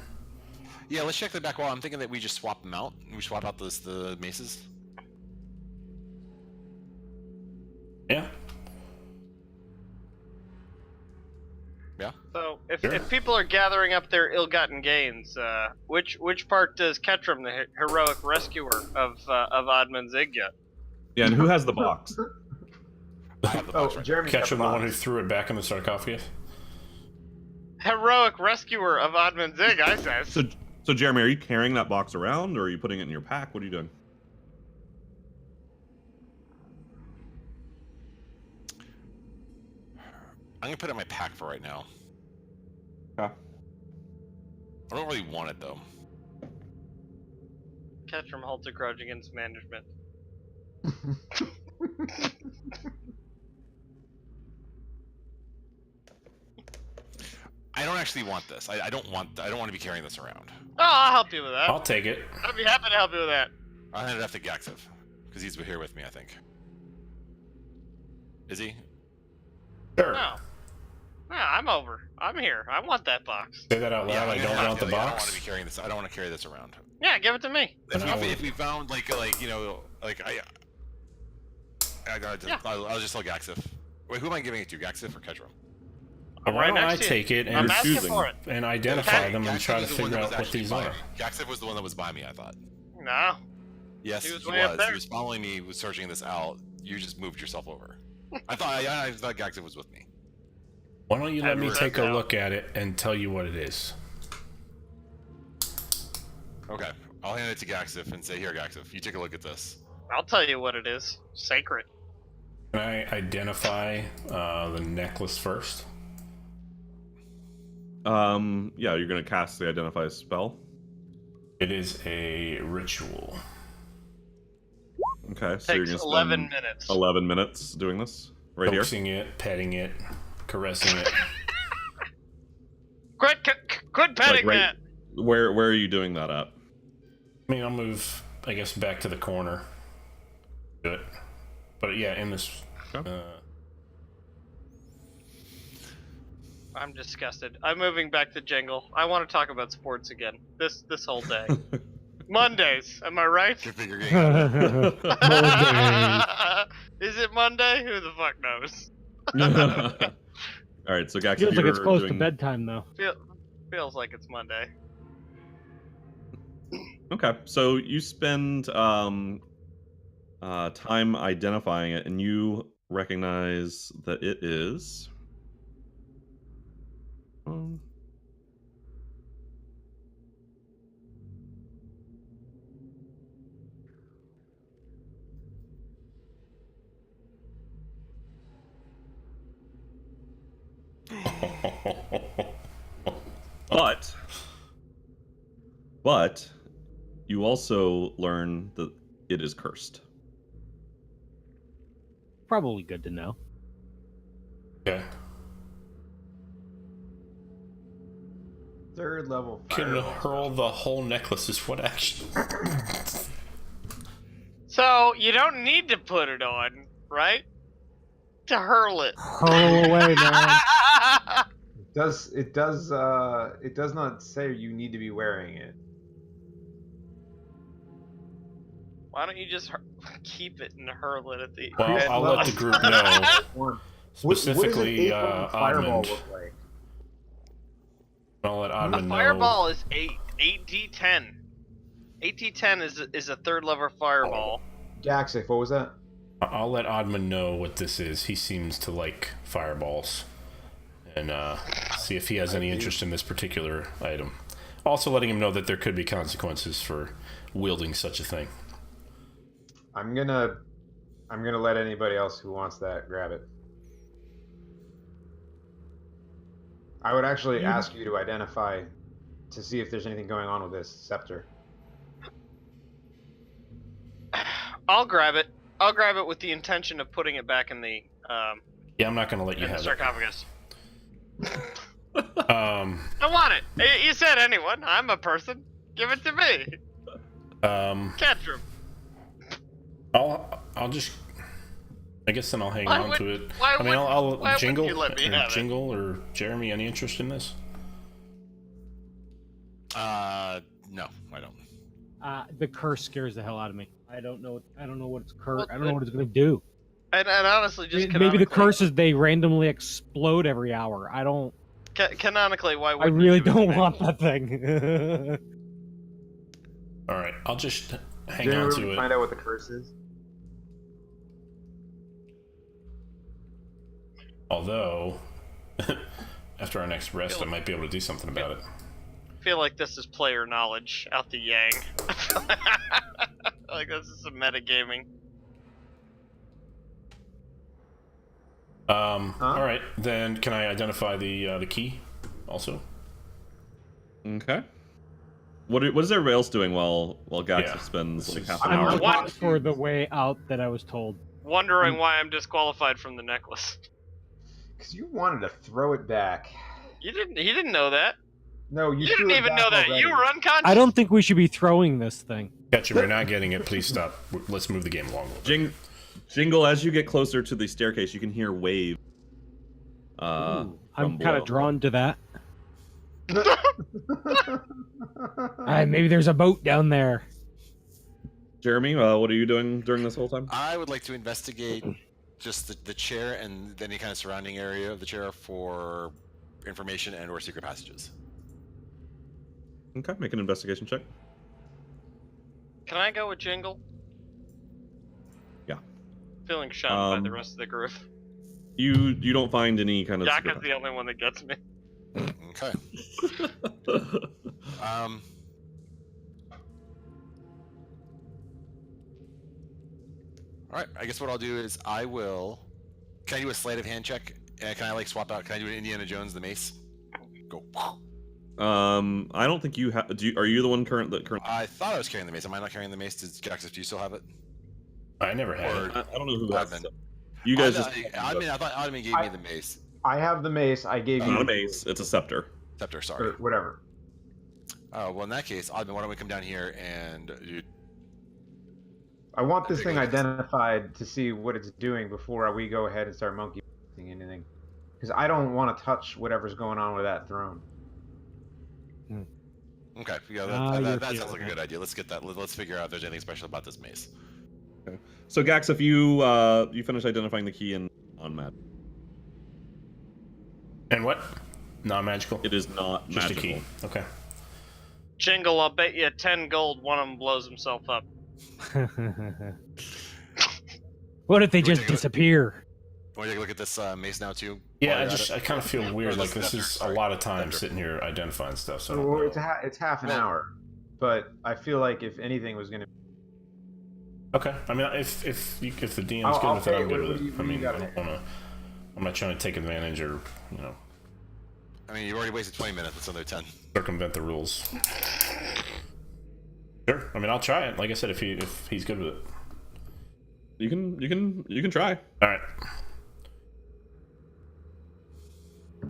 Yeah, let's check the back wall. I'm thinking that we just swap them out. We swap out the maces. Yeah. Yeah. So if, Sure. if people are gathering up their ill-gotten gains, which part does Ketchum, the heroic rescuer of Adman Zig, get? Yeah, and who has the box? I have the box Oh, right Jeremy. Catch him, the one who threw it back in the sarcophagus. Heroic rescuer of Adman Zig, I says. So Jeremy, are you carrying that box around, or are you putting it in your pack? What are you doing? I'm gonna put it in my pack for right now. Okay. I don't really want it though. Ketchum holds a grudge against management. I don't actually want this. I don't want to be carrying this around. Oh, I'll help you with that. I'll take it. I'd be happy to help you with that. I'll hand it off to Gaxiv because he's here with me. I think. Is he? Sure. No. No, I'm over. I'm here. I want that box. Say that out loud. I don't want the I don't want box. to be carrying this. I don't want to carry this around. Yeah, give it to me. If we found like you know like I'll just tell Gaxiv. Wait, who am I giving it to? Gaxif or Kedro? Why don't I next to you. take it I'm asking choosing. for it. and identify Okay, them and Gaxif try to was the one figure that out was what actually these by are? me. Gaxif was the one that was by me, I thought. No. Yes, He he was was. way up there. He was following me, was searching this out. You just moved yourself over. I thought Gaxif was with me. Why don't you let me Edward, take a no. look at it and tell you what it is? Okay, I'll hand it to Gaxif and say, here, Gaxif, you take a look at this. I'll tell you what it is. Sacred. Can I identify the necklace first? Yeah, you're gonna cast the identify spell. It is a ritual. Okay, so you're Takes gonna 11 spend minutes. 11 minutes doing this right here. Coaxing it, petting it, caressing it. Quit petting right- that. Where are you doing that at? I mean, I'll move, I guess, back to the corner. Do it. But yeah, in this... Okay. I'm disgusted. I'm moving back to Jingle. I want to talk about sports again. This whole day. Mondays, am I right? Good figure game. Is it Monday? Who the fuck knows? All right, so Gax, Feels like it's you're close to doing- bedtime though. Feels like it's Monday. Okay, so you spend time identifying it, and you recognize that it is. But you also learn that it is cursed. Probably good to know. Okay. Third level. Can fireball. hurl the whole necklace is what action? So you don't need to put it on, right? To hurl it. Hurl away, man. It does not say you need to be wearing it. Why don't you just keep it and hurl it at the Well, end? I'll let the group know. One. Specifically, what does an 8-foot fireball Oddmund. look like? I'll let A Oddmund know. fireball is 8d10. 8d10 is a third level fireball. Gaxif, what was that? I'll let Oddman know what this is. He seems to like fireballs. And see if he has any interest in this particular item. Also letting him know that there could be consequences for wielding such a thing. I'm gonna let anybody else who wants that grab it. I would actually ask you to identify to see if there's anything going on with this scepter. I'll grab it. I'll grab it with the intention of putting it back in the Yeah, I'm not going to let you in the have it. sarcophagus. Um, I want it. You said anyone. I'm a person. Give it to me. Catch I'll just... I guess then I'll hang Why on would- to it. why I mean, would- I'll why Jingle, wouldn't you let me have it? Jingle or Jeremy, any interest in this? No, I don't. The curse scares the hell out of me. I don't know what it's curse. I don't know what it's gonna do. And honestly, just Maybe the canonically- curses they randomly explode every hour. I don't. Canonically, why I would really don't want that thing. All right, I'll just hang Did on anyone to it. find out what the curse is? Although, after our next rest, I might be able to do something about it. I feel like this is player knowledge out the yang. Like this is some metagaming. All right, then can I identify the key also? Okay. What is everybody else doing while Gax Yeah. spends like This half is- an I'm hour? What? looking for the way out that I was told. Wondering why I'm disqualified from the necklace. Because you wanted to throw it back. You didn't. He didn't know that. No, You threw didn't it even back know that. already. You were unconscious. I don't think we should be throwing this thing. Ketchum, you're not getting it. Please stop. Let's move the game along. a little bit. Jingle, as you get closer to the staircase, you can hear wave. I'm from kind of below. drawn to that. Maybe there's a boat down there. Jeremy, what are you doing during this whole time? I would like to investigate just the chair and any kind of surrounding area of the chair for information and/or secret passages. Okay, make an investigation check. Can I go with Jingle? Yeah. Feeling shunned by the rest of the group. You don't find any kind of. Jack is the only one that gets me. Okay. All right. I guess what I'll do is I will. Can I do a sleight of hand check? Can I like swap out? Can I do an Indiana Jones the mace? Go. I don't think you have. Are you the one current? I thought I was carrying the mace. Am I not carrying the mace? Jax, do you still have it? I never had Or- it. I don't know who has Admin. it. You guys just. I thought Admin gave me the mace. I have the mace. I gave It's you not a mace. It's a scepter. Scepter, sorry. or whatever. Well, in that case, Admin, why don't we come down here and I want this Take a thing look. identified to see what it's doing before we go ahead and start monkey anything. Because I don't want to touch whatever's going on with that throne. Okay, yeah, Ah, that you're sounds feeling like a it. good idea. Let's get that. Let's figure out if there's anything special about this mace. So Gax, if you finish identifying the key in on Matt, And what? Non-magical? it is not Just magical. a key. Okay. Jingle, I'll bet you 10 gold one of them blows himself up. What if they You wanna just take a look? disappear? Want to take a look at this mace now too? Yeah, While you're at I it? kind of feel weird. Or Like the this scepter, is a sorry. lot of time Scepter. sitting here identifying stuff. So I Well, don't know. it's half an Well- hour, but I feel like if anything was gonna, Okay. I mean, if the DM's I'll- good I'll with it, pay I'm it. good What with do it. you- I what do you mean, I got don't there? want to. I'm not trying to take advantage or I mean, you've already wasted 20 minutes. That's another 10. circumvent the rules. Sure. I mean, I'll try it. Like I said, if he's good with it. You can try. All right.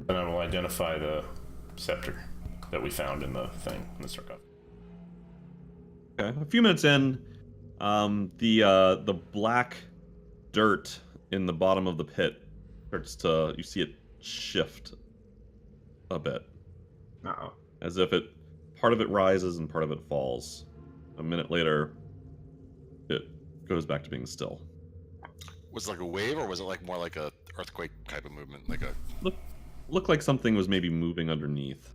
Then I will identify the scepter that we found in the thing in the sarcophagus. Okay. A few minutes in, the black dirt in the bottom of the pit starts to, you see it shift a bit, uh-oh. as if part of it rises and part of it falls. A minute later, it goes back to being still. Was it like a wave, or was it like more like a earthquake type of movement? Like a Looked like something was maybe moving underneath.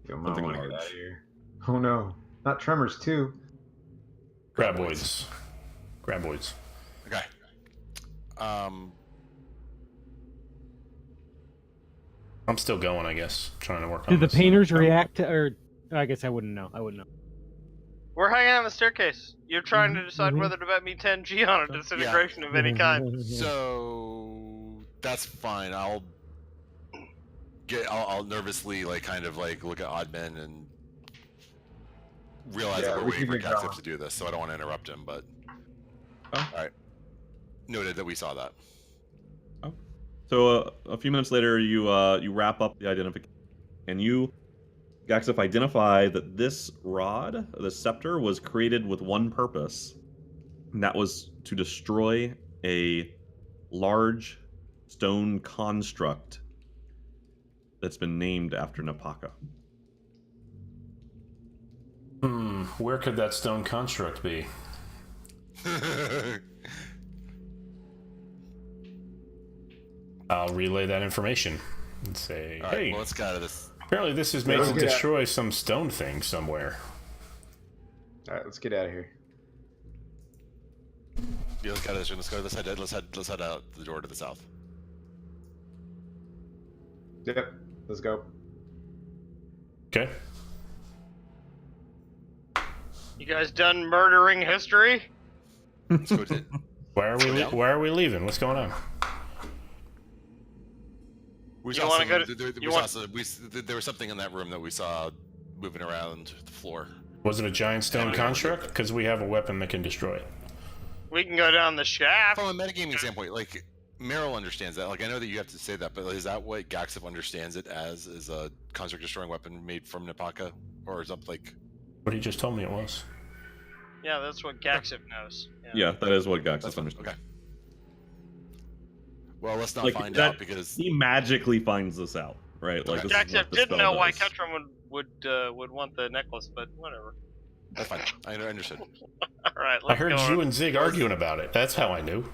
Yo, I Something want to large. get out of here. Oh no, not Tremors too. Graboids. Graboids. okay. I'm still going, I guess, trying to work on Did the this. painters react to, or I guess I wouldn't know. I wouldn't know. We're hanging on the staircase. You're trying to decide Mhm. whether to bet me 10G on a disintegration of any kind. So that's fine. I'll nervously like kind of like look at Oddman and realize Yeah, that we're we waiting can for get Gatsif going. to do this, so I don't want to interrupt him. But Oh. all right, noted that we saw that. So a few minutes later, you wrap up the identification, and you, Gaxif, identify that this rod, the scepter, was created with one purpose, and that was to destroy a large stone construct that's been named after Napaka. Where could that stone construct be? I'll relay that information and say, All right, hey, well, let's get out of this. apparently this is made let's to get out. destroy some stone thing somewhere. All right, let's get out of here. Yeah, let's get out of this room. Let's go. Let's head out the door to the south. Yep, let's go. Okay. You guys done murdering history? Let's go to. Why are we leaving? What's going on? We You saw wanna some, go to- there, you we want- saw some, there was something in that room that we saw moving around the floor. Was it a giant stone Yeah. construct? Because we have a weapon that can destroy it. We can go down the shaft. From a metagaming standpoint, like Meryl understands that. Like I know that you have to say that, but is that what Gaxif understands it as? Is a construct destroying weapon made from Napaka, or is that like? What he just told me it was. Yeah, that's what Gaxif knows. Yeah, that is what That's Gaxif fine. understands. Okay. Well, let's not Like, find that- out because He magically finds this out, right? Like Okay. this is Gaxif what the didn't spell know why does. Ketram would want the necklace, but whatever. that's fine. I understood. All right, I let's heard go you on. and Zig arguing about it. That's how I knew.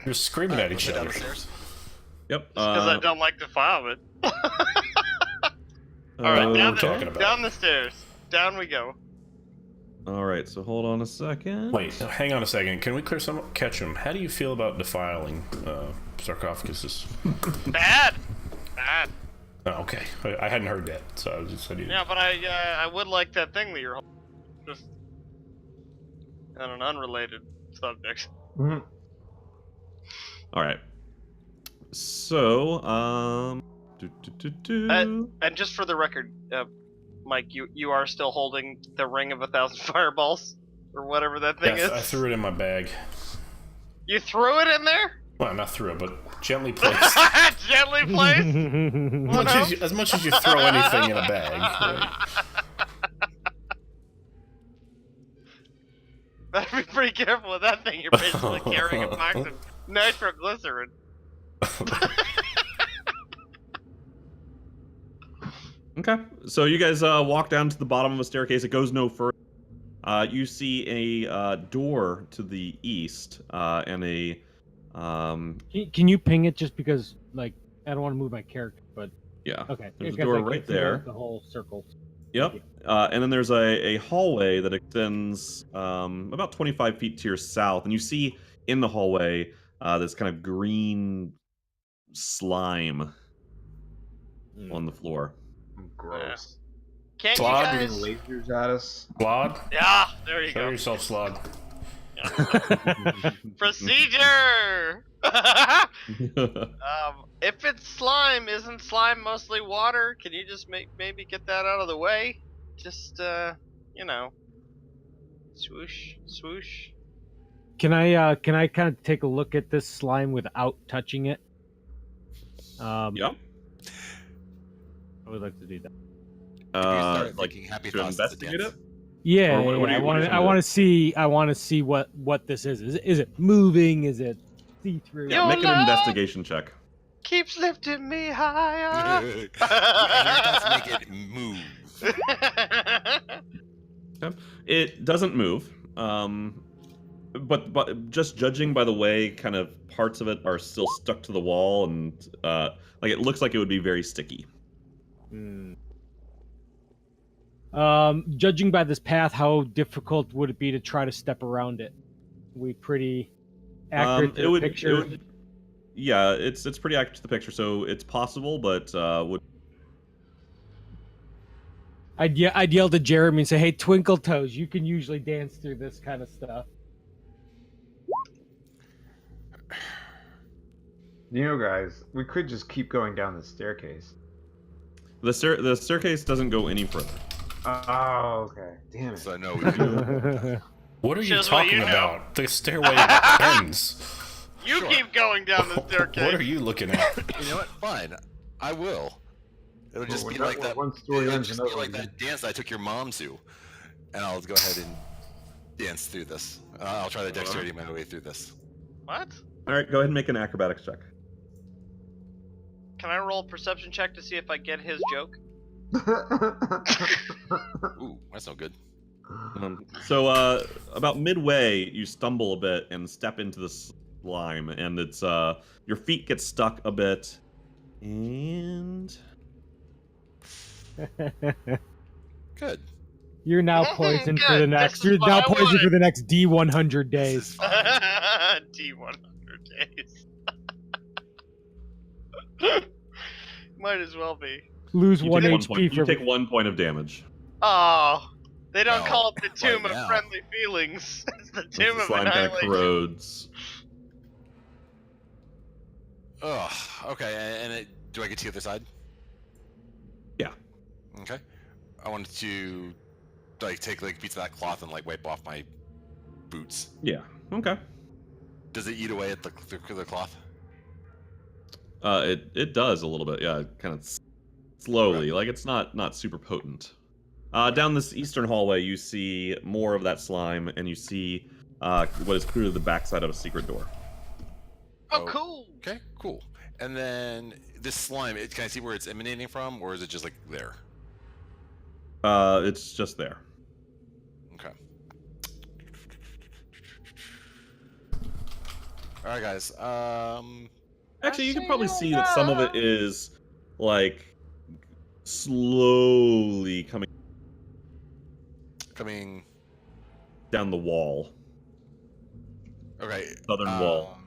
You're screaming at each Down other. the stairs. Yep. Because I don't like Defilement. Alright, we're talking about. down the stairs. Down we go. All right, so hold on a second. Wait, hang on a second. Can we clear some? Ketchum, how do you feel about defiling sarcophaguses? Bad! Bad. Oh, okay, I hadn't heard that, so I was just saying. Yeah, but I would like that thing that you're holding. Just on an unrelated subject. Mhm. All right. So, And just for the record, Mike, you are still holding the ring of 1,000 fireballs? Or whatever that thing Yes, is? I threw it in my bag. You threw it in there? Well, not threw it, but gently placed. Gently placed? As much as you throw anything in a bag. Right? Better be pretty careful with that thing. You're basically carrying a box of nitroglycerin. Okay, so you guys walk down to the bottom of a staircase. It goes no further. You see a door to the east and a. Can you ping it just because, like, I don't want to move my character, but Yeah. okay. There's a because door I can right see there. The whole circle. Yep. And then there's a hallway that extends about 25 feet to your south, and you see in the hallway this kind of green slime on the floor. Gross. Can't you Slod, guys... Lasers at us. Slod? Yeah, there you Show go. yourself, Slod. Procedure! If it's slime, isn't slime mostly water? Can you just maybe get that out of the way? Just, you know, swoosh, swoosh. Can I kind of take a look at this slime without touching it? Yep. I would like to do that. You start Like thinking happy to thoughts as a investigate dance. it. Yeah, Or what do you- what do you I want to see what this is. Is it moving? Is it see through? Yo, Yeah, make an love! investigation check. Keeps lifting me higher. Your thoughts make it move. It doesn't move. But just judging by the way kind of parts of it are still stuck to the wall and like it looks like it would be very sticky. Judging by this path, how difficult would it be to try to step around it? We pretty accurate to the picture. Yeah, it's pretty accurate to the picture, so it's possible, but would. I'd yell to Jeremy and say, "Hey, Twinkle Toes, you can usually dance through this kind of stuff." You know, guys, we could just keep going down the staircase. The staircase doesn't go any further. Oh, okay. Damn it. So I know we do. What are you Shows what talking you know. about? The stairway ends. You Sure. keep going down the staircase. What are you looking at? You know what? Fine. I will. It'll just Well, be when like that- that. one story It'll ends, just another be like one that dance I took your mom to, and I'll go ahead and dance through this. I'll try the dexterity my way through this. What? All right, go ahead and make an acrobatics check. Can I roll a perception check to see if I get his joke? Ooh, that's no good. So about midway, you stumble a bit and step into the slime, and it's your feet get stuck a bit, and Good. You're now poisoned for Good, the next. this is You're what now I poisoned wanted. for the next D100 This days. is fine. D100 days. Might as well be. Lose you one take HP point. for You take 1 point of damage. Oh, they don't No, call it the Tomb right of now. Friendly Feelings. It's the As Tomb the of slime kind of Annihilation. corrodes. Ugh. Okay. And do I get to the other side? Yeah. Okay. I wanted to take a piece of that cloth and wipe off my boots. Yeah. Okay. Does it eat away at the cloth? It does a little bit. Yeah, kind of slowly. Like it's not super potent. Down this eastern hallway, you see more of that slime, and you see what is clearly the backside of a secret door. Oh, cool. Okay. Cool. And then this slime, can I see where it's emanating from, or is it just there? It's just there. Okay. All right, guys. Actually, you can probably see that some of it is like slowly coming down the wall, Okay. southern wall,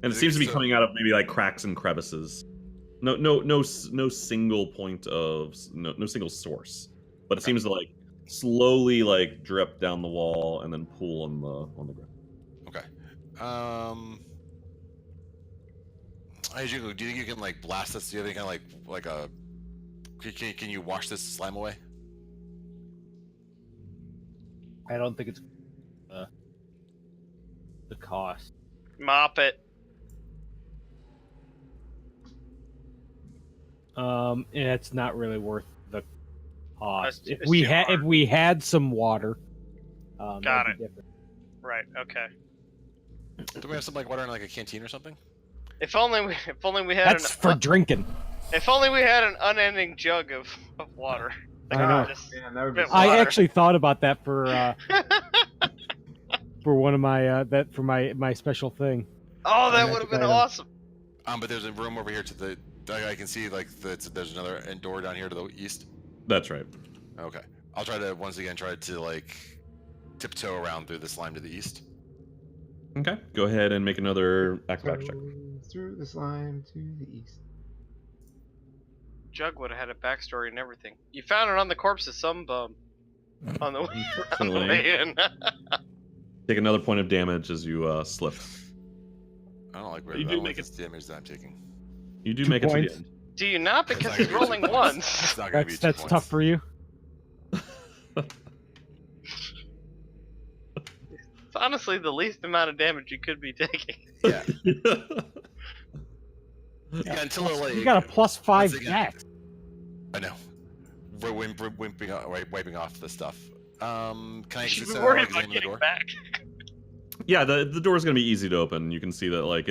and it seems to be coming out of maybe like cracks and crevices. No single point of no single source, but it seems to like slowly like drip down the wall and then pool on the ground. Okay. Hey, Jingle, do you think you can like blast this? Do you have any kind of like a? Can you wash this slime away? I don't think it's the cost. Mop it. And it's not really worth the cost. It's If we too hard. if we had some water, Got that'd it. be different. Right. Okay. Do we have some like water in like a canteen or something? If only we had That's for drinking. If only we had an unending jug of water. I know. Man, that would be. Bit I water. actually thought about that for one of my for my special thing. Oh, that Magic would have been item. awesome. But there's a room over here to the. I can see like there's another door down here to the east. That's right. Okay. I'll try to once again try to like tiptoe around through the slime to the east. Okay, go ahead and make another acrobatics check. Through the slime to the east. Jug would have had a backstory and everything. You found it on the corpse of some bum. On the way in. Take another point of damage as you slip. I don't like You do make this damage that I'm taking. You do 2 make it to points. the end. Do you not? Because It's he's not gonna be rolling once. It's not gonna be That's 2 that's points. tough for you. It's honestly the least amount of damage you could be taking. Yeah. Yeah, until it, like, You got a +5 once again- dex. I know. We're wiping off the stuff. Can I You should just be say worried like, about examine the getting door? back. Yeah, the door is going to be easy to open. You can see that like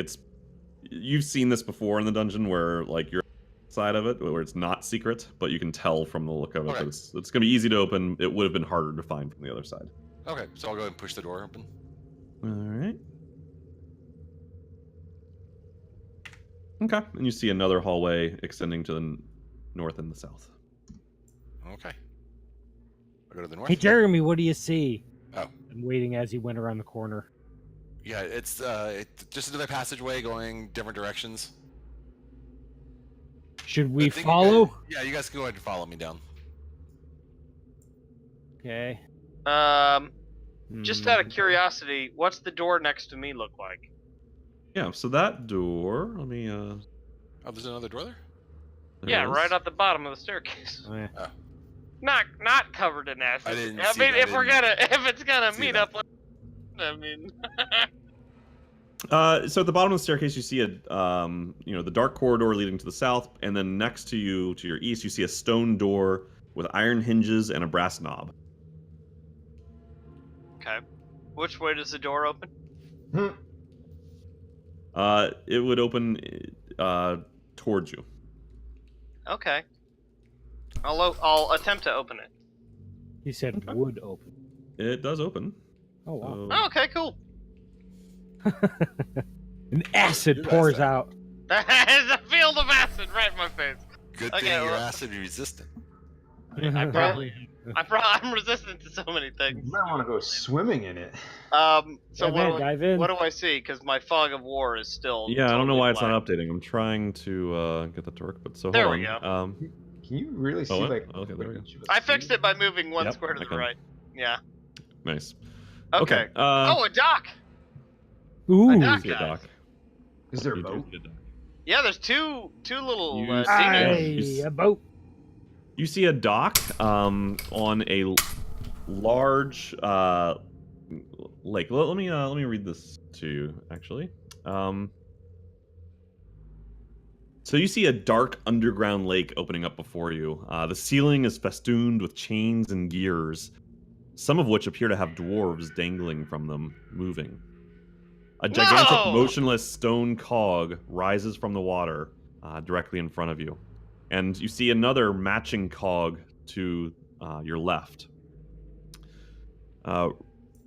you've seen this before in the dungeon where like you're side of it where it's not secret, but you can tell from the look of it Okay. that it's going to be easy to open. It would have been harder to find from the other side. Okay, so I'll go ahead and push the door open. All right. Okay, and you see another hallway extending to the north and the south. Okay. I'll go to the north. Hey Jeremy, what do you see? Oh. I'm waiting as he went around the corner. Yeah, it's just another passageway going different directions. Should we I think you follow? guys- yeah, you guys can go ahead and follow me down. Okay. Just out of curiosity, what's the door next to me look like? Yeah, so that door. Let me. Oh, there's another door there? There Yeah, it is. right at the bottom of the staircase. Oh, yeah. Not covered in acid. I didn't I see mean, that. if it's gonna see meet that. up with, I mean, So at the bottom of the staircase, you see the dark corridor leading to the south, and then next to you, to your east, you see a stone door with iron hinges and a brass knob. okay. Which way does the door open? It would open towards you. Okay. I'll attempt to open it. He said Okay. would open. It does open. Oh wow. So- Oh, okay, cool. An acid You guys pours said- out. There's a field of acid right in my face. Good Okay, thing you're well- acid resistant. I probably, I'm resistant to so many You things. might want to go swimming in it. So Dive in. what do I see? Because my fog of war is still. Yeah, I don't know totally why it's black. not updating. I'm trying to get that to work, but so There hold we on. Can you really see what? like? Okay, there we go. each of us I see? fixed it by moving one Yep, square to I the can. right. Yeah. Nice. Okay. Oh, Oh, a dock. Ooh. A dock. see a guys. dock. Is there a You do boat? see a dock. Yeah, there's two little You see- dinghies. Aye, a boat. You see a dock on a large lake. Let me read this to you, actually. So you see a dark underground lake opening up before you. The ceiling is festooned with chains and gears, some of which appear to have dwarves dangling from them, moving. A gigantic, No! motionless stone cog rises from the water directly in front of you. And you see another matching cog to your left.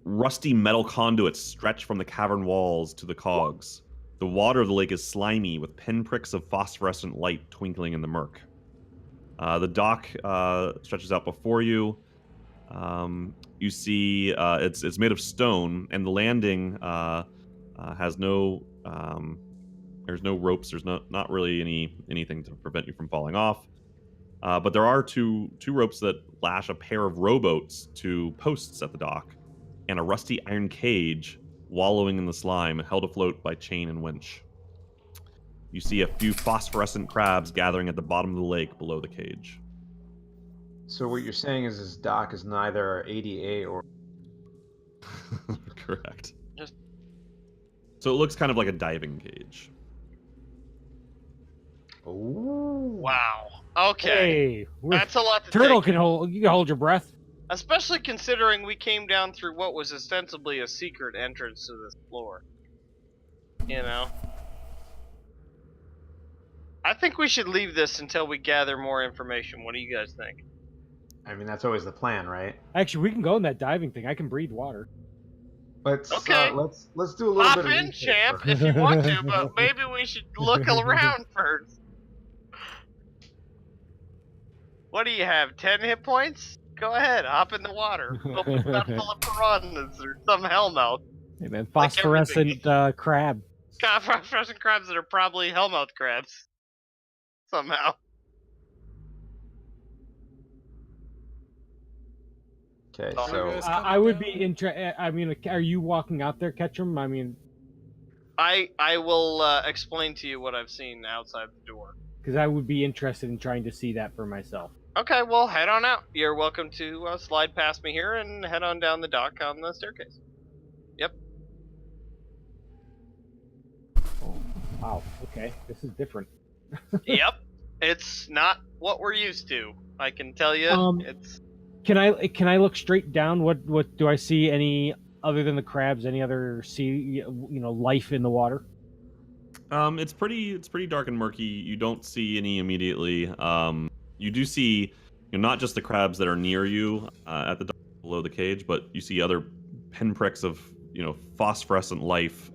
rusty metal conduits stretch from the cavern walls to the cogs. The water of the lake is slimy, with pinpricks of phosphorescent light twinkling in the murk. The dock stretches out before you. You see it's made of stone, and the landing has no there's no ropes. There's not really anything to prevent you from falling off. But there are two ropes that lash a pair of rowboats to posts at the dock, and a rusty iron cage wallowing in the slime, held afloat by chain and winch. You see a few phosphorescent crabs gathering at the bottom of the lake below the cage. So what you're saying is this dock is neither ADA or... Correct. Just- So it looks kind of like a diving cage. Ooh. Wow. Okay. Hey, That's a lot to turtle take. you can hold your breath. Especially considering we came down through what was ostensibly a secret entrance to this floor. You know? I think we should leave this until we gather more information. What do you guys think? I mean, that's always the plan, right? Actually, we can go in that diving thing. I can breathe water. Let's Okay. Let's do a little Hop bit of in, research champ, first. if you want to, but maybe we should look around first. What do you have, 10 hit points? Go ahead, hop in the water. Hope it's not full of piranhas or some hellmouth. Hey man, Like phosphorescent crab. Got phosphorescent crabs that are probably hellmouth crabs. Somehow. Okay, Oh, so guys. I would be interested. I mean, are you walking out there, Ketchum? I mean, I will explain to you what I've seen outside the door. because I would be interested in trying to see that for myself. Okay, well, head on out. You're welcome to slide past me here and head on down the dock on the staircase. Yep. Wow. Okay, this is different. Yep. It's not what we're used to. I can tell you. It's. Can I look straight down? What do I see? Any other than the crabs? Any other life in the water? It's pretty dark and murky. You don't see any immediately. You do see, not just the crabs that are near you at the dock below the cage, but you see other pinpricks of phosphorescent life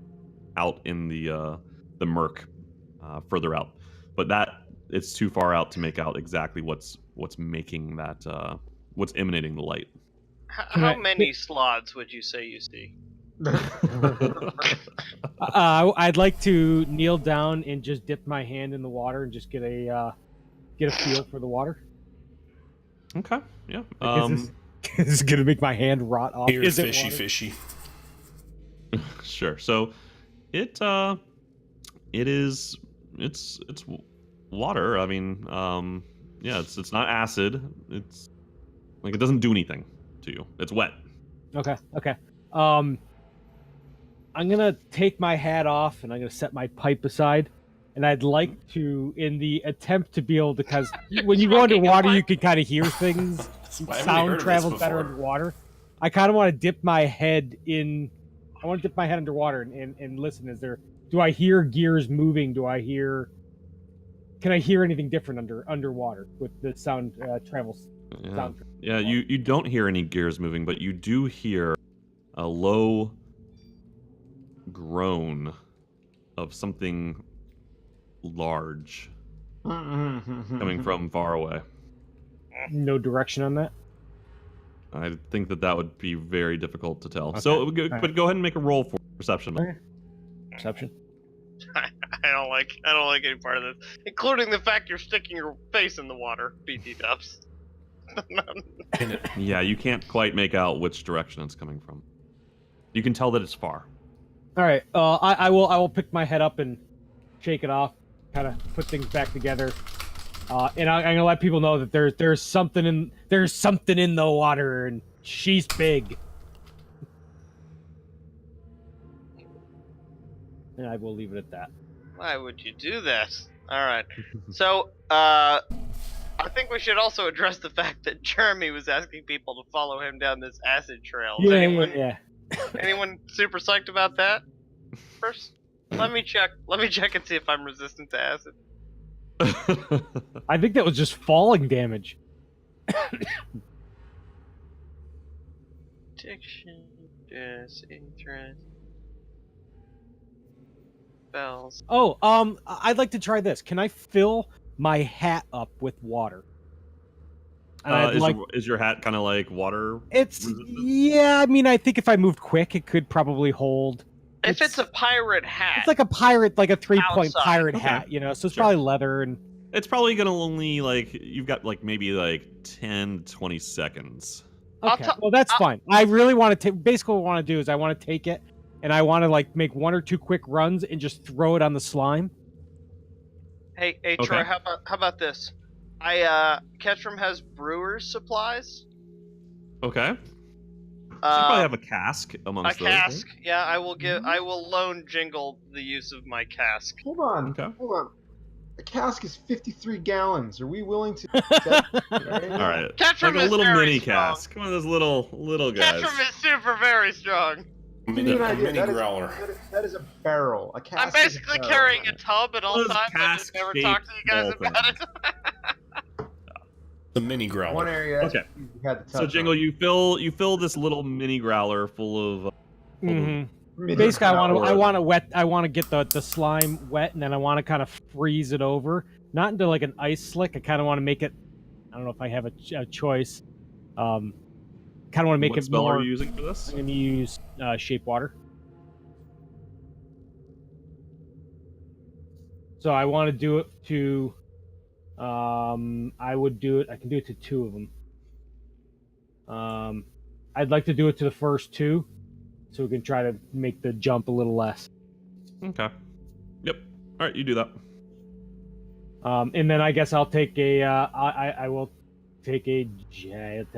out in the murk further out. But it's too far out to make out exactly what's making that what's emanating the light. How many slots would you say you see? I'd like to kneel down and just dip my hand in the water and just get a feel for the water. Okay, yeah. Is this gonna make my hand rot off? You're Is it fishy. Sure. So it's water. I mean, yeah, it's not acid. It's like it doesn't do anything to you. It's wet. Okay. I'm gonna take my hat off and I'm gonna set my pipe aside. And I'd like to, in the attempt to be able to, because when you go underwater, you can kind of hear things. Sound travels better underwater. I kind of want to dip my head in. I want to dip my head underwater and listen. Do I hear gears moving? Can I hear anything different underwater with the sound travels? Yeah, you don't hear any gears moving, but you do hear a low groan of something large coming from far away. No direction on that. I think that would be very difficult to tell. Okay. So, but go ahead and make a roll for perception. Okay. Perception. I don't like any part of this, including the fact you're sticking your face in the water, BT Dubs. Yeah, you can't quite make out which direction it's coming from. You can tell that it's far. All right. I will pick my head up and shake it off, kind of put things back together, and I'm gonna let people know that there's something in the water, and she's big. And I will leave it at that. Why would you do that? Alright. So, I think we should also address the fact that Jeremy was asking people to follow him down this acid trail. Is Yeah. anyone super psyched about that? First, let me check and see if I'm resistant to acid. I think that was just falling damage. Addiction. Just interest. Bells. Oh, I'd like to try this. Can I fill my hat up with water? And I'd like Is your hat kind of like water? it's resistant? yeah. I mean, I think if I moved quick, it could probably hold. If it's a pirate hat, It's like a pirate, like a 3-point Outside. pirate Okay. hat, you know. So it's Sure. probably leather and. It's probably gonna only like you've got like maybe like 10 to 20 seconds. I'll Okay, ta- well that's fine. I really want to take. Basically, what I want to do is I want to take it, and I want to like make 1 or 2 quick runs and just throw it on the slime. Hey, Okay. Troy, how about this? Ketchum has brewer's supplies. Okay. So you probably have a cask A amongst those. cask. Yeah, I will loan Jingle the use of my cask. Hold on. Okay. Hold on. A cask is 53 gallons. Are we willing to? All right. Ketchum Like a is little very mini strong. cask. Come on, those little guys. Ketchum is super very strong. Give you an A idea. mini That is- growler. that is a barrel. A cask I'm is a basically barrel. carrying a tub at all Those times. I just never talk to you guys cask-shaped about it. The mini One growler. area. Okay. You had to touch So Jingle, on. you fill this little mini growler full of Mhm. Mini Basically, I growler. want to get the slime wet, and then I want to kind of freeze it over, not into like an ice slick. I kind of want to make it. I don't know if I have a choice. Kind of want to make what it spell more. are you using for this? I'm going to use shape water. So I want to do it to. I would do it. I can do it to 2 of them. I'd like to do it to the first 2, so we can try to make the jump a little less. Okay. Yep. All right, you do that. And then I guess I'll take a. I will take a.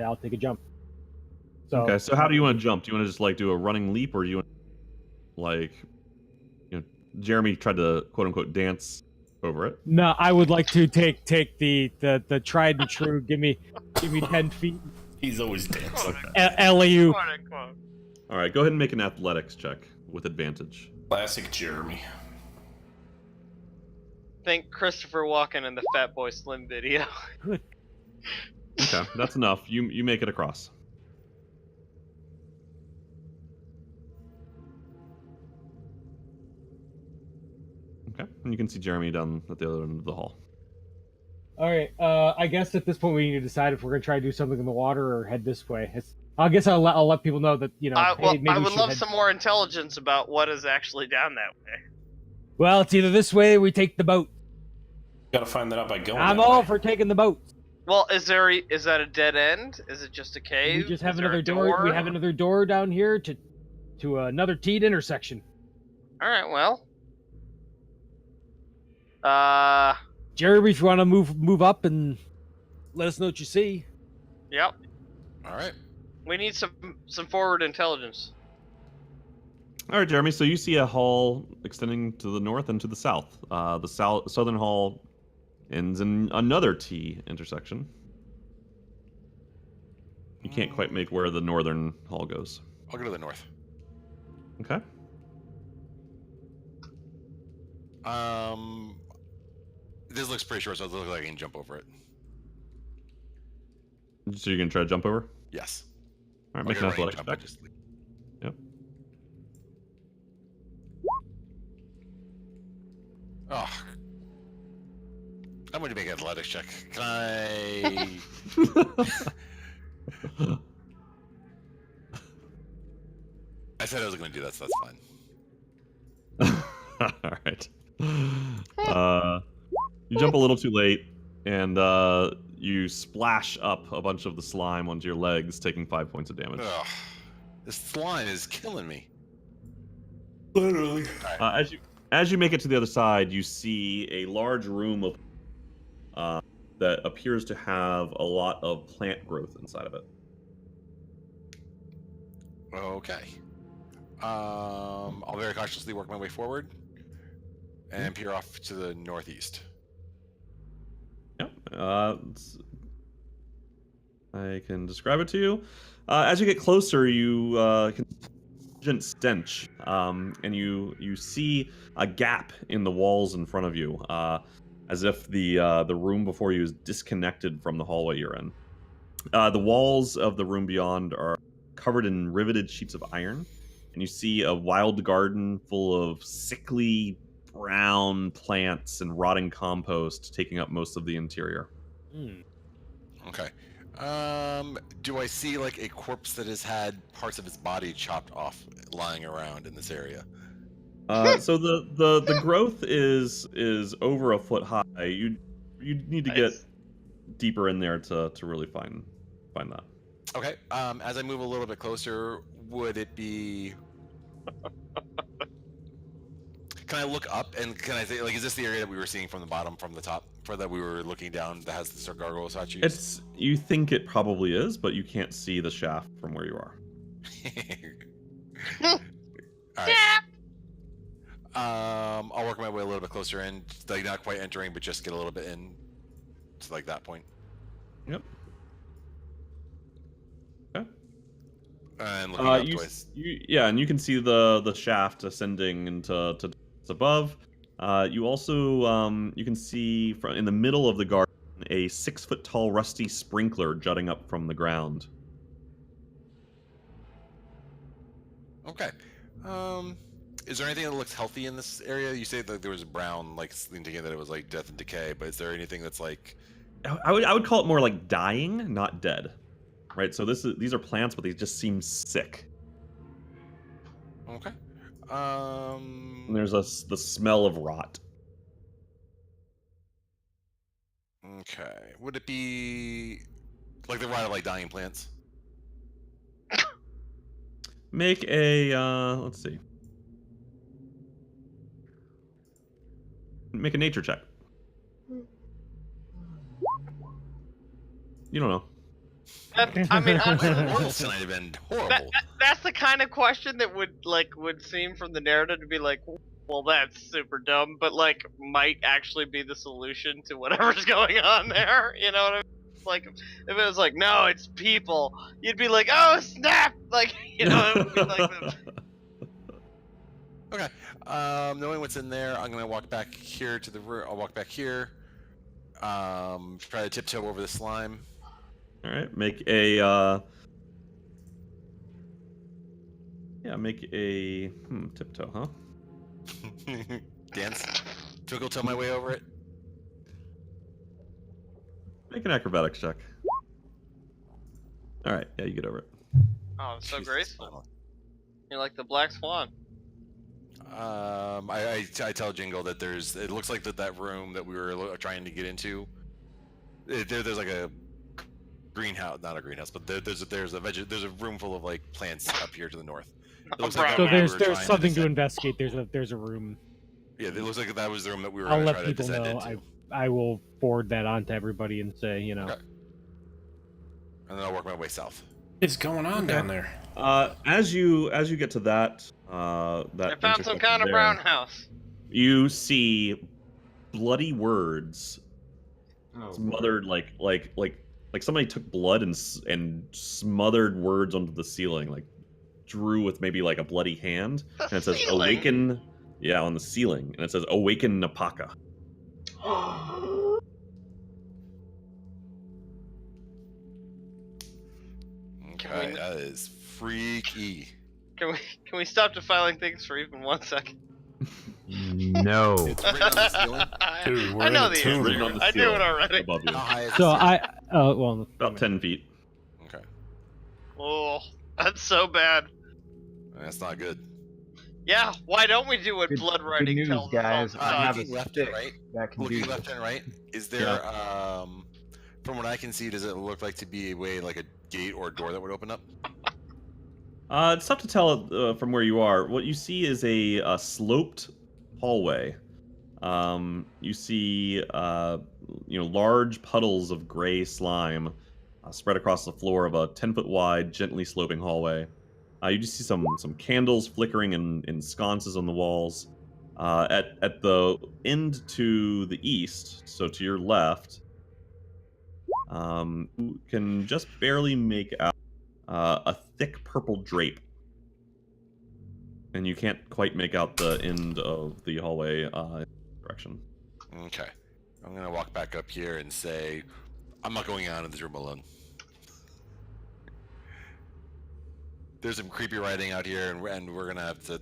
I'll take a jump. So Okay. So how do you want to jump? Do you want to just like do a running leap, or do you want like, Jeremy tried to quote unquote dance over it? No, I would like to take the tried and true. Give me 10 feet. He's always dancing. LAU. Quote unquote. All right, go ahead and make an athletics check with advantage. Classic Jeremy. Think Christopher Walken in the Fat Boy Slim video. Okay, that's enough. You make it across. Okay, and you can see Jeremy down at the other end of the hall. All right. I guess at this point we need to decide if we're gonna try to do something in the water or head this way. I guess I'll let people know that hey, maybe I we would should love head- some more intelligence about what is actually down that way. Well, it's either this way or we take the boat. Gotta find that out by going. I'm that all way. for taking the boat. Well, is that a dead end? Is it just a cave? We just have Is there another a door. We have another door down here to another T'd intersection. All right. Well. Jeremy, if you want to move up and let us know what you see. Yep. All right. We need some forward intelligence. All right, Jeremy. So you see a hall extending to the north and to the south. The southern hall ends in another T intersection. You can't quite make where the northern hall goes. I'll go to the north. Okay. This looks pretty short, so it looks like I can jump over it. So you're gonna try to jump over? Yes. All right, I'll make get an a range athletics jump and check. just leap. Yep. Oh. I'm going to make an athletics check. Can I? I said I was going to do that, so that's fine. All right. You jump a little too late, and you splash up a bunch of the slime onto your legs, taking 5 points of damage. Ugh. This slime is killing me. Literally. As you make it to the other side, you see a large room of that appears to have a lot of plant growth inside of it. Okay. I'll very cautiously work my way forward and peer off to the northeast. Yep. I can describe it to you. As you get closer, you can pungent stench, and you see a gap in the walls in front of you, as if the room before you is disconnected from the hallway you're in. The walls of the room beyond are covered in riveted sheets of iron, and you see a wild garden full of sickly brown plants and rotting compost taking up most of the interior. Okay. Do I see like a corpse that has had parts of its body chopped off lying around in this area? So the growth is over a foot high. You need to get deeper in there to really find that. Okay. As I move a little bit closer, would it be? Can I look up and can I say like, is this the area that we were seeing from the bottom, from the top, for that we were looking down that has the gargoyle statues? You think it probably is, but you can't see the shaft from where you are. All right. I'll work my way a little bit closer in, like not quite entering, but just get a little bit in to like that point. Yep. Okay. And looking up and you can see the shaft ascending into to above. You also you can see in the middle of the garden a 6-foot tall rusty sprinkler jutting up from the ground. Okay. Is there anything that looks healthy in this area? You say that there was brown, like indicating that it was like death and decay, but is there anything that's like? I would call it more like dying, not dead. Right. So these are plants, but they just seem sick. Okay. And there's the smell of rot. Okay. Would it be like the rot of like dying plants? Make a let's see. Make a nature check. You don't know. I mean, honestly, Worlds tonight have been horrible. that's the kind of question that would seem from the narrative to be like, well, that's super dumb, but like might actually be the solution to whatever's going on there. You know what I mean? Like, if it was like, no, it's people, you'd be like, oh snap! Like, you know, it would be like this. Okay. Knowing what's in there, I'm gonna walk back here to the rear. I'll walk back here. Try to tiptoe over the slime. All right. Make a make a tiptoe, huh? Dance. Twinkle toe my way over it. Make an acrobatics check. All right. Yeah, you get over it. Oh, it's so Jesus. graceful. You're like the Black Swan. I tell Jingle that it looks like that room that we were trying to get into. There's like a greenhouse, not a greenhouse, but there's a room full of like plants up here to the north. It looks like So that we were there's trying something to descend. investigate. There's a room. Yeah, it looks like that was the room that we were I'll going to let try to people descend know. into. I will forward that on to everybody and say, you know. Okay. And then I'll work my way south. What's going on down there? As you get to that I that found some intersection kind of there, brown house. you see bloody words smothered like somebody took blood and smothered words onto the ceiling, like drew with maybe like a bloody hand, and it says ceiling? awaken. Yeah, on the ceiling, and it says awaken Napaka. Okay, that is freaky. Can we stop defiling things for even 1 second? No. It's written on the ceiling. Dude, we're I in know a the tomb. Written on answer. the I knew ceiling it already. above you. How high is So the ceiling? About 10 feet. Okay, Oh, that's so bad. that's not good. Yeah, why don't we do what Good- blood good writing news, tells guys. us all the I time? have a Looking left stick and right. that can Looking do left this. and right. Is there from what I can see, does it look like to be a way like a gate or a door that would open up? It's tough to tell from where you are. What you see is a sloped hallway. You see, large puddles of gray slime spread across the floor of a 10-foot wide, gently sloping hallway. You just see some candles flickering in sconces on the walls. At the end to the east, so to your left, you can just barely make out a thick purple drape. And you can't quite make out the end of the hallway direction. Okay, I'm gonna walk back up here and say, I'm not going out of this room alone. there's some creepy writing out here, and we're gonna have to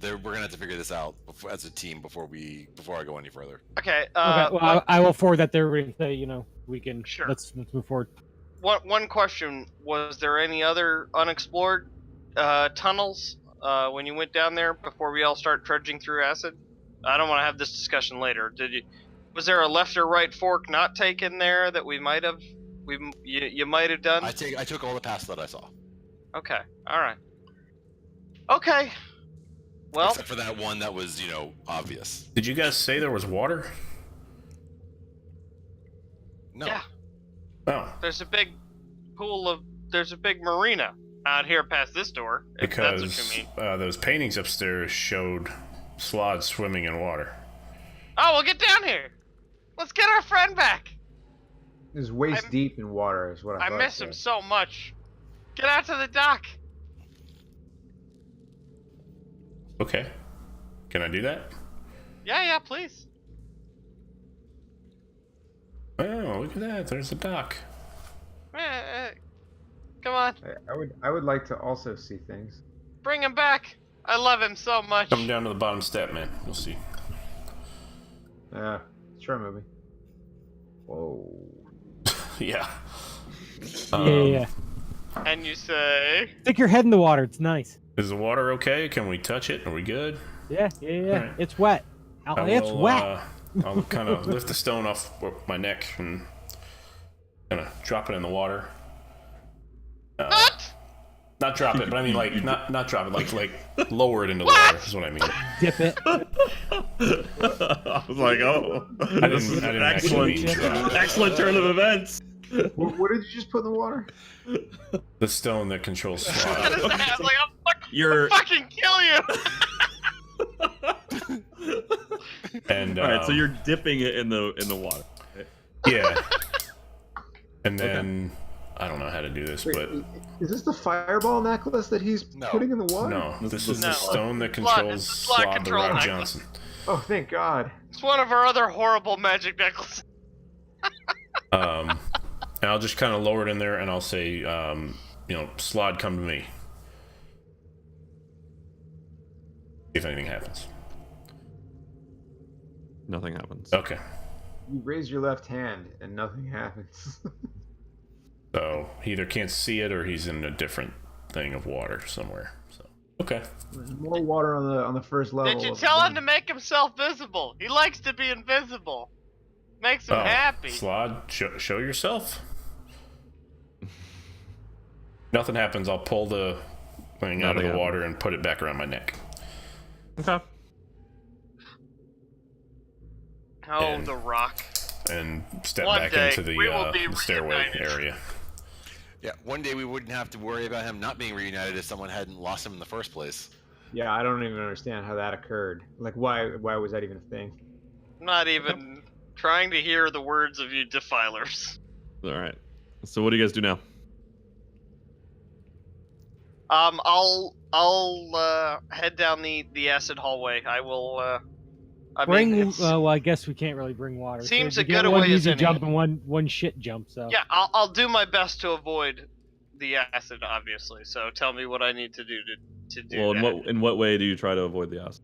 figure this out as a team before I go any further. Okay. Okay, well, I will forward that there and say, we can. Sure. Let's move forward. One question: was there any other unexplored tunnels when you went down there before we all start trudging through acid? I don't want to have this discussion later. Was there a left or right fork not taken there that you might have done? I took all the paths that I saw. Okay. All right. Okay. Well, except for that one that was, obvious. Did you guys say there was water? No. yeah. Oh, There's a big there's a big marina out here past this door. If because that's what you mean. those paintings upstairs showed Slod swimming in water. Oh, well, get down here. Let's get our friend back. It's waist deep in water, is what I I thought. miss him so much. Get out to the dock. Okay. Can I do that? Yeah, please. Oh, look at that. There's a dock. Come on, I would like to also see things. bring him back. I love him so much. Come down to the bottom step, man. You'll see. Sure, movie. Whoa. Yeah. Yeah. And you say, Stick your head in the water. It's nice. Is the water okay? Can we touch it? Are we good? Yeah. Right. It's wet. It's wet. I'll kind of lift the stone off my neck and kind of drop it in the water. what? Not drop it, but I mean like not drop it, like lower it into the water is what I mean. Dip it. I was like, oh, I this is didn't an actually mean drop. excellent turn of events. What did you just put in the water? The stone that controls I Slod. was like, You're I'll fucking kill you. And all right. So you're dipping it in the water. yeah. And then I don't know how to do this, but Is this the fireball necklace that he's No. putting in the water? no, this is No. the stone that Slod- controls it's the Slod Slod the control Rock necklace. Johnson. Oh, thank God. It's one of our other horrible magic necklaces. And I'll just kind of lower it in there, and I'll say, Slod, come to me. If anything happens. Nothing happens. Okay. You raise your left hand and nothing happens. So he either can't see it or he's in a different thing of water somewhere. So okay. There's more water on the first level. Did you of tell the- him to make himself visible? He likes to be invisible. Makes him happy. Slod, show yourself. Nothing happens. I'll pull the thing out of the Nothing water and put it back around my neck. Okay. Oh, And- the rock. And step One back day, into the we will be stairway reunited. area. Yeah, one day we wouldn't have to worry about him not being reunited if someone hadn't lost him in the first place. Yeah, I don't even understand how that occurred. Like, why was that even a thing? I'm not even trying to hear the words of you defilers. All right. So what do you guys do now? I'll head down the acid hallway. I will. I Bring. mean, it's- Well, I guess we can't really bring water. Seems you a get good one away as easy any. jump and one shit jump. So yeah, I'll do my best to avoid the acid, obviously. So tell me what I need to do to do Well, that. in what way do you try to avoid the acid?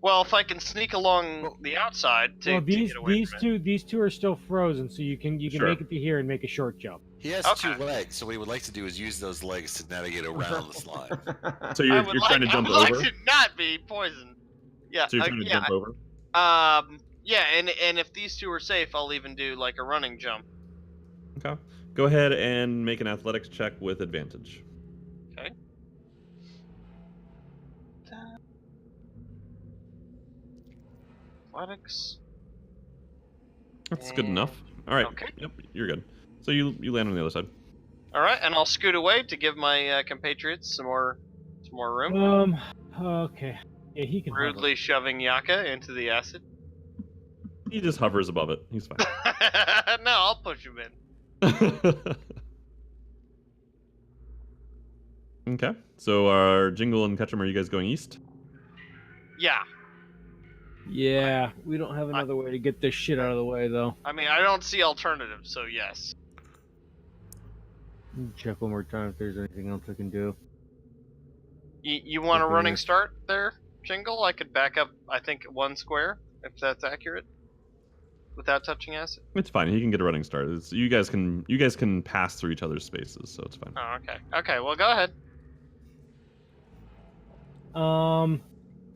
Well, if I can sneak along the outside to, well, to these get away from it. these two are still frozen, so you can Sure. make it to here and make a short jump. He has Okay. 2 legs, so what he would like to do is use those legs to navigate around the slime. So I you're would trying to like- jump I would over. like to not be poisoned. Yeah. So you're trying to yeah. jump over. Yeah, and if these two are safe, I'll even do like a running jump. Okay. Go ahead and make an athletics check with advantage. Okay. Athletics. That's good enough. All right. Okay. Yep, you're good. So you land on the other side. All right, and I'll scoot away to give my compatriots some more room. Okay. Yeah, he can. hover. Rudely shoving Yaka into the acid. He just hovers above it. He's fine. No, I'll push him in. Okay. So are Jingle and Ketchum, are you guys going east? Yeah, Yeah, we don't have another way to get this shit out of the way, though. I mean, I don't see alternatives, so yes. Check one more time if there's anything else I can do. You want a Okay. running start there, Jingle? I could back up, I think, 1 square, if that's accurate, without touching acid. It's fine. He can get a running start. You guys can pass through each other's spaces, so it's fine. Oh, okay. Okay, well, go ahead.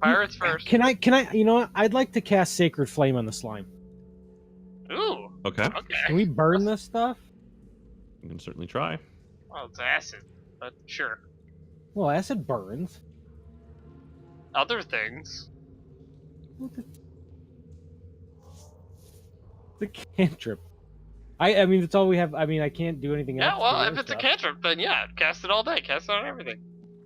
Pirates first. Can I? You know what? I'd like to cast Sacred Flame on the slime. Ooh. Okay. Okay. Can we burn this stuff? You can certainly try. Well, it's acid, but sure. Well, acid burns. Other things. The cantrip. I mean, that's all we have. I mean, I can't do anything else. Yeah, well, for if this it's a stuff. cantrip, then yeah, cast it all day. Cast it on everything.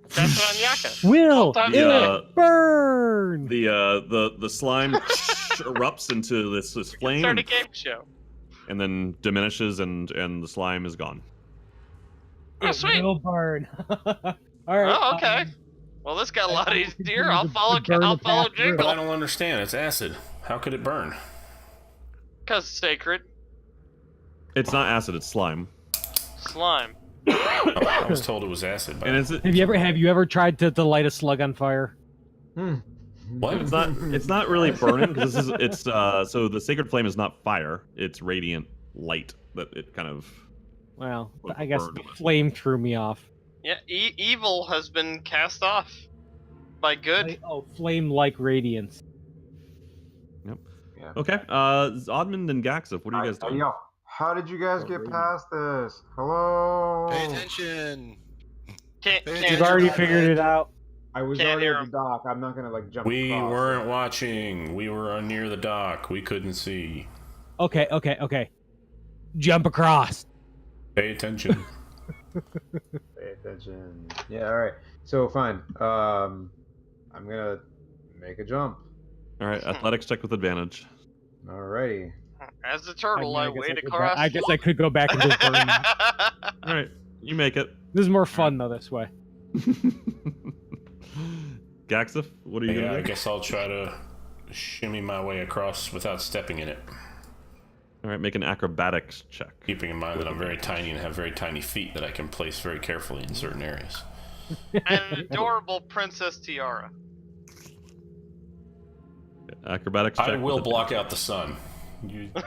Cast it on Yaka. Will All time it Yeah. burn? The slime erupts into this flame Start a and, game show. and then diminishes and the slime is gone. Oh, It sweet. will burn. All right. Oh, okay. Well, this got a lot I easier. I'll follow. burn I'll the follow path through. But I Jingle. don't understand. It's acid. How could it burn? Cause sacred It's not acid, it's slime. slime. Oh, I was told it was acid. But And Have you ever tried to light a slug on fire? what? it's not really burning because so the sacred flame is not fire, it's radiant light that it kind of Well, Well, I guess burn the with. flame threw me off. Yeah, evil has been cast off by good. Oh, flame-like radiance. Yeah. Okay. Zodmund and Gaxif, what are you guys doing? Yo, how did you guys get past this? Hello. Pay attention. Can't. We've We've can't already Andrew, figured it out. I was Can't already hear at him. the dock. I'm not gonna like jump. We across. weren't watching. We were near the dock. We couldn't see. Okay. Jump across. Pay attention. Pay attention. Yeah. All right. So fine. I'm gonna make a jump. All right, athletics check with advantage. Alrighty. As a turtle, I guess wade could across. I guess I could go back and just burn. All right, you make it. This is more fun though this way. Gaxif, what are you Yeah, gonna I do? guess I'll try to shimmy my way across without stepping in it. All right, make an acrobatics check. Keeping in mind that I'm very tiny and have very tiny feet that I can place very carefully in certain areas. An adorable princess tiara. Acrobatics check. I will with block out the sun. You just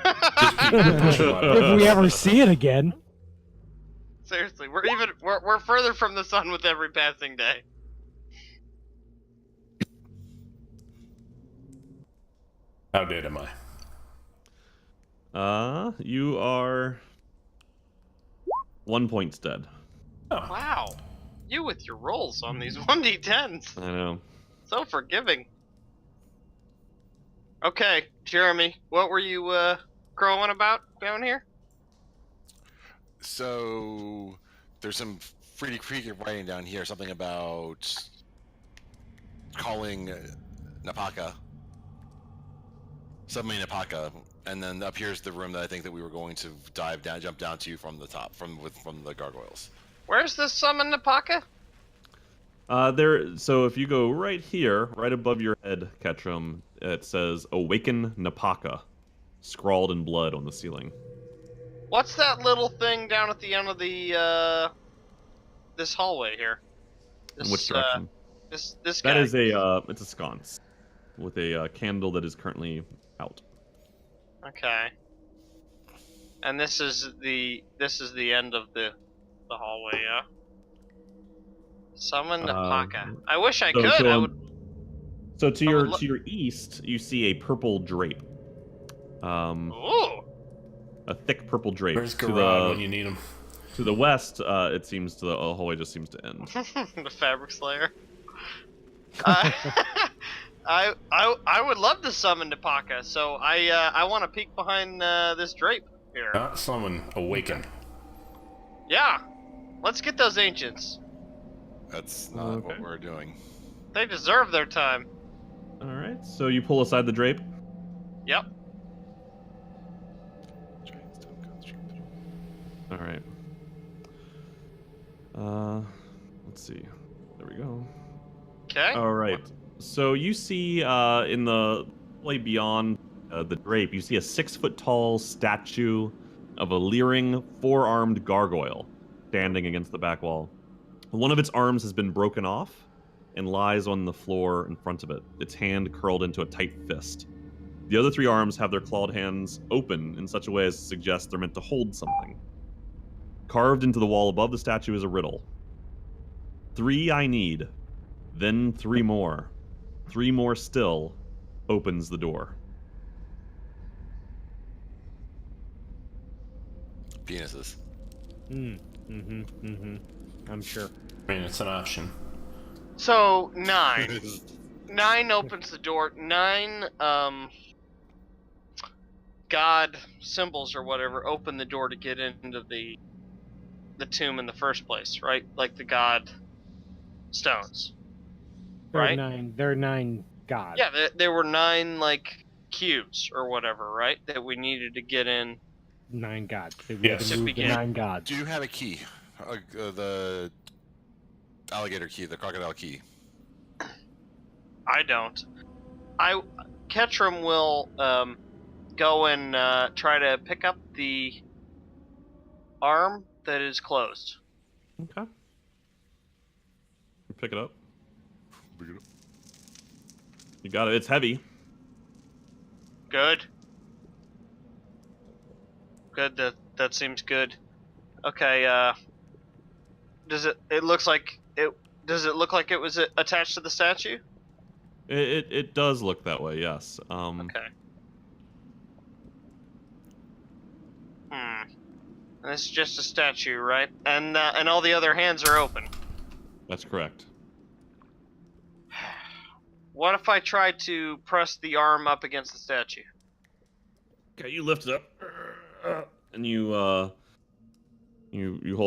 If we ever see it again. Seriously, we're further from the sun with every passing day. How dead am I? You are 1 point dead. Wow, you with your rolls on these 1d10s, I know. so forgiving. Okay, Jeremy, what were you crowing about down here? So there's some pretty creative writing down here. Something about calling Napaka, summoning Napaka, and then up here's the room that I think that we were going to jump down to from the top, from the gargoyles. Where's this summon Napaka? So if you go right here, right above your head, Ketchum, it says "Awaken Napaka," scrawled in blood on the ceiling. What's that little thing down at the end of the this hallway here? In which direction? This guy. That is it's a sconce with a candle that is currently out. Okay. And this is the end of the hallway, yeah. Summon Napaka. I wish I so- could. so, I um, would. So to I your would lo- to your east, you see a purple drape. Ooh. A thick purple drape. Where's To Garad when the you need him? to the west, it seems the hallway just seems to end. The Fabric Slayer. I would love to summon Napaka, so I want to peek behind this drape here. Not summon, awaken. Yeah. Let's get those ancients. That's not what Okay. we're doing. They deserve their time. All right. So you pull aside the drape. Yep. All right. Let's see. There we go. Okay. All right. So you see in the way beyond the drape, you see a 6-foot-tall statue of a leering, 4-armed gargoyle standing against the back wall. One of its arms has been broken off, and lies on the floor in front of it, its hand curled into a tight fist. The other 3 arms have their clawed hands open in such a way as to suggest they're meant to hold something. Carved into the wall above the statue is a riddle. 3 I need, then 3 more. 3 more still opens the door. Penises. I'm sure. I mean, it's an option. So 9. 9 opens the door. 9 god symbols or whatever open the door to get into the tomb in the first place, right? Like the god stones. There are Right? 9. There are 9 gods. Yeah, there were 9 like cubes or whatever, right? That we needed to get in. 9 gods. We had Yes. to move the Begin. 9 gods. Do you have a key? The alligator key, the crocodile key. I don't. Ketchum will go and try to pick up the arm that is closed. Okay. You pick it up. You got it. It's heavy. Good. Good. That seems good. Okay. Does it? It looks like it. Does it look like it was attached to the statue? It does look that way. Yes. Okay. And it's just a statue, right? And all the other hands are open. That's correct. What if I tried to press the arm up against the statue? Okay, you lift it up, and you hold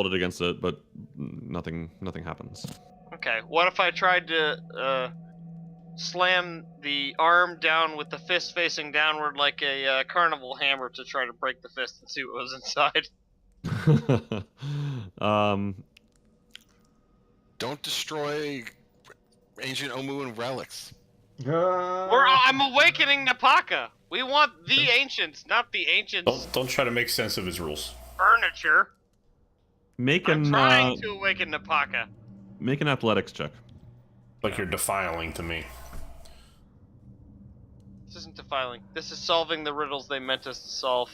it against it, but nothing happens. Okay. What if I tried to slam the arm down with the fist facing downward like a carnival hammer to try to break the fist and see what was inside? Don't destroy ancient Omu and relics. I'm awakening Napaka. We want the ancients, not the ancients' Don't try to make sense of his rules. furniture. Make I'm an trying to awaken Napaka. make an athletics check. Like you're defiling to me. This isn't defiling. This is solving the riddles they meant us to solve.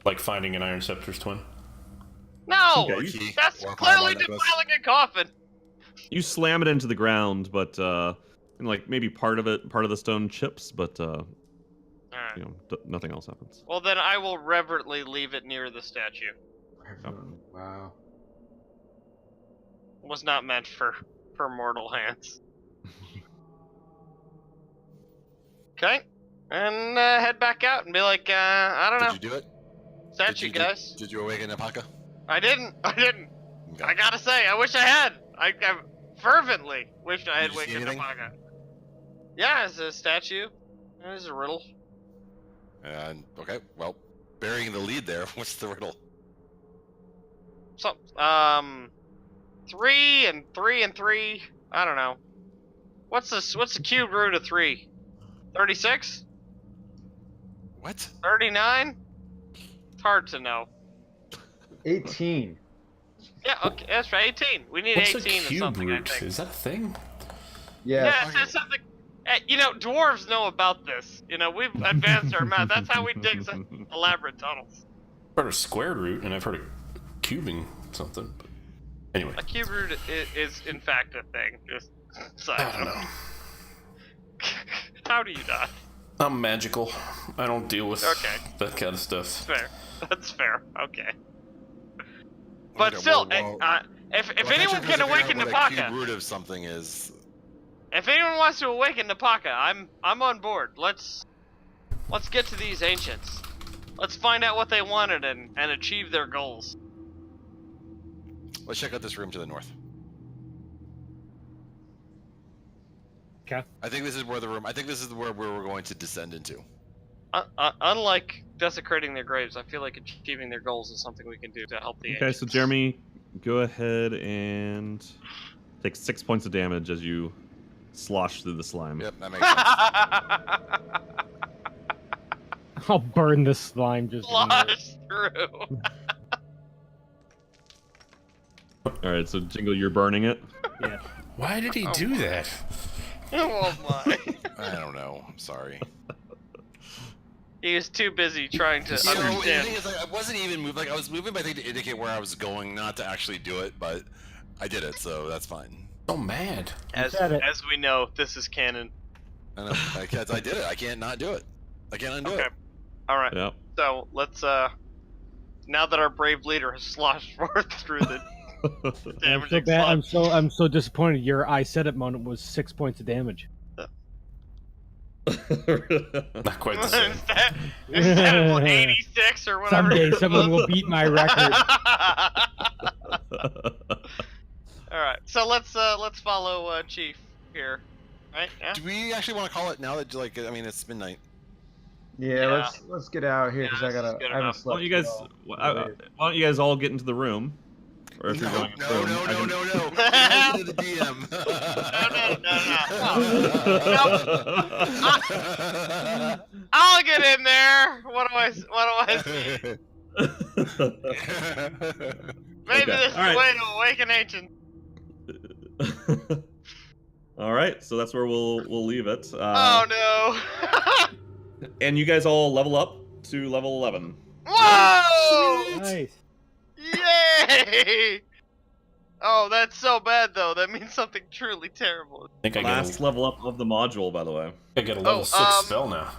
Like finding an Iron Scepter's twin. No! Okay, Key, That's or clearly necklace. defiling a coffin! You slam it into the ground, but and like maybe part of the stone chips, but Alright. nothing else happens. Well, then I will reverently leave it near the statue. Wow. It was not meant for mortal hands. Okay. And head back out and be like, I don't know. Did you do it? Statue, guys. Did you awaken Napaka? I didn't. Okay. I gotta say, I wish I had. I fervently wished I had Did you see wakened anything? Napaka. Yeah, it's a statue. There's a riddle. And okay, well, burying the lead there. What's the riddle? So, 3 and 3 and 3. I don't know. What's the cube root of 3? 36? What? 39? It's hard to know. 18. Yeah, okay, that's right. 18. We need What's 18 a or cube something. I root? think. Is that a thing? Yeah. Yeah, it says something. Dwarves know about this. We've advanced our math. That's how we dig some elaborate tunnels. I've heard of square root, and I've heard of cubing something. But anyway, A cube root is in fact a thing. Just side I don't note. know. How do you not? I'm magical. I don't deal with Okay. that kind of stuff. Fair. That's fair. Okay. But Okay, still, well, if well, anyone Ketchum can doesn't awaken figure out what a cube Napaka, root of something is. if anyone wants to awaken Napaka, I'm on board. Let's get to these ancients. Let's find out what they wanted and achieve their goals. Let's check out this room to the north. Okay. I think this is where where we're going to descend into. Unlike desecrating their graves, I feel like achieving their goals is something we can do to help the Okay, ancients. so Jeremy, go ahead and take 6 points of damage as you slosh through the slime. Yep, that makes sense. I'll burn this slime just. Slosh through. All right, so Jingle, you're burning it. Yeah. Why did he do that? Oh my. I don't know. I'm sorry. He was too busy trying to You know, the understand. thing is, like, I wasn't even moving. Like, I was moving my thing to indicate where I was going, not to actually do it. But I did it, so that's fine. So mad. As we know, this is canon. I know. I did it. I can't not do it. I can't undo it. All right. Yep. So let's now that our brave leader has sloshed forth through the damaging slot. I'm so disappointed. Your I said it moment was 6 points of damage. Not quite the same. Instead of 86 or whatever. Someday someone will beat my record. All right. So let's follow Chief here. Right? Yeah. Do we actually want to call it now that, like, I mean, it's midnight? Yeah, let's get out here because I haven't slept. Why don't you guys all get into the room? Or if you're going No. to the DM. No. I'll get in there. What do I see? Maybe this is the way to awaken ancient. All right, so that's where we'll leave it. Oh no! And you guys all level up to level 11. Whoa! Nice. Yay! Oh, that's so bad though. That means something truly terrible. I think I Last level up of the module, by the way. get a level 6 spell now.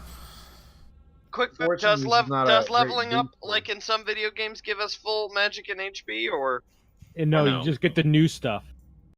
Quick, does leveling up, like in some video games, give us full magic and HP, or? And no, you just get the new stuff.